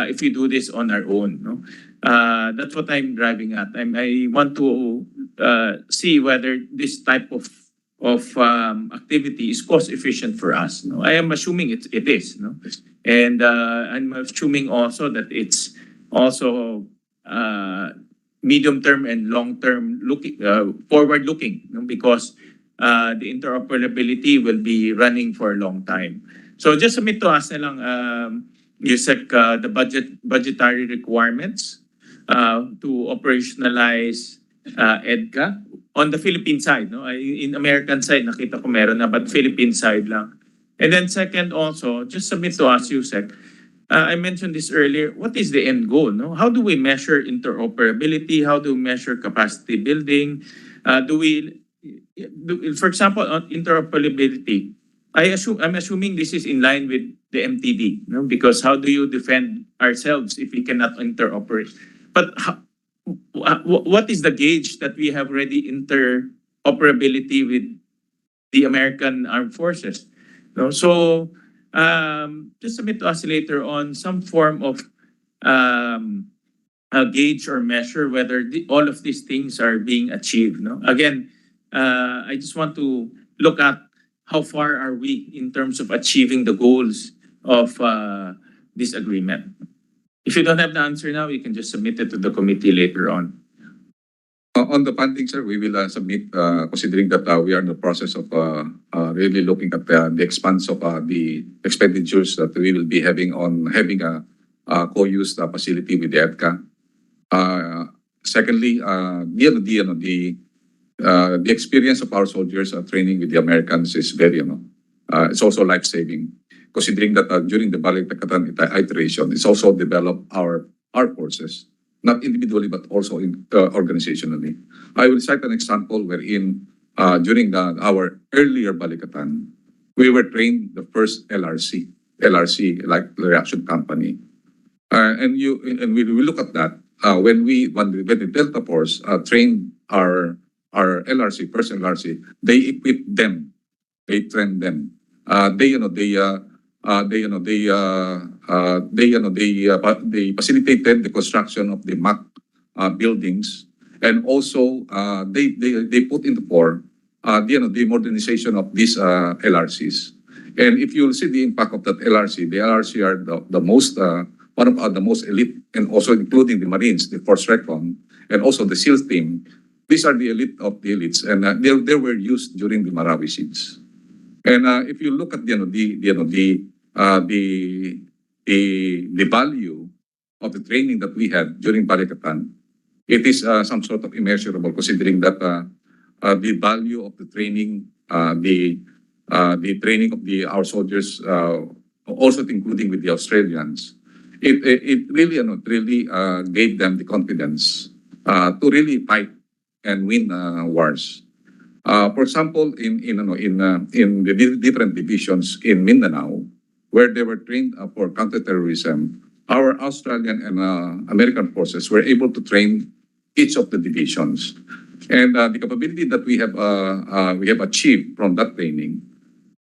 if we do this on our own, no. That's what I'm driving at. I want to see whether this type of activity is cost efficient for us. No, I am assuming it is. No, and I'm assuming also that it's also medium term and long term looking, forward looking. No, because the interoperability will be running for a long time. So just submit to us na lang, Yusek, the budgetary requirements to operationalize EDCA. On the Philippine side, no? In American side, nakita ko meron na, but Philippine side lang. And then second also, just submit to us, Yusek. I mentioned this earlier, what is the end goal? No? How do we measure interoperability? How do we measure capacity building? For example, on interoperability, I'm assuming this is in line with the MTD, no? Because how do you defend ourselves if we cannot interoperate? But what is the gauge that we have already interoperability with the American Armed Forces? No, so just submit to us later on some form of a gauge or measure whether all of these things are being achieved. No, again, I just want to look at how far are we in terms of achieving the goals of this agreement. If you don't have the answer now, you can just submit it to the committee later on. On the funding, sir, we will submit, considering that we are in the process of really looking at the expanse of the expenditures that we will be having on having a co-use facility with the EDCA. Secondly, the experience of our soldiers training with the Americans is very, it's also life-saving. Considering that during the Balikatan iteration, it's also developed our forces, not individually but also organizationally. I will cite an example wherein during our earlier Balikatan, we were trained the first LRC, like the reaction company, and we look at that when the Delta Force trained our LRC, first LRC, they equipped them, they trained them, they facilitated the construction of the MAC buildings, and also they put into form the modernization of these LRCs. And if you'll see the impact of that LRC, the LRC are the most one of the most elite, and also including the Marines, the Force Recon, and also the SEAL team. These are the elite of the elites, and they were used during the Marawi siege. And if you look at the value of the training that we had during Balikatan, it is some sort of immeasurable, considering that the value of the training, the training of our soldiers, also including with the Australians, it really gave them the confidence to really fight and win wars. For example, in the different divisions in Mindanao, where they were trained for counterterrorism, our Australian and American forces were able to train each of the divisions. And the capability that we have achieved from that training,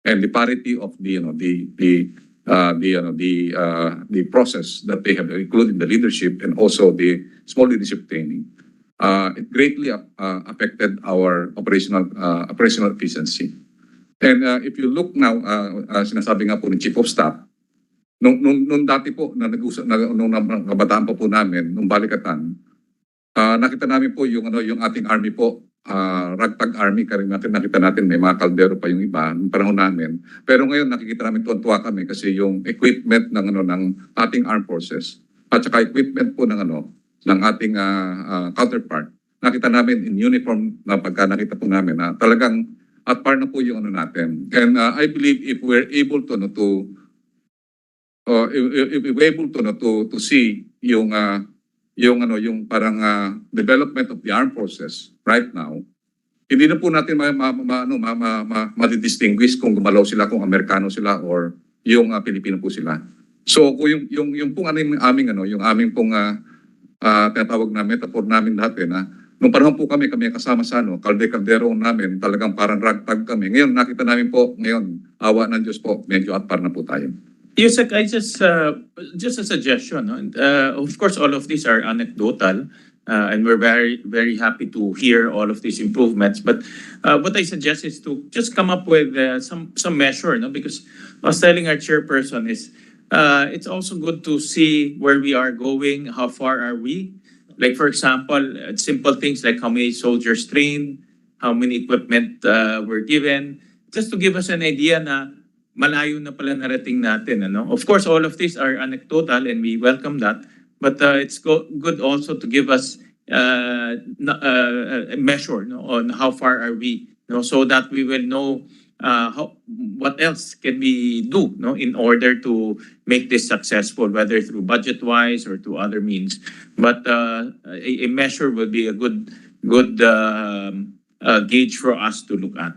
and the parity of the process that they have, including the leadership and also the small leadership training, it greatly affected our operational efficiency. And if you look now, sinasabi nga po ng Chief of Staff, nung dati po na nung kabataan pa po namin, nung balikatan, nakita namin po yung ating army po, ragtag army, nakita natin may mga kaldero pa yung iba ng panahon namin. Pero ngayon nakikita namin tuwa kami kasi yung equipment ng ating armed forces at saka equipment po ng ating counterpart. Nakita namin in uniform na pagka nakita po namin na talagang at par na po yung natin. And I believe if we're able to see yung parang development of the armed forces right now, hindi na po natin madidistinguish kung gumalaw sila, kung Amerikano sila or yung Pilipino po sila. So kung yung pong yung aming pong tinatawag na metaphor namin dati na nung panahon po kami kasama sa kaldero namin, talagang parang ragtag kami. Ngayon nakita namin po, ngayon awa ng Diyos po, medyo at par na po tayo. Yusek, I just a suggestion. No? Of course, all of these are anecdotal, and we're very, very happy to hear all of these improvements. But what I suggest is to just come up with some measure, no? Because I was telling our chairperson is it's also good to see where we are going, how far are we. Like for example, simple things like how many soldiers trained, how many equipment were given, just to give us an idea na malayo na pala narating natin. Ano? Of course, all of these are anecdotal and we welcome that. But it's good also to give us a measure on how far are we, so that we will know what else can we do in order to make this successful, whether through budget-wise or to other means. But a measure will be a good gauge for us to look at.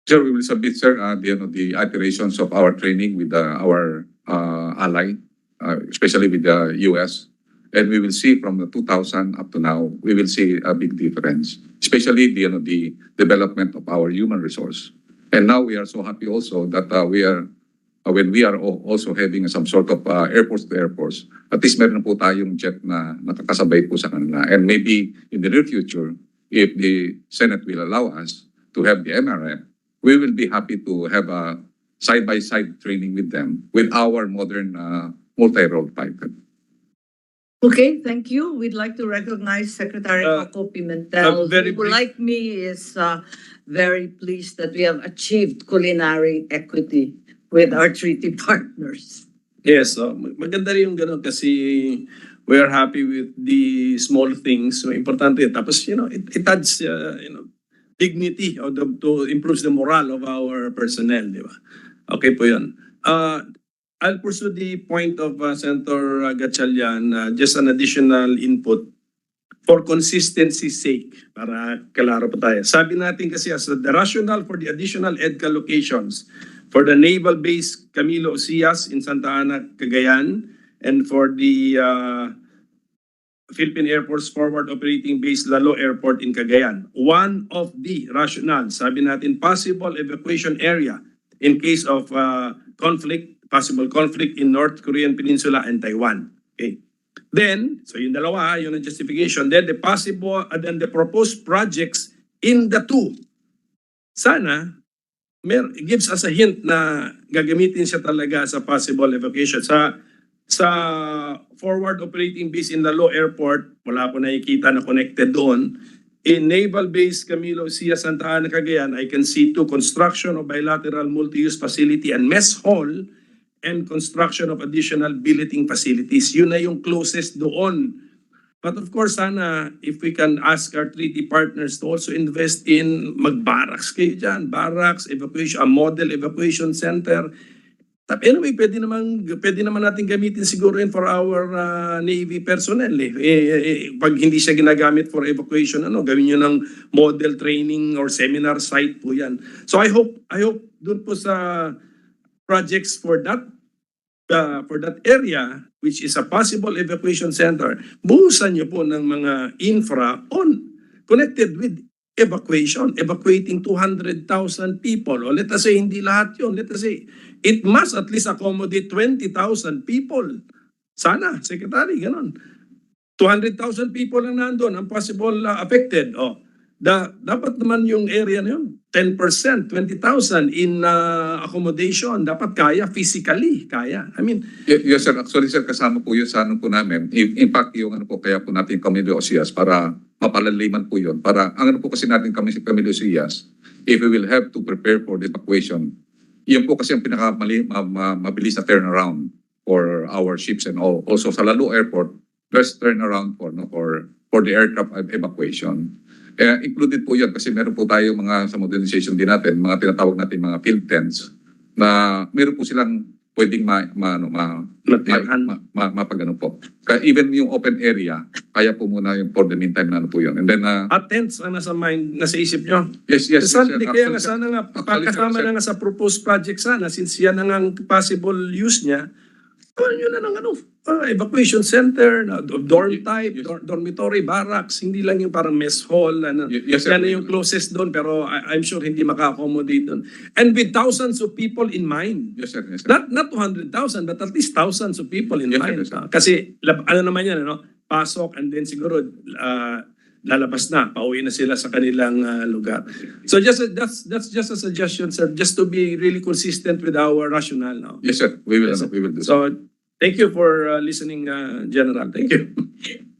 Sir, we will submit, sir, the iterations of our training with our ally, especially with the US. And we will see from the 2000 up to now, we will see a big difference, especially the development of our human resource. And now we are so happy also that when we are also having some sort of Air Force to Air Force, at least meron po tayong jet na nakakasabay po sa kanila. And maybe in the near future, if the Senate will allow us to have the MRF, we will be happy to have a side-by-side training with them with our modern multi-role fighter. Okay, thank you. We'd like to recognize Secretary Coco Pimentel, very who, brief- like me, is very pleased that we have achieved culinary equity with our treaty partners. Yes, so maganda rin yung gano'n kasi we are happy with the small things. So importante. Tapos, it adds, dignity or to improve the morale of our personnel, di ba? Okay po yun. I'll pursue the point of Senator Gatchalian, just an additional input for consistency's sake, para kalaro pa tayo. Sabi natin kasi as the rationale for the additional EDCA locations for the Naval Base Camilo Ocias in Santa Ana, Cagayan, and for the Philippine Air Force Forward Operating Base Lalo Airport in Cagayan. One of the rationale, sabi natin, possible evacuation area in case of possible conflict in North Korean Peninsula and Taiwan. Okay. Then, so yung dalawa, yun ang justification. Then the proposed projects in the two. Sana, gives us a hint na gagamitin siya talaga sa possible evacuation. Sa forward operating base in Lalo Airport, wala ko nakikita na connected doon. In Naval Base Camilo Cia Santa Ana, Cagayan, I can see construction of bilateral multi-use facility and mess hall and construction of additional billeting facilities. Yun na yung closest doon. But of course, sana, if we can ask our treaty partners to also invest in mag-barracks kayo dyan. Barracks, evacuation, a model evacuation center. Anyway, pwede naman natin gamitin siguro yun for our Navy personnel. Pag hindi siya ginagamit for evacuation, gawin nyo ng model training or seminar site po yan. So I hope dun po sa projects for that area, which is a possible evacuation center, buhusan niyo po ng mga infra connected with evacuating 200,000 people. O let us say, hindi lahat yun. Let us say, it must at least accommodate 20,000 people. Sana, Secretary, ganun. 200,000 people lang nandun, ang possible affected. Dapat naman yung area na yun, 10%, 20,000 in accommodation. Dapat kaya, physically, kaya. I mean, Yes, sir. Actually, sir, kasama po yun sa ano po namin. In fact, yung ano po, kaya po natin kami ni OCS para mapalaliman po yun. Para, ang ano po kasi natin kami si kami ni OCS, if we will have to prepare for the evacuation, yun po kasi ang mabilis na turnaround for our ships and all. Also sa Lalo Airport, there's turnaround for the aircraft evacuation. Included po yan kasi meron po tayo mga sa modernization din natin, mga tinatawag natin mga field tents na meron po silang pwedeng mapagano po. Even yung open area, kaya po muna yung for the meantime na ano po yun. And then, attends ang nasa isip nyo. yes, sir. Kaya nga sana nga, Actually, sir, pagkasama sir. na nga sa proposed project sana, since yan na nga ang possible use niya, nyo na ng evacuation center, dorm type, dormitory, barracks, hindi lang yung parang mess hall, Yes, sir. yan na yung closest doon, pero I'm sure hindi maka-accommodate doon. And with thousands of people in mind. Yes, sir. Yes, sir. Not 200,000, but at least thousands of people in Yes, mind. sir, yes, sir. Kasi, ano naman yan, pasok, and then siguro, lalabas na, pauwi na sila sa kanilang lugar. So that's just a suggestion, sir, just to be really consistent with our rationale now. Yes, sir. We will, Yes, sir. we will do so. So, thank you for listening, General. Thank you.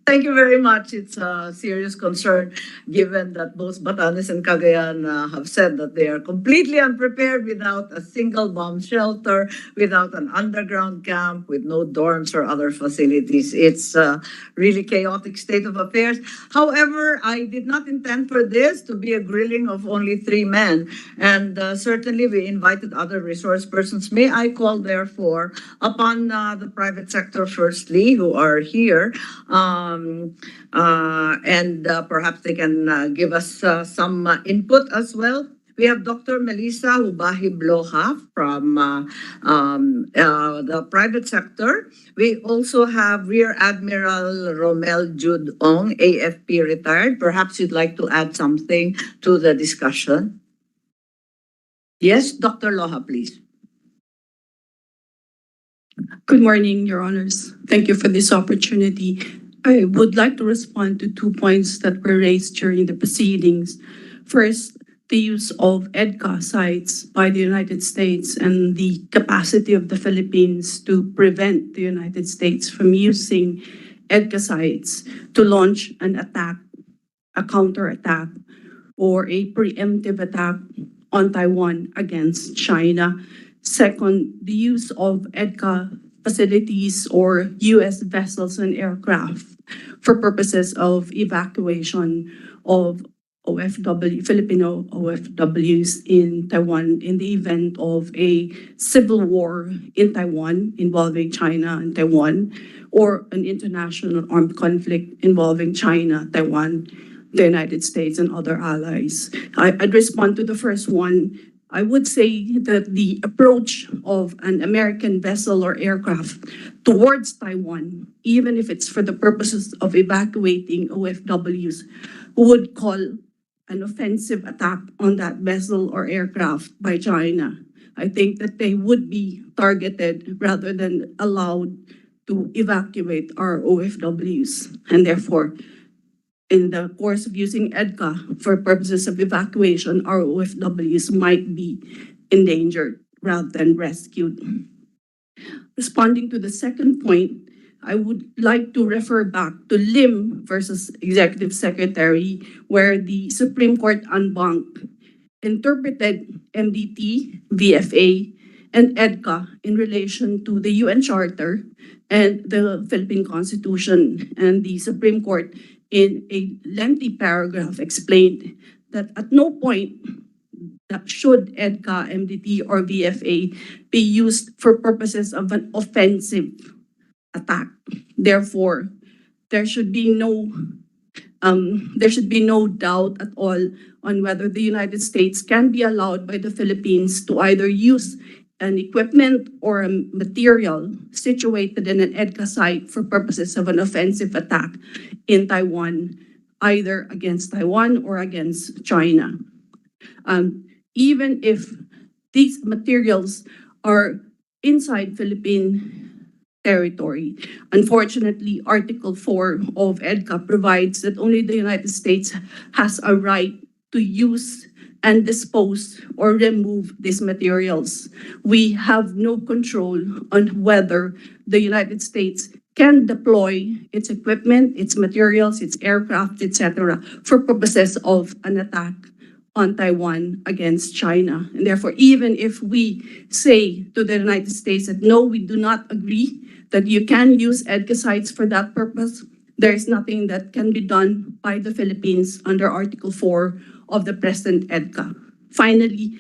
Thank you very much. It's a serious concern, given that both Batanes and Cagayan have said that they are completely unprepared without a single bomb shelter, without an underground camp, with no dorms or other facilities. It's a really chaotic state of affairs. However, I did not intend for this to be a grilling of only 3 men. And certainly we invited other resource persons. May I call, therefore, upon the private sector firstly, who are here, and perhaps they can give us some input as well. We have Dr. Melissa Hubahi Bloja from the private sector. We also have Rear Admiral Romel Jude Ong, AFP retired. Perhaps you'd like to add something to the discussion. Yes, Dr. Loja, please. Good morning, Your Honors. Thank you for this opportunity. I would like to respond to 2 points that were raised during the proceedings. First, the use of EDCA sites by the United States and the capacity of the Philippines to prevent the United States from using EDCA sites to launch an attack, a counterattack, or a preemptive attack on Taiwan against China. Second, the use of EDCA facilities or U.S. vessels and aircraft for purposes of evacuation of Filipino OFWs in Taiwan in the event of a civil war in Taiwan involving China and Taiwan, or an international armed conflict involving China, Taiwan, the United States, and other allies. I'd respond to the first one. I would say that the approach of an American vessel or aircraft towards Taiwan, even if it's for the purposes of evacuating OFWs, would call an offensive attack on that vessel or aircraft by China. I think that they would be targeted rather than allowed to evacuate our OFWs. And therefore, in the course of using EDCA for purposes of evacuation, our OFWs might be endangered rather than rescued. Responding to the second point, I would like to refer back to Lim versus Executive Secretary, where the Supreme Court en banc interpreted MDT, VFA, and EDCA in relation to the UN Charter and the Philippine Constitution. And the Supreme Court, in a lengthy paragraph, explained that at no point that should EDCA, MDT, or VFA be used for purposes of an offensive attack. Therefore, there should be no doubt at all on whether the United States can be allowed by the Philippines to either use an equipment or a material situated in an EDCA site for purposes of an offensive attack in Taiwan, either against Taiwan or against China. Even if these materials are inside Philippine territory. Unfortunately, Article 4 of EDCA provides that only the United States has a right to use and dispose or remove these materials. We have no control on whether the United States can deploy its equipment, its materials, its aircraft, etc., for purposes of an attack on Taiwan against China. And therefore, even if we say to the United States that no, we do not agree that you can use EDCA sites for that purpose, there is nothing that can be done by the Philippines under Article 4 of the present EDCA. Finally,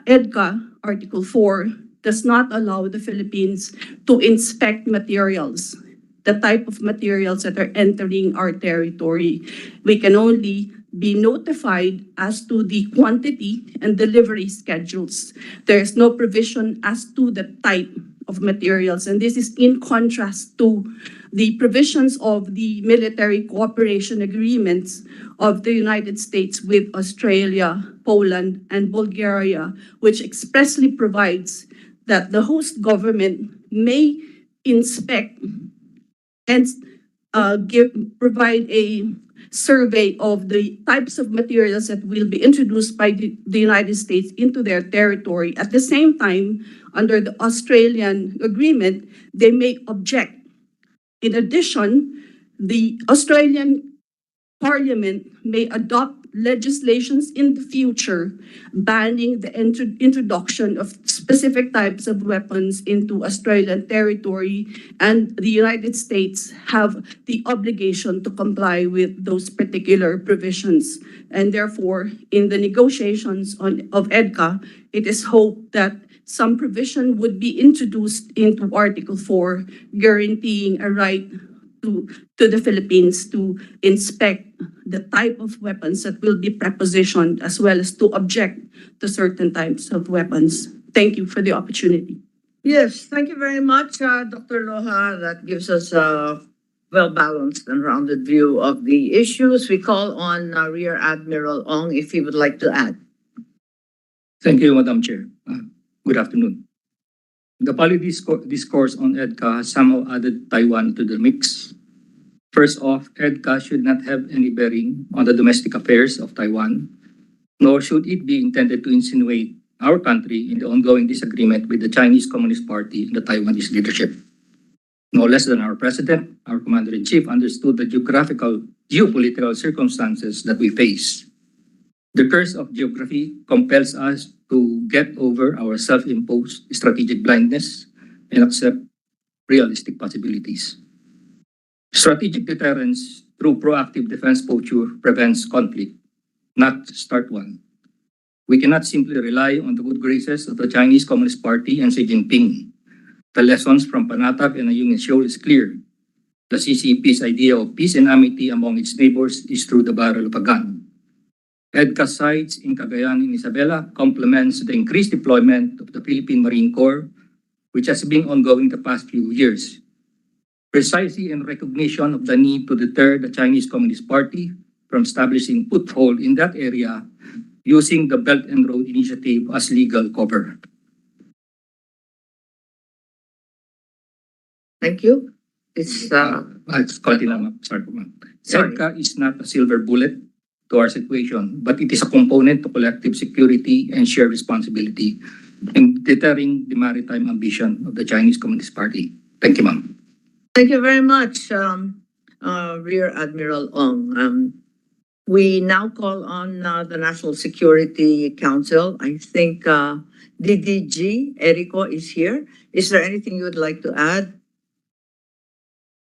EDCA, Article 4, does not allow the Philippines to inspect materials, the type of materials that are entering our territory. We can only be notified as to the quantity and delivery schedules. There is no provision as to the type of materials, and this is in contrast to the provisions of the military cooperation agreements of the United States with Australia, Poland, and Bulgaria, which expressly provides that the host government may inspect and provide a survey of the types of materials that will be introduced by the United States into their territory. At the same time, under the Australian agreement, they may object. In addition, the Australian Parliament may adopt legislations in the future banning the introduction of specific types of weapons into Australian territory, and the United States have the obligation to comply with those particular provisions. And therefore, in the negotiations of EDCA, it is hoped that some provision would be introduced into Article 4, guaranteeing a right to the Philippines to inspect the type of weapons that will be prepositioned, as well as to object to certain types of weapons. Thank you for the opportunity. Yes, thank you very much, Dr. Loha. That gives us a well-balanced and rounded view of the issues. We call on Rear Admiral Ong if he would like to add. Thank you, Madam Chair. Good afternoon. The policy discourse on EDCA has somehow added Taiwan to the mix. First off, EDCA should not have any bearing on the domestic affairs of Taiwan, nor should it be intended to insinuate our country in the ongoing disagreement with the Chinese Communist Party and the Taiwanese leadership. No less than our president, our commander-in-chief, understood the geopolitical circumstances that we face. The curse of geography compels us to get over our self-imposed strategic blindness and accept realistic possibilities. Strategic deterrence through proactive defense posture prevents conflict, not start one. We cannot simply rely on the good graces of the Chinese Communist Party and Xi Jinping. The lessons from Panatag and Ayungin Shoal is clear. The CCP's idea of peace and amity among its neighbors is through the barrel of a gun. EDCA sites in Cagayan and Isabela complements the increased deployment of the Philippine Marine Corps, which has been ongoing the past few years. Precisely in recognition of the need to deter the Chinese Communist Party from establishing foothold in that area using the Belt and Road Initiative as legal cover. Thank you. It's Continue, ma'am. Sorry, ma'am. Sorry. EDCA is not a silver bullet to our situation, but it is a component to collective security and shared responsibility in deterring the maritime ambition of the Chinese Communist Party. Thank you, ma'am. Thank you very much, Rear Admiral Ong. We now call on the National Security Council. I think DDG Erico is here. Is there anything you would like to add?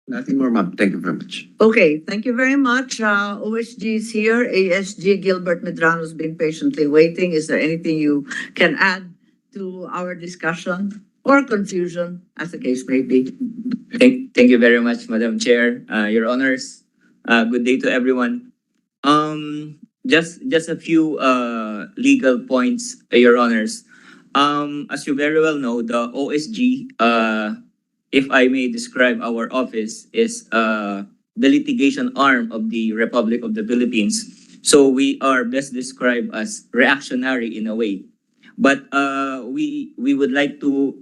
Nothing more, ma'am. Thank you very much. Okay, thank you very much. OSG is here. ASG Gilbert Medrano has been patiently waiting. Is there anything you can add to our discussion or confusion, as the case may be? Thank you very much, Madam Chair, Your Honors. Good day to everyone. Just a few legal points, Your Honors. As you very well know, the OSG, if I may describe our office, is the litigation arm of the Republic of the Philippines. So we are best described as reactionary in a way. But we would like to,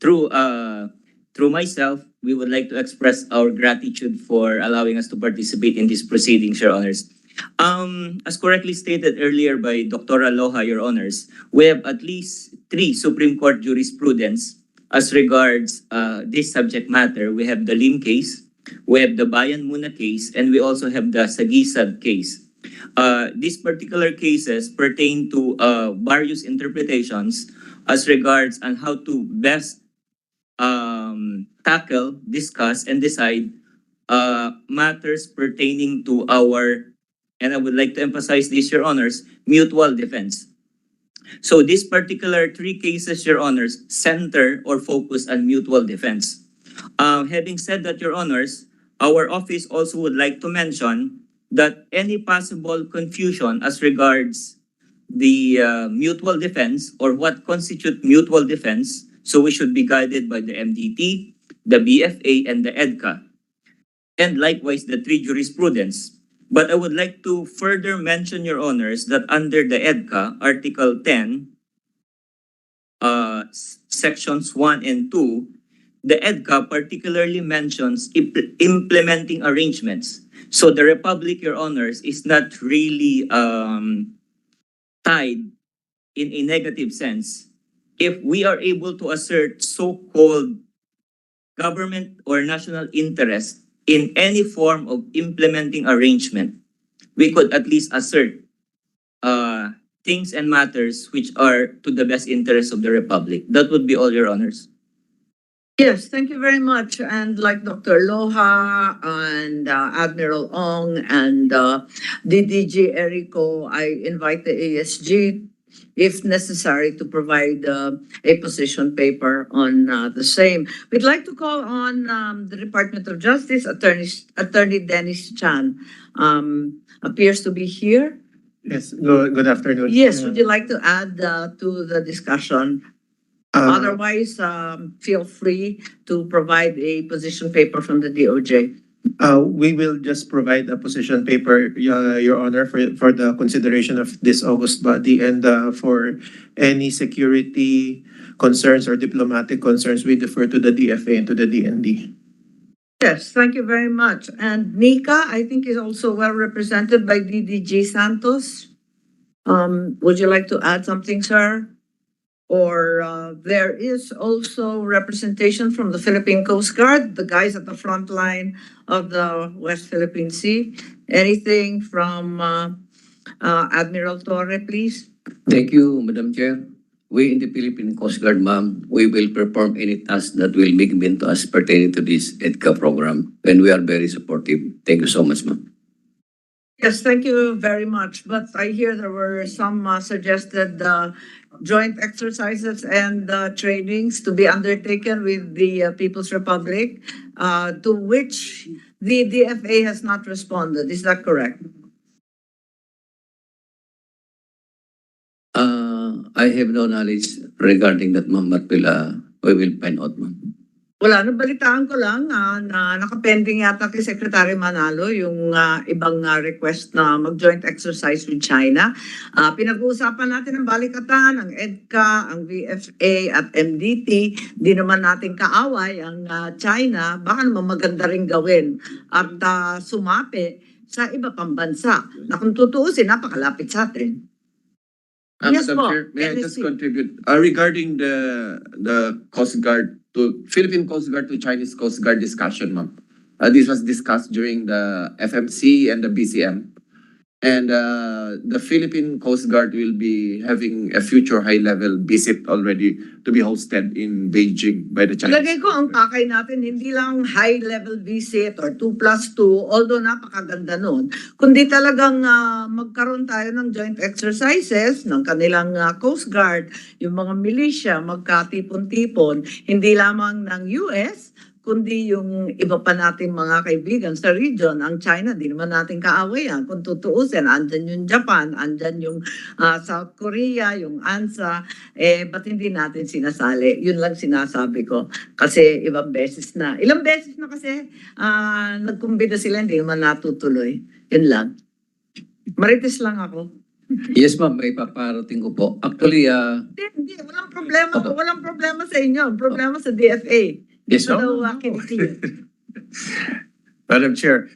through myself, we would like to express our gratitude for allowing us to participate in these proceedings, Your Honors. As correctly stated earlier by Dr. Aloha, Your Honors, we have at least 3 Supreme Court jurisprudence as regards this subject matter. We have the Lim case, we have the Bayan Muna case, and we also have the Sagisag case. These particular cases pertain to various interpretations as regards on how to best tackle, discuss, and decide matters pertaining to our, and I would like to emphasize this, Your Honors, mutual defense. So these particular 3 cases, Your Honors, center or focus on mutual defense. Having said that, Your Honors, our office also would like to mention that any possible confusion as regards the mutual defense or what constitute mutual defense, so we should be guided by the MDT, the BFA, and the EDCA, and likewise the 3 jurisprudence. But I would like to further mention, Your Honors, that under the EDCA, Article 10, Sections 1 and 2, the EDCA particularly mentions implementing arrangements. So the Republic, Your Honors, is not really tied in a negative sense. If we are able to assert so-called government or national interest in any form of implementing arrangement, we could at least assert things and matters which are to the best interest of the Republic. That would be all, Your Honors. Yes, thank you very much. And like Dr. Loha and Admiral Ong and DDG Erico, I invite the ASG, if necessary, to provide a position paper on the same. We'd like to call on the Department of Justice, Attorney Dennis Chan. Appears to be here. Yes, good afternoon. Yes, would you like to add to the discussion? Otherwise, feel free to provide a position paper from the DOJ. We will just provide a position paper, Your Honor, for the consideration of this August body, and for any security concerns or diplomatic concerns, we defer to the DFA and to the DND. Yes, thank you very much. And Nika, I think, is also well represented by DDG Santos. Would you like to add something, sir? Or there is also representation from the Philippine Coast Guard, the guys at the front line of the West Philippine Sea. Anything from Admiral Torre, please? Thank you, Madam Chair. We in the Philippine Coast Guard, ma'am, we will perform any task that will be given to us pertaining to this EDCA program, and we are very supportive. Thank you so much, ma'am. Yes, thank you very much. But I hear there were some suggested joint exercises and trainings to be undertaken with the People's Republic, to which the DFA has not responded. Is that correct? I have no knowledge regarding that, ma'am, but we will find out, ma'am. Wala, nabalitaan ko lang na nakapending yata kay Secretary Manalo yung ibang request na mag-joint exercise with China. Pinag-uusapan natin ang balikatan, ang EDCA, ang VFA at MDT. Di naman natin kaaway ang China. Baka naman maganda rin gawin at sumapi sa iba pang bansa na kung tutuusin, napakalapit sa atin. Yes, Madam po. Chair, may I just NSC. contribute? Regarding the Coast Guard to Philippine Coast Guard to Chinese Coast Guard discussion, ma'am. This was discussed during the FMC and the BCM. And the Philippine Coast Guard will be having a future high-level visit already to be hosted in Beijing by the Chinese. Lagay ko ang pakay natin, hindi lang high-level visit or 2+2, although napakaganda nun, kundi talagang magkaroon tayo ng joint exercises ng kanilang Coast Guard, yung mga militia, magkatipon-tipon, hindi lamang ng US, kundi yung iba pa nating mga kaibigan sa region. Ang China, di naman natin kaaway yan. Kung tutuusin, andyan yung Japan, andyan yung South Korea, yung ANSA, ba't hindi natin sinasali? Yun lang sinasabi ko. Kasi ilang beses na kasi nagkumbida sila, hindi naman natutuloy. Yun lang. Marites lang ako. Yes, ma'am, may paparating ko po. Actually, Hindi, walang problema. Opo. Walang problema sa inyo. Problema sa DFA. Yes, Ito ma'am. daw kinikil. Madam Chair,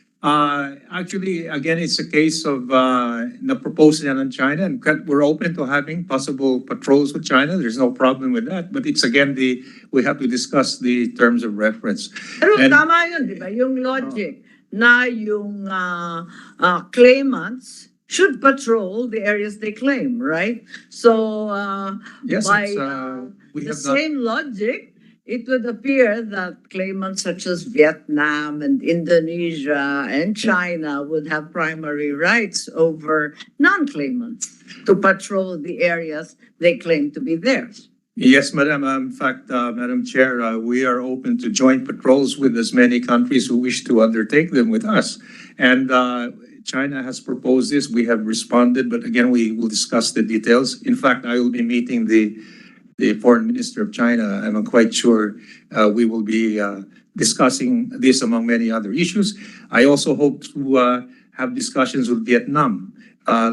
actually, again, it's a case of the proposal ng China, and we're open to having possible patrols with China. There's no problem with that. But it's again we have to discuss the terms of reference. Pero And- tama yun, di ba? Yung logic na yung claimants should patrol the areas they claim, right? So, Yes, by it's, we the have not. same logic, it would appear that claimants such as Vietnam and Indonesia and China would have primary rights over non-claimants to patrol the areas they claim to be theirs. Yes, Madam. In fact, Madam Chair, we are open to joint patrols with as many countries who wish to undertake them with us. And China has proposed this. We have responded, but again, we will discuss the details. In fact, I will be meeting the Foreign Minister of China. I'm quite sure we will be discussing this among many other issues. I also hope to have discussions with Vietnam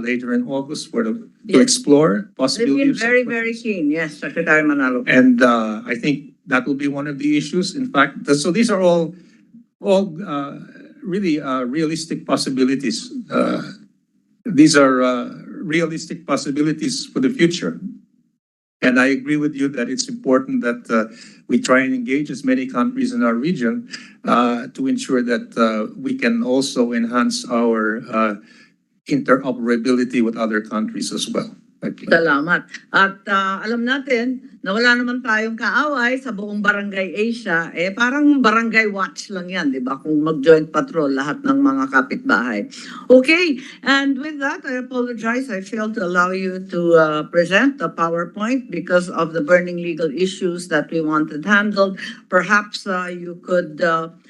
later in August to Yes. explore They've possibility been of very, very keen. Yes, Secretary Manalo. and I think that will be one of the issues. In fact, so these are all really realistic possibilities. These are realistic possibilities for the future. And I agree with you that it's important that we try and engage as many countries in our region to ensure that we can also enhance our interoperability with other countries as well. Thank you. Salamat. At alam natin na wala naman tayong kaaway sa buong Barangay Asia. Parang barangay watch lang yan, di ba? Kung mag-joint patrol lahat ng mga kapitbahay. Okay, and with that, I apologize. I failed to allow you to present the PowerPoint because of the burning legal issues that we wanted handled. Perhaps you could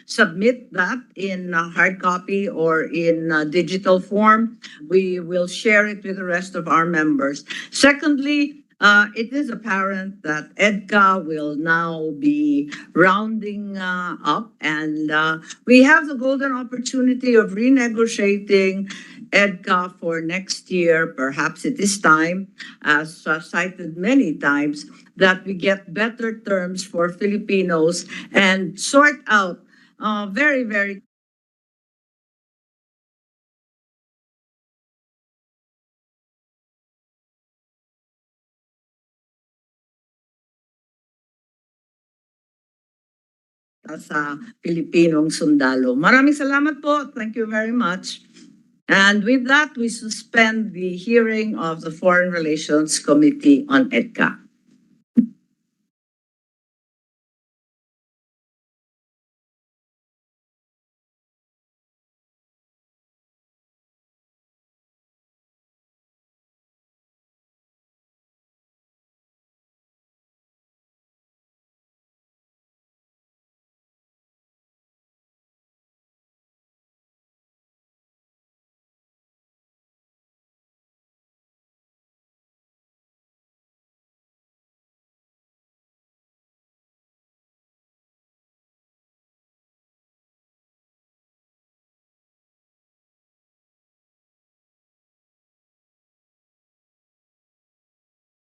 submit that in hard copy or in digital form. We will share it with the rest of our members. Secondly, it is apparent that EDCA will now be rounding up, and we have the golden opportunity of renegotiating EDCA for next year. Perhaps it is time, as cited many times, that we get better terms for Filipinos and sort out very, very sa Pilipinong sundalo. Maraming salamat po. Thank you very much. And with that, we suspend the hearing of the Foreign Relations Committee on EDCA.